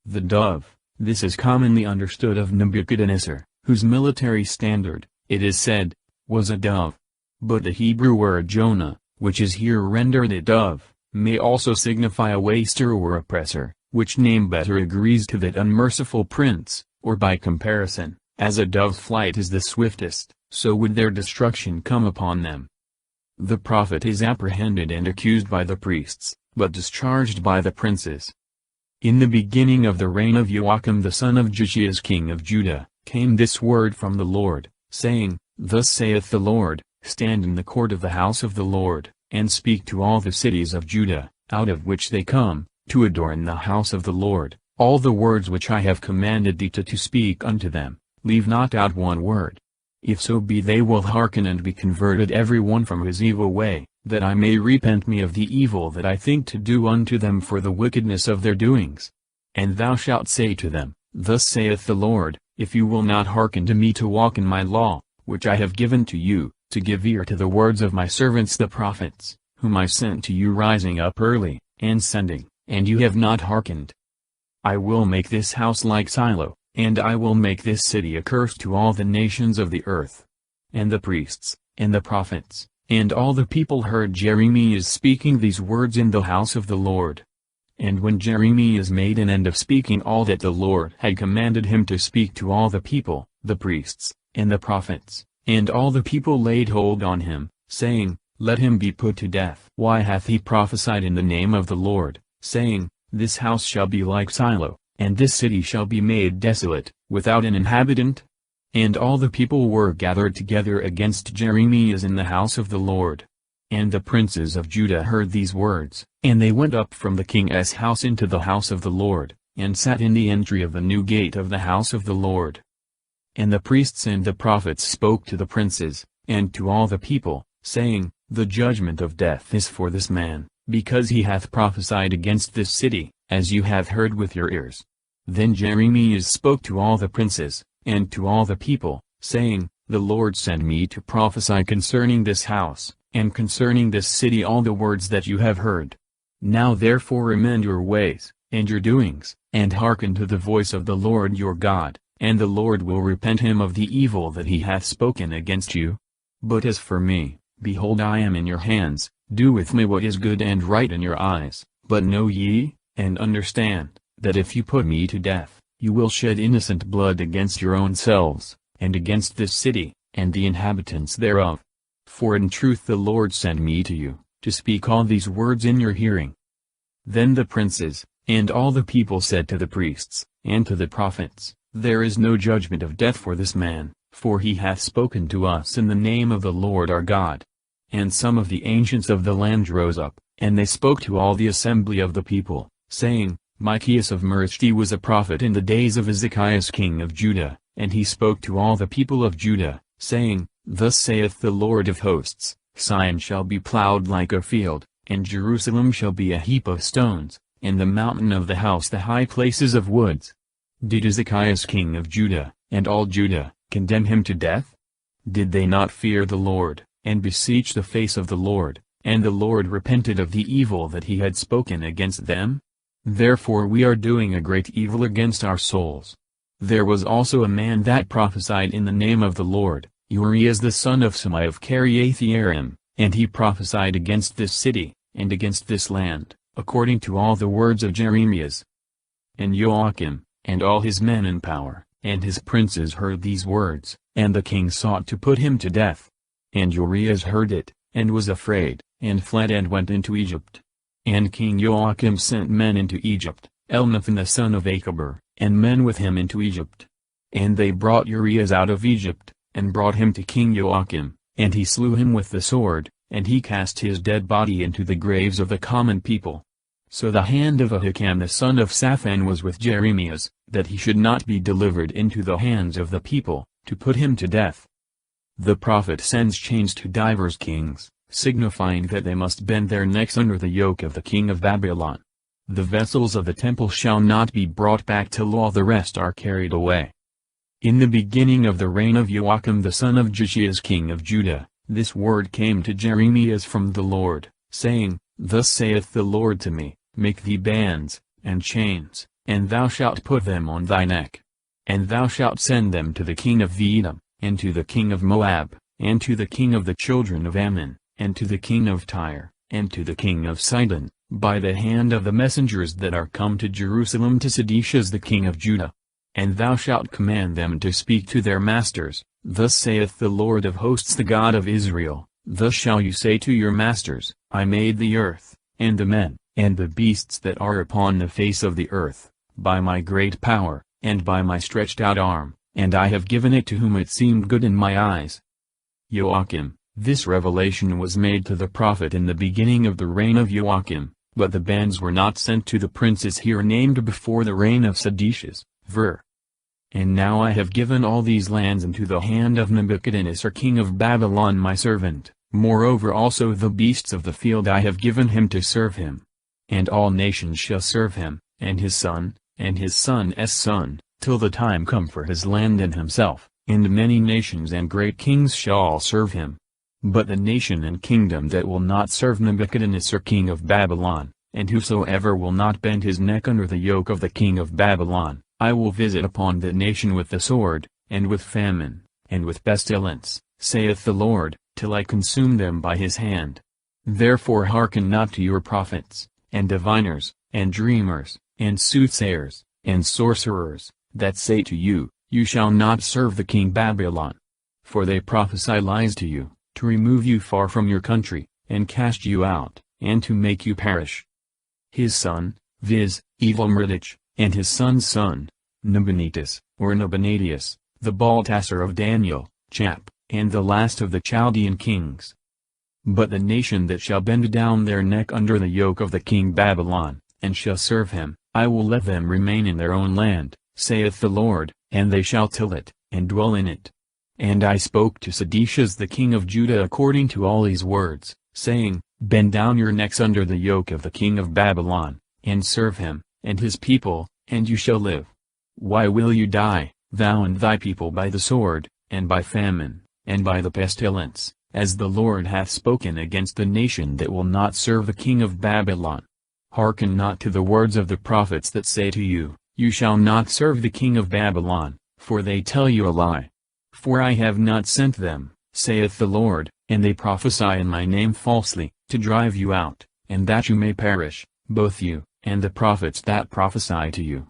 The dove, this is commonly understood of Nebuchadnezzar, whose military standard, it is said, was a dove. But the Hebrew word Jonah, which is here rendered a dove, may also signify a waster or oppressor, which name better agrees to that unmerciful prince, or by comparison, as a dove's flight is the swiftest, so would their destruction come upon them. The prophet is apprehended and accused by the priests, but discharged by the princes. In the beginning of the reign of Joachim the son of Josiah king of Judah, came this word from the Lord, saying, Thus saith the Lord, stand in the court of the house of the Lord, and speak to all the cities of Judah, out of which they come, to adorn the house of the Lord, all the words which I have commanded thee to speak unto them, leave not out one word. If so be they will hearken and be converted every one from his evil way, that I may repent me of the evil that I think to do unto them for the wickedness of their doings. And thou shalt say to them, Thus saith the Lord, if you will not hearken to me to walk in my law, which I have given to you, to give ear to the words of my servants the prophets, whom I sent to you rising up early, and sending, and you have not hearkened. I will make this house like Silo, and I will make this city a curse to all the nations of the earth. And the priests, and the prophets, and all the people heard Jeremiah speaking these words in the house of the Lord. And when Jeremiah made an end of speaking all that the Lord had commanded him to speak to all the people, the priests, and the prophets, and all the people laid hold on him, saying, Let him be put to death. Why hath he prophesied in the name of the Lord, saying, This house shall be like Silo, and this city shall be made desolate, without an inhabitant? And all the people were gathered together against Jeremiah in the house of the Lord. And the princes of Judah heard these words, and they went up from the king's house into the house of the Lord, and sat in the entry of the new gate of the house of the Lord. And the priests and the prophets spoke to the princes, and to all the people, saying, The judgment of death is for this man, because he hath prophesied against this city, as you have heard with your ears. Then Jeremiah spoke to all the princes, and to all the people, saying, The Lord sent me to prophesy concerning this house, and concerning this city all the words that you have heard. Now therefore amend your ways, and your doings, and hearken to the voice of the Lord your God, and the Lord will repent him of the evil that he hath spoken against you. But as for me, behold, I am in your hands, do with me what is good and right in your eyes. But know ye, and understand, that if you put me to death, you will shed innocent blood against your own selves, and against this city, and the inhabitants thereof. For in truth the Lord sent me to you, to speak all these words in your hearing. Then the princes, and all the people said to the priests, and to the prophets, There is no judgment of death for this man, for he hath spoken to us in the name of the Lord our God. And some of the ancients of the land rose up, and they spoke to all the assembly of the people, saying, Micaiah of Merishti was a prophet in the days of Hezekiah king of Judah, and he spoke to all the people of Judah, saying, Thus saith the Lord of hosts, Sion shall be plowed like a field, and Jerusalem shall be a heap of stones, and the mountain of the house the high places of woods. Did Hezekiah king of Judah, and all Judah, condemn him to death? Did they not fear the Lord, and beseech the face of the Lord, and the Lord repented of the evil that he had spoken against them? Therefore we are doing a great evil against our souls. There was also a man that prophesied in the name of the Lord, Urias the son of Samai of Kiriath-Jearim, and he prophesied against this city, and against this land, according to all the words of Jeremias. And Joachim, and all his men in power, and his princes heard these words, and the king sought to put him to death. And Urias heard it, and was afraid, and fled and went into Egypt. And King Joachim sent men into Egypt, Elnathan the son of Achbor, and men with him into Egypt. And they brought Urias out of Egypt, and brought him to King Joachim, and he slew him with the sword, and he cast his dead body into the graves of the common people. So the hand of Ahikam the son of Shaphan was with Jeremias, that he should not be delivered into the hands of the people, to put him to death. The prophet sends chains to divers kings, signifying that they must bend their necks under the yoke of the king of Babylon. The vessels of the temple shall not be brought back till all the rest are carried away. In the beginning of the reign of Joachim the son of Josiah king of Judah, this word came to Jeremias from the Lord, saying, Thus saith the Lord to me, Make thee bands, and chains, and thou shalt put them on thy neck. And thou shalt send them to the king of Edom, and to the king of Moab, and to the king of the children of Ammon, and to the king of Tyre, and to the king of Sidon, by the hand of the messengers that are come to Jerusalem to Sedecias the king of Judah. And thou shalt command them to speak to their masters, Thus saith the Lord of hosts the God of Israel, Thus shall you say to your masters, I made the earth, and the men, and the beasts that are upon the face of the earth, by my great power, and by my stretched out arm, and I have given it to whom it seemed good in my eyes. Joachim, this revelation was made to the prophet in the beginning of the reign of Joachim, but the bands were not sent to the princes here named before the reign of Sedecias, ver. And now I have given all these lands into the hand of Nebuchadnezzar king of Babylon my servant, moreover also the beasts of the field I have given him to serve him. And all nations shall serve him, and his son's son, till the time come for his land and himself, and many nations and great kings shall all serve him. But the nation and kingdom that will not serve Nebuchadnezzar king of Babylon, and whosoever will not bend his neck under the yoke of the king of Babylon, I will visit upon that nation with the sword, and with famine, and with pestilence, saith the Lord, till I consume them by his hand. Therefore hearken not to your prophets, and diviners, and dreamers, and soothsayers, and sorcerers, that say to you, You shall not serve the king Babylon. For they prophesy lies to you, to remove you far from your country, and cast you out, and to make you perish. His son, viz., Evil-Merodach, and his son's son, Nabonidus, or Nabonadius, the Baltasar of Daniel, chap, and the last of the Chaldean kings. But the nation that shall bend down their neck under the yoke of the king Babylon, and shall serve him, I will let them remain in their own land, saith the Lord, and they shall till it, and dwell in it. And I spoke to Sedecias the king of Judah according to all these words, saying, Bend down your necks under the yoke of the king of Babylon, and serve him, and his people, and you shall live. Why will you die, thou and thy people by the sword, and by famine, and by the pestilence, as the Lord hath spoken against the nation that will not serve the king of Babylon? Hearken not to the words of the prophets that say to you, You shall not serve the king of Babylon, for they tell you a lie. For I have not sent them, saith the Lord, and they prophesy in my name falsely, to drive you out, and that you may perish, both you, and the prophets that prophesy to you.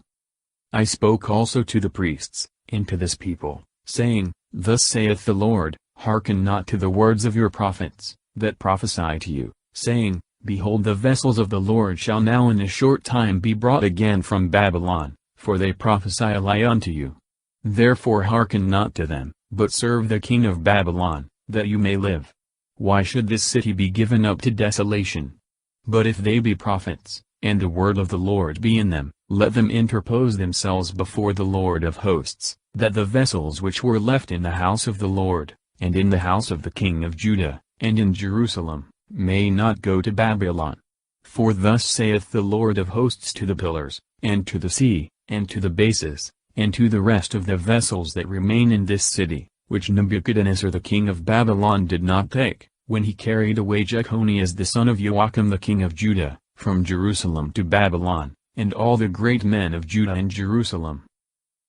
I spoke also to the priests, and to this people, saying, Thus saith the Lord, Hearken not to the words of your prophets, that prophesy to you, saying, Behold, the vessels of the Lord shall now in a short time be brought again from Babylon, for they prophesy a lie unto you. Therefore hearken not to them, but serve the king of Babylon, that you may live. Why should this city be given up to desolation? But if they be prophets, and the word of the Lord be in them, let them interpose themselves before the Lord of hosts, that the vessels which were left in the house of the Lord, and in the house of the king of Judah, and in Jerusalem, may not go to Babylon. For thus saith the Lord of hosts to the pillars, and to the sea, and to the bases, and to the rest of the vessels that remain in this city, which Nebuchadnezzar the king of Babylon did not take, when he carried away Jeconias the son of Joachim the king of Judah, from Jerusalem to Babylon, and all the great men of Judah and Jerusalem.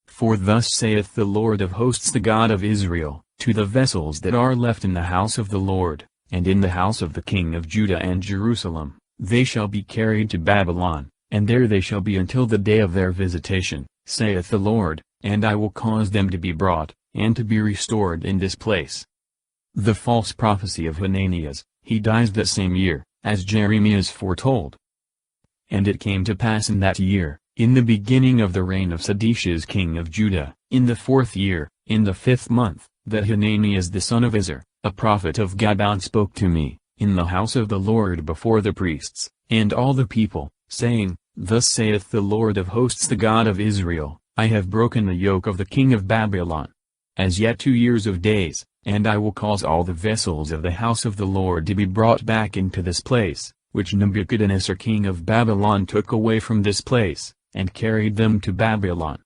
For thus saith the Lord of hosts the God of Israel, to the vessels that are left in the house of the Lord, and in the house of the king of Judah and Jerusalem, they shall be carried to Babylon, and there they shall be until the day of their visitation, saith the Lord, and I will cause them to be brought, and to be restored in this place. The false prophecy of Hananias, he dies that same year, as Jeremias foretold. And it came to pass in that year, in the beginning of the reign of Sedecias king of Judah, in the 4th year, in the 5th month, that Hananias the son of Izar, a prophet of God spoke to me, in the house of the Lord before the priests, and all the people, saying, Thus saith the Lord of hosts the God of Israel, I have broken the yoke of the king of Babylon. As yet 2 years of days, and I will cause all the vessels of the house of the Lord to be brought back into this place, which Nebuchadnezzar king of Babylon took away from this place, and carried them to Babylon.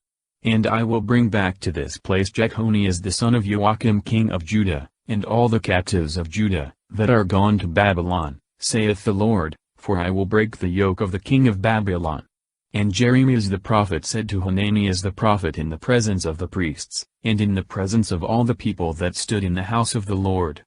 And I will bring back to this place Jeconias the son of Joachim king of Judah, and all the captives of Judah, that are gone to Babylon, saith the Lord, for I will break the yoke of the king of Babylon. And Jeremias the prophet said to Hananias the prophet in the presence of the priests, and in the presence of all the people that stood in the house of the Lord.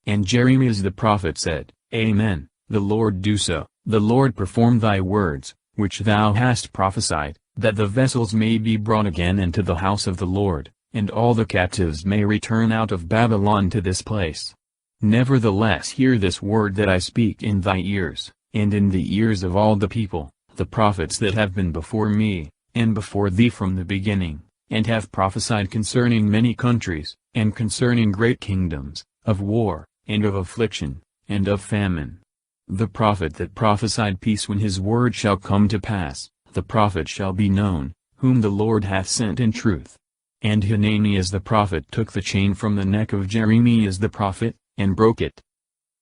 And Jeremias the prophet said, Amen, the Lord do so, the Lord perform thy words, which thou hast prophesied, that the vessels may be brought again into the house of the Lord, and all the captives may return out of Babylon to this place. Nevertheless hear this word that I speak in thy ears, and in the ears of all the people, the prophets that have been before me, and before thee from the beginning, and have prophesied concerning many countries, and concerning great kingdoms, of war, and of affliction, and of famine. The prophet that prophesied peace when his word shall come to pass, the prophet shall be known, whom the Lord hath sent in truth. And Hananias the prophet took the chain from the neck of Jeremias the prophet, and broke it.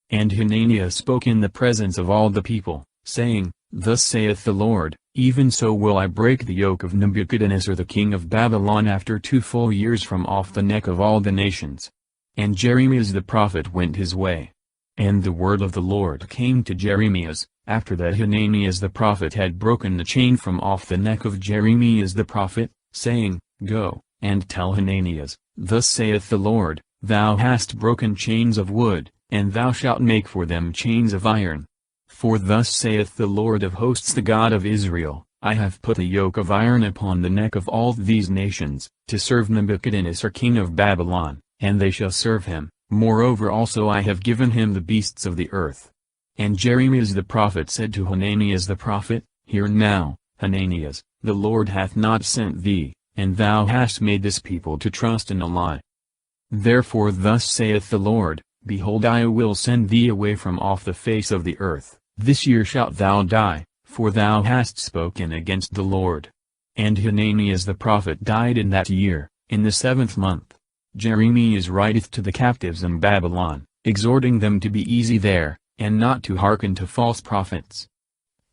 And Hananias spoke in the presence of all the people, saying, Thus saith the Lord, even so will I break the yoke of Nebuchadnezzar the king of Babylon after 2 full years from off the neck of all the nations. And Jeremias the prophet went his way. And the word of the Lord came to Jeremias, after that Hananias the prophet had broken the chain from off the neck of Jeremias the prophet, saying, Go, and tell Hananias, Thus saith the Lord, Thou hast broken chains of wood, and thou shalt make for them chains of iron. For thus saith the Lord of hosts the God of Israel, I have put a yoke of iron upon the neck of all these nations, to serve Nebuchadnezzar king of Babylon, and they shall serve him, moreover also I have given him the beasts of the earth. And Jeremias the prophet said to Hananias the prophet, Hear now, Hananias, the Lord hath not sent thee, and thou hast made this people to trust in a lie. Therefore thus saith the Lord, Behold, I will send thee away from off the face of the earth. This year shalt thou die, for thou hast spoken against the Lord. And Hananias the prophet died in that year, in the 7th month. Jeremias writeth to the captives in Babylon, exhorting them to be easy there, and not to hearken to false prophets,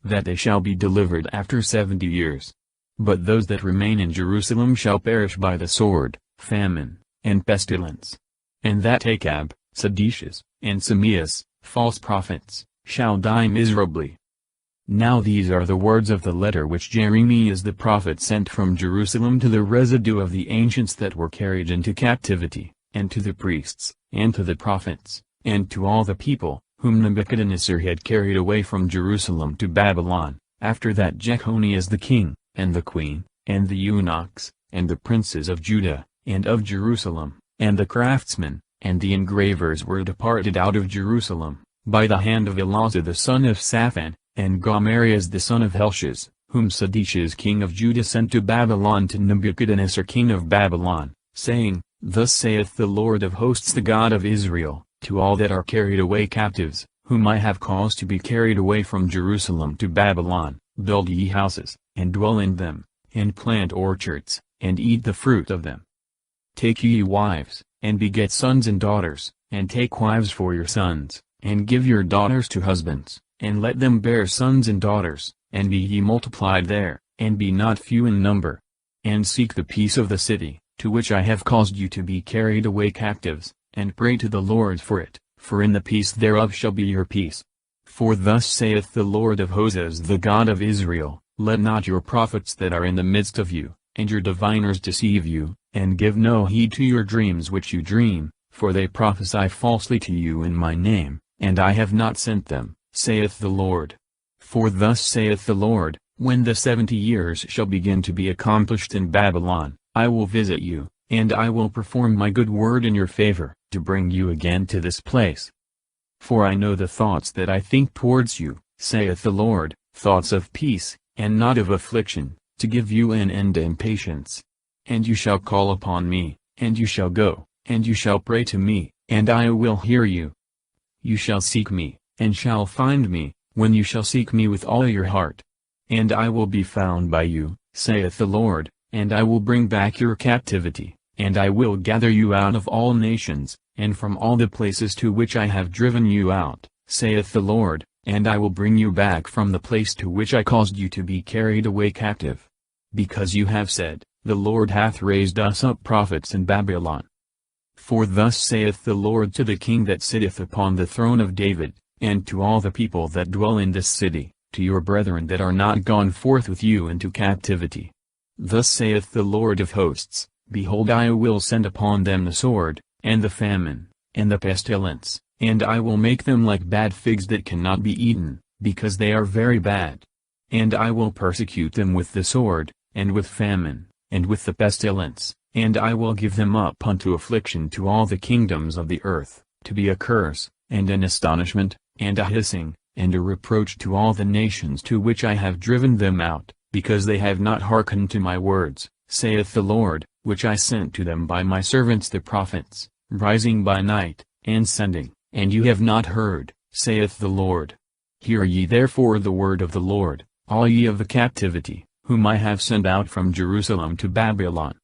that they shall be delivered after 70 years. But those that remain in Jerusalem shall perish by the sword, famine, and pestilence. And that Achab, Sedecias, and Semias, false prophets, shall die miserably. Now these are the words of the letter which Jeremias the prophet sent from Jerusalem to the residue of the ancients that were carried into captivity, and to the priests, and to the prophets, and to all the people, whom Nebuchadnezzar had carried away from Jerusalem to Babylon, after that Jeconias the king, and the queen, and the eunuchs, and the princes of Judah, and of Jerusalem, and the craftsmen, and the engravers were departed out of Jerusalem, by the hand of Elasah the son of Shaphan, and Gomarias the son of Helshaz, whom Sedecias king of Judah sent to Babylon to Nebuchadnezzar king of Babylon, saying, Thus saith the Lord of hosts the God of Israel, to all that are carried away captives, whom I have caused to be carried away from Jerusalem to Babylon, build ye houses, and dwell in them, and plant orchards, and eat the fruit of them. Take ye wives, and beget sons and daughters, and take wives for your sons, and give your daughters to husbands, and let them bear sons and daughters, and be ye multiplied there, and be not few in number. And seek the peace of the city, to which I have caused you to be carried away captives, and pray to the Lord for it, for in the peace thereof shall be your peace. For thus saith the Lord of hosts, the God of Israel, let not your prophets that are in the midst of you, and your diviners deceive you, and give no heed to your dreams which you dream, for they prophesy falsely to you in my name, and I have not sent them, saith the Lord. For thus saith the Lord, when the 70 years shall begin to be accomplished in Babylon, I will visit you, and I will perform my good word in your favor, to bring you again to this place. For I know the thoughts that I think towards you, saith the Lord, thoughts of peace, and not of affliction, to give you an end in patience. And you shall call upon me, and you shall go, and you shall pray to me, and I will hear you. You shall seek me, and shall find me, when you shall seek me with all your heart. And I will be found by you, saith the Lord, and I will bring back your captivity, and I will gather you out of all nations, and from all the places to which I have driven you out, saith the Lord, and I will bring you back from the place to which I caused you to be carried away captive. Because you have said, the Lord hath raised us up prophets in Babylon. For thus saith the Lord to the king that sitteth upon the throne of David, and to all the people that dwell in this city, to your brethren that are not gone forth with you into captivity. Thus saith the Lord of hosts, behold, I will send upon them the sword, and the famine, and the pestilence, and I will make them like bad figs that cannot be eaten, because they are very bad. And I will persecute them with the sword, and with famine, and with the pestilence, and I will give them up unto affliction to all the kingdoms of the earth, to be a curse, and an astonishment, and a hissing, and a reproach to all the nations to which I have driven them out, because they have not hearkened to my words, saith the Lord, which I sent to them by my servants the prophets, rising by night, and sending, and you have not heard, saith the Lord. Hear ye therefore the word of the Lord, all ye of the captivity, whom I have sent out from Jerusalem to Babylon.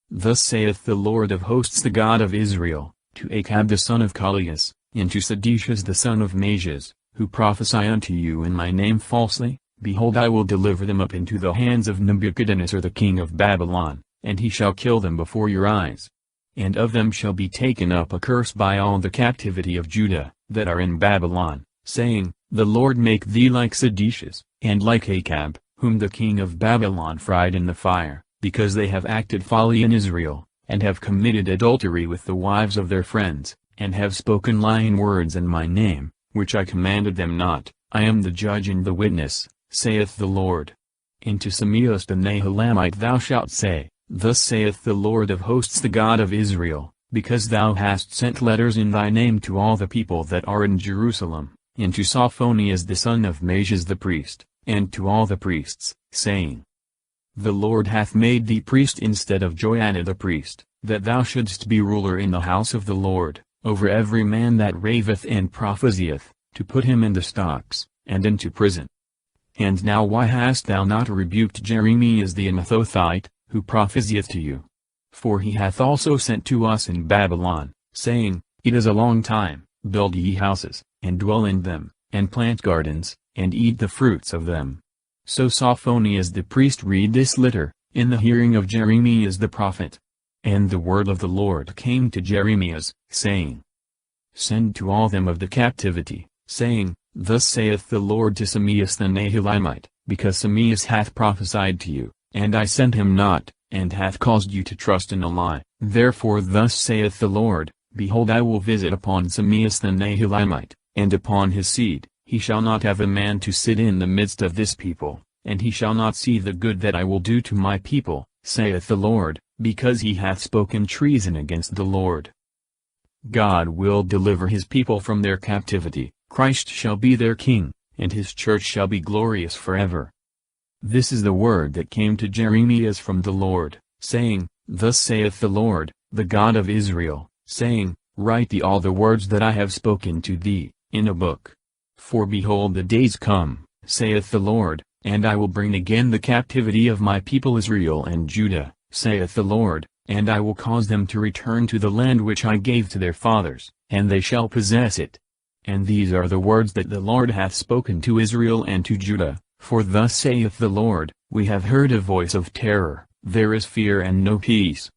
Thus saith the Lord of hosts, the God of Israel, to Achab the son of Collias, and to Sedecius the son of Mages, who prophesy unto you in my name falsely, behold, I will deliver them up into the hands of Nebuchadnezzar the king of Babylon, and he shall kill them before your eyes. And of them shall be taken up a curse by all the captivity of Judah, that are in Babylon, saying, The Lord make thee like Sedecius, and like Achab, whom the king of Babylon fried in the fire, because they have acted folly in Israel, and have committed adultery with the wives of their friends, and have spoken lying words in my name, which I commanded them not. I am the judge and the witness, saith the Lord. And to Semeus the Nehelamite thou shalt say, Thus saith the Lord of hosts, the God of Israel, because thou hast sent letters in thy name to all the people that are in Jerusalem, and to Sophonias the son of Mages the priest, and to all the priests, saying, The Lord hath made thee priest instead of Joanna the priest, that thou shouldst be ruler in the house of the Lord, over every man that raveth and prophesieth, to put him in the stocks, and into prison. And now why hast thou not rebuked Jeremias the Anathothite, who prophesieth to you? For he hath also sent to us in Babylon, saying, It is a long time, build ye houses, and dwell in them, and plant gardens, and eat the fruits of them. So Sophonias the priest read this letter, in the hearing of Jeremias the prophet. And the word of the Lord came to Jeremias, saying, Send to all them of the captivity, saying, Thus saith the Lord to Semeus the Nehelamite, because Semeus hath prophesied to you, and I sent him not, and hath caused you to trust in a lie. Therefore thus saith the Lord, Behold, I will visit upon Semeus the Nehelamite, and upon his seed. He shall not have a man to sit in the midst of this people, and he shall not see the good that I will do to my people, saith the Lord, because he hath spoken treason against the Lord. God will deliver his people from their captivity, Christ shall be their king, and his church shall be glorious forever. This is the word that came to Jeremias from the Lord, saying, Thus saith the Lord, the God of Israel, saying, Write thee all the words that I have spoken to thee, in a book. For behold, the days come, saith the Lord, and I will bring again the captivity of my people Israel and Judah, saith the Lord, and I will cause them to return to the land which I gave to their fathers, and they shall possess it. And these are the words that the Lord hath spoken to Israel and to Judah, for thus saith the Lord, we have heard a voice of terror, there is fear and no peace.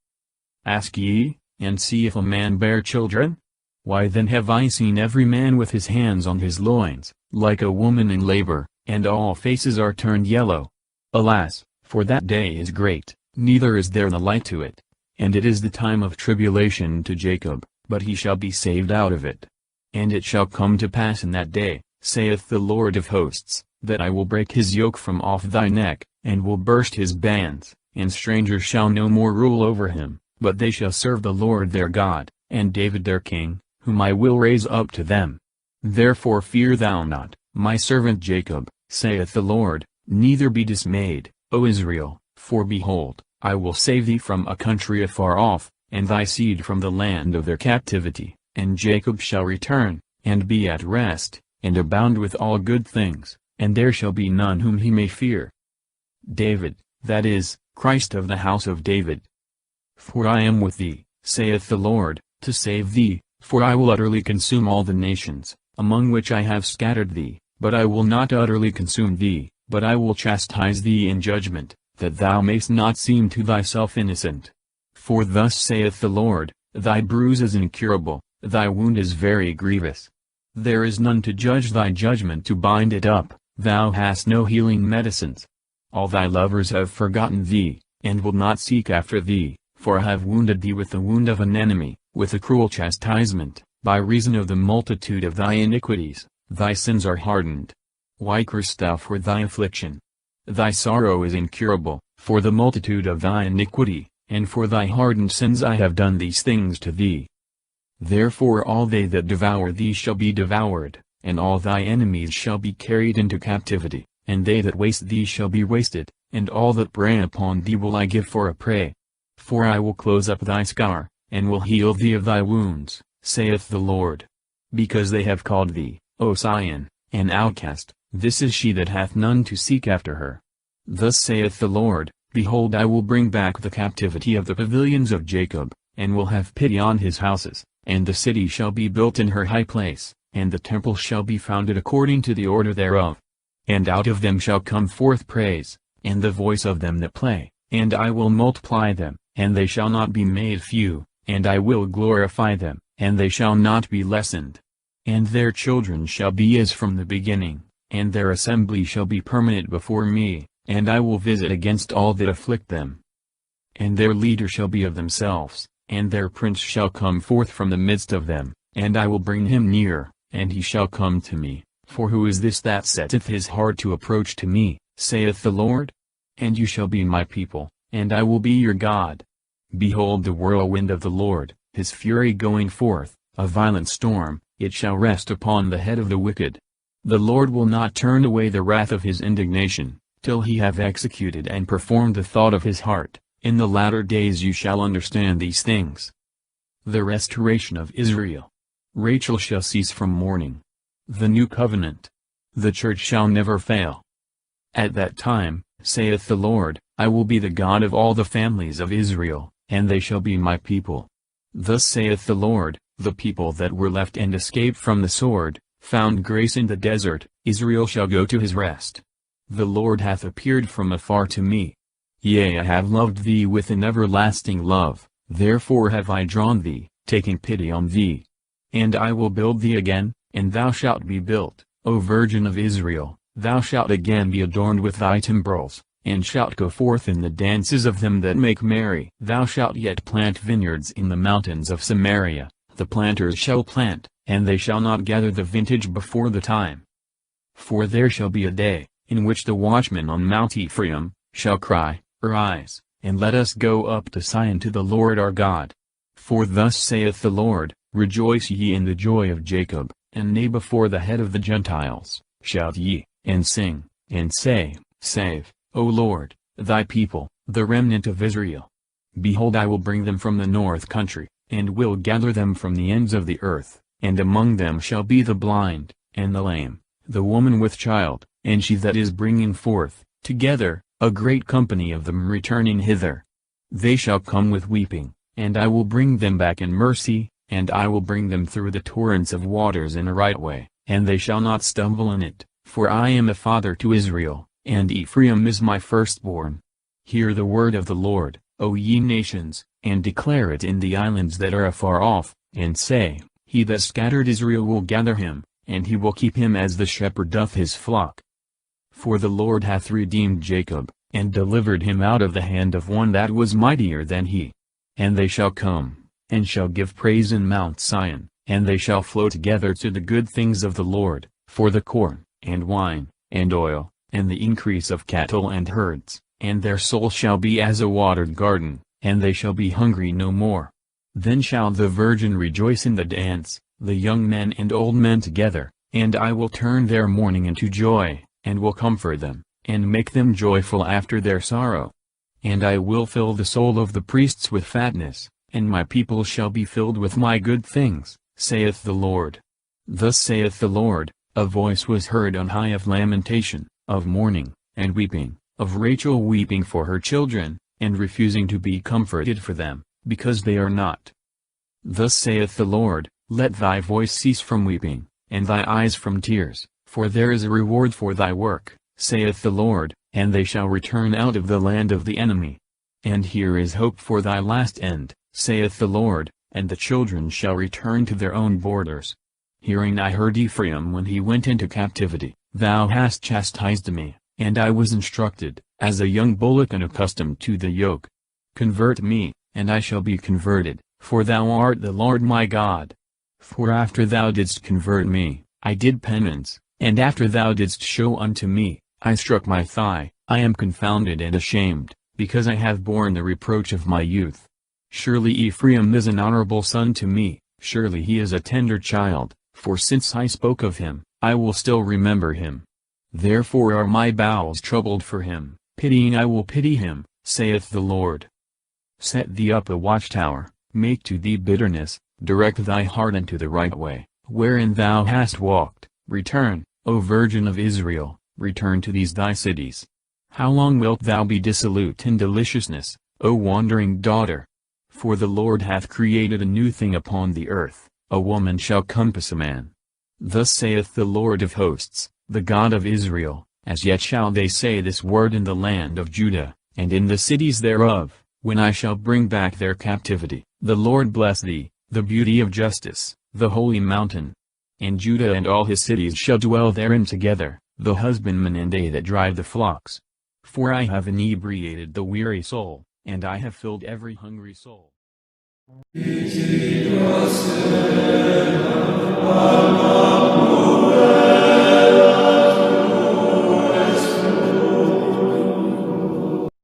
Ask ye, and see if a man bear children? Why then have I seen every man with his hands on his loins, like a woman in labor, and all faces are turned yellow. Alas, for that day is great, neither is there the light to it. And it is the time of tribulation to Jacob, but he shall be saved out of it. And it shall come to pass in that day, saith the Lord of hosts, that I will break his yoke from off thy neck, and will burst his bands, and strangers shall no more rule over him, but they shall serve the Lord their God, and David their king, whom I will raise up to them. Therefore fear thou not, my servant Jacob, saith the Lord, neither be dismayed, O Israel, for behold, I will save thee from a country afar off, and thy seed from the land of their captivity, and Jacob shall return, and be at rest, and abound with all good things, and there shall be none whom he may fear. David, that is, Christ of the house of David. For I am with thee, saith the Lord, to save thee, for I will utterly consume all the nations, among which I have scattered thee, but I will not utterly consume thee, but I will chastise thee in judgment, that thou mayst not seem to thyself innocent. For thus saith the Lord, thy bruise is incurable, thy wound is very grievous. There is none to judge thy judgment to bind it up, thou hast no healing medicines. All thy lovers have forgotten thee, and will not seek after thee, for I have wounded thee with the wound of an enemy, with a cruel chastisement, by reason of the multitude of thy iniquities, thy sins are hardened. Why cursest thou for thy affliction? Thy sorrow is incurable, for the multitude of thy iniquity, and for thy hardened sins I have done these things to thee. Therefore all they that devour thee shall be devoured, and all thy enemies shall be carried into captivity, and they that waste thee shall be wasted, and all that prey upon thee will I give for a prey. For I will close up thy scar, and will heal thee of thy wounds, saith the Lord. Because they have called thee, O Sion, an outcast, this is she that hath none to seek after her. Thus saith the Lord, behold I will bring back the captivity of the pavilions of Jacob, and will have pity on his houses, and the city shall be built in her high place, and the temple shall be founded according to the order thereof. And out of them shall come forth praise, and the voice of them that play, and I will multiply them, and they shall not be made few, and I will glorify them, and they shall not be lessened. And their children shall be as from the beginning, and their assembly shall be permanent before me, and I will visit against all that afflict them. And their leader shall be of themselves, and their prince shall come forth from the midst of them, and I will bring him near, and he shall come to me, for who is this that setteth his heart to approach to me, saith the Lord? And you shall be my people, and I will be your God. Behold the whirlwind of the Lord, his fury going forth, a violent storm, it shall rest upon the head of the wicked. The Lord will not turn away the wrath of his indignation, till he have executed and performed the thought of his heart. In the latter days you shall understand these things. The restoration of Israel. Rachel shall cease from mourning. The new covenant. The church shall never fail. At that time, saith the Lord, I will be the God of all the families of Israel, and they shall be my people. Thus saith the Lord, the people that were left and escaped from the sword, found grace in the desert, Israel shall go to his rest. The Lord hath appeared from afar to me. Yea, I have loved thee with an everlasting love, therefore have I drawn thee, taking pity on thee. And I will build thee again, and thou shalt be built, O Virgin of Israel, thou shalt again be adorned with thy timbrels, and shalt go forth in the dances of them that make merry. Thou shalt yet plant vineyards in the mountains of Samaria, the planters shall plant, and they shall not gather the vintage before the time. For there shall be a day, in which the watchmen on Mount Ephraim shall cry, Arise, and let us go up to Sion to the Lord our God. For thus saith the Lord, Rejoice ye in the joy of Jacob, and neigh before the head of the Gentiles, shout ye, and sing, and say, Save, O Lord, thy people, the remnant of Israel. Behold I will bring them from the north country, and will gather them from the ends of the earth, and among them shall be the blind, and the lame, the woman with child, and she that is bringing forth, together, a great company of them returning hither. They shall come with weeping, and I will bring them back in mercy, and I will bring them through the torrents of waters in a right way, and they shall not stumble in it, for I am a father to Israel, and Ephraim is my firstborn. Hear the word of the Lord, O ye nations, and declare it in the islands that are afar off, and say, He that scattered Israel will gather him, and he will keep him as the shepherd doth his flock. For the Lord hath redeemed Jacob, and delivered him out of the hand of one that was mightier than he. And they shall come, and shall give praise in Mount Sion, and they shall flow together to the good things of the Lord, for the corn, and wine, and oil, and the increase of cattle and herds, and their soul shall be as a watered garden, and they shall be hungry no more. Then shall the virgin rejoice in the dance, the young men and old men together, and I will turn their mourning into joy, and will comfort them, and make them joyful after their sorrow. And I will fill the soul of the priests with fatness, and my people shall be filled with my good things, saith the Lord. Thus saith the Lord, a voice was heard on high of lamentation, of mourning, and weeping, of Rachel weeping for her children, and refusing to be comforted for them, because they are not. Thus saith the Lord, let thy voice cease from weeping, and thy eyes from tears, for there is a reward for thy work, saith the Lord, and they shall return out of the land of the enemy. And here is hope for thy last end, saith the Lord, and the children shall return to their own borders. Hearing I heard Ephraim when he went into captivity, thou hast chastised me, and I was instructed, as a young bullock unaccustomed to the yoke. Convert me, and I shall be converted, for thou art the Lord my God. For after thou didst convert me, I did penance, and after thou didst show unto me, I struck my thigh. I am confounded and ashamed, because I have borne the reproach of my youth. Surely Ephraim is an honorable son to me, surely he is a tender child, for since I spoke of him, I will still remember him. Therefore are my bowels troubled for him, pitying I will pity him, saith the Lord. Set thee up a watchtower, make to thee bitterness, direct thy heart into the right way, wherein thou hast walked, return, O Virgin of Israel, return to these thy cities. How long wilt thou be dissolute in deliciousness, O wandering daughter? For the Lord hath created a new thing upon the earth, a woman shall compass a man. Thus saith the Lord of hosts, the God of Israel, as yet shall they say this word in the land of Judah, and in the cities thereof, when I shall bring back their captivity. The Lord bless thee, the beauty of justice, the holy mountain. And Judah and all his cities shall dwell therein together, the husbandmen and they that drive the flocks. For I have inebriated the weary soul, and I have filled every hungry soul. It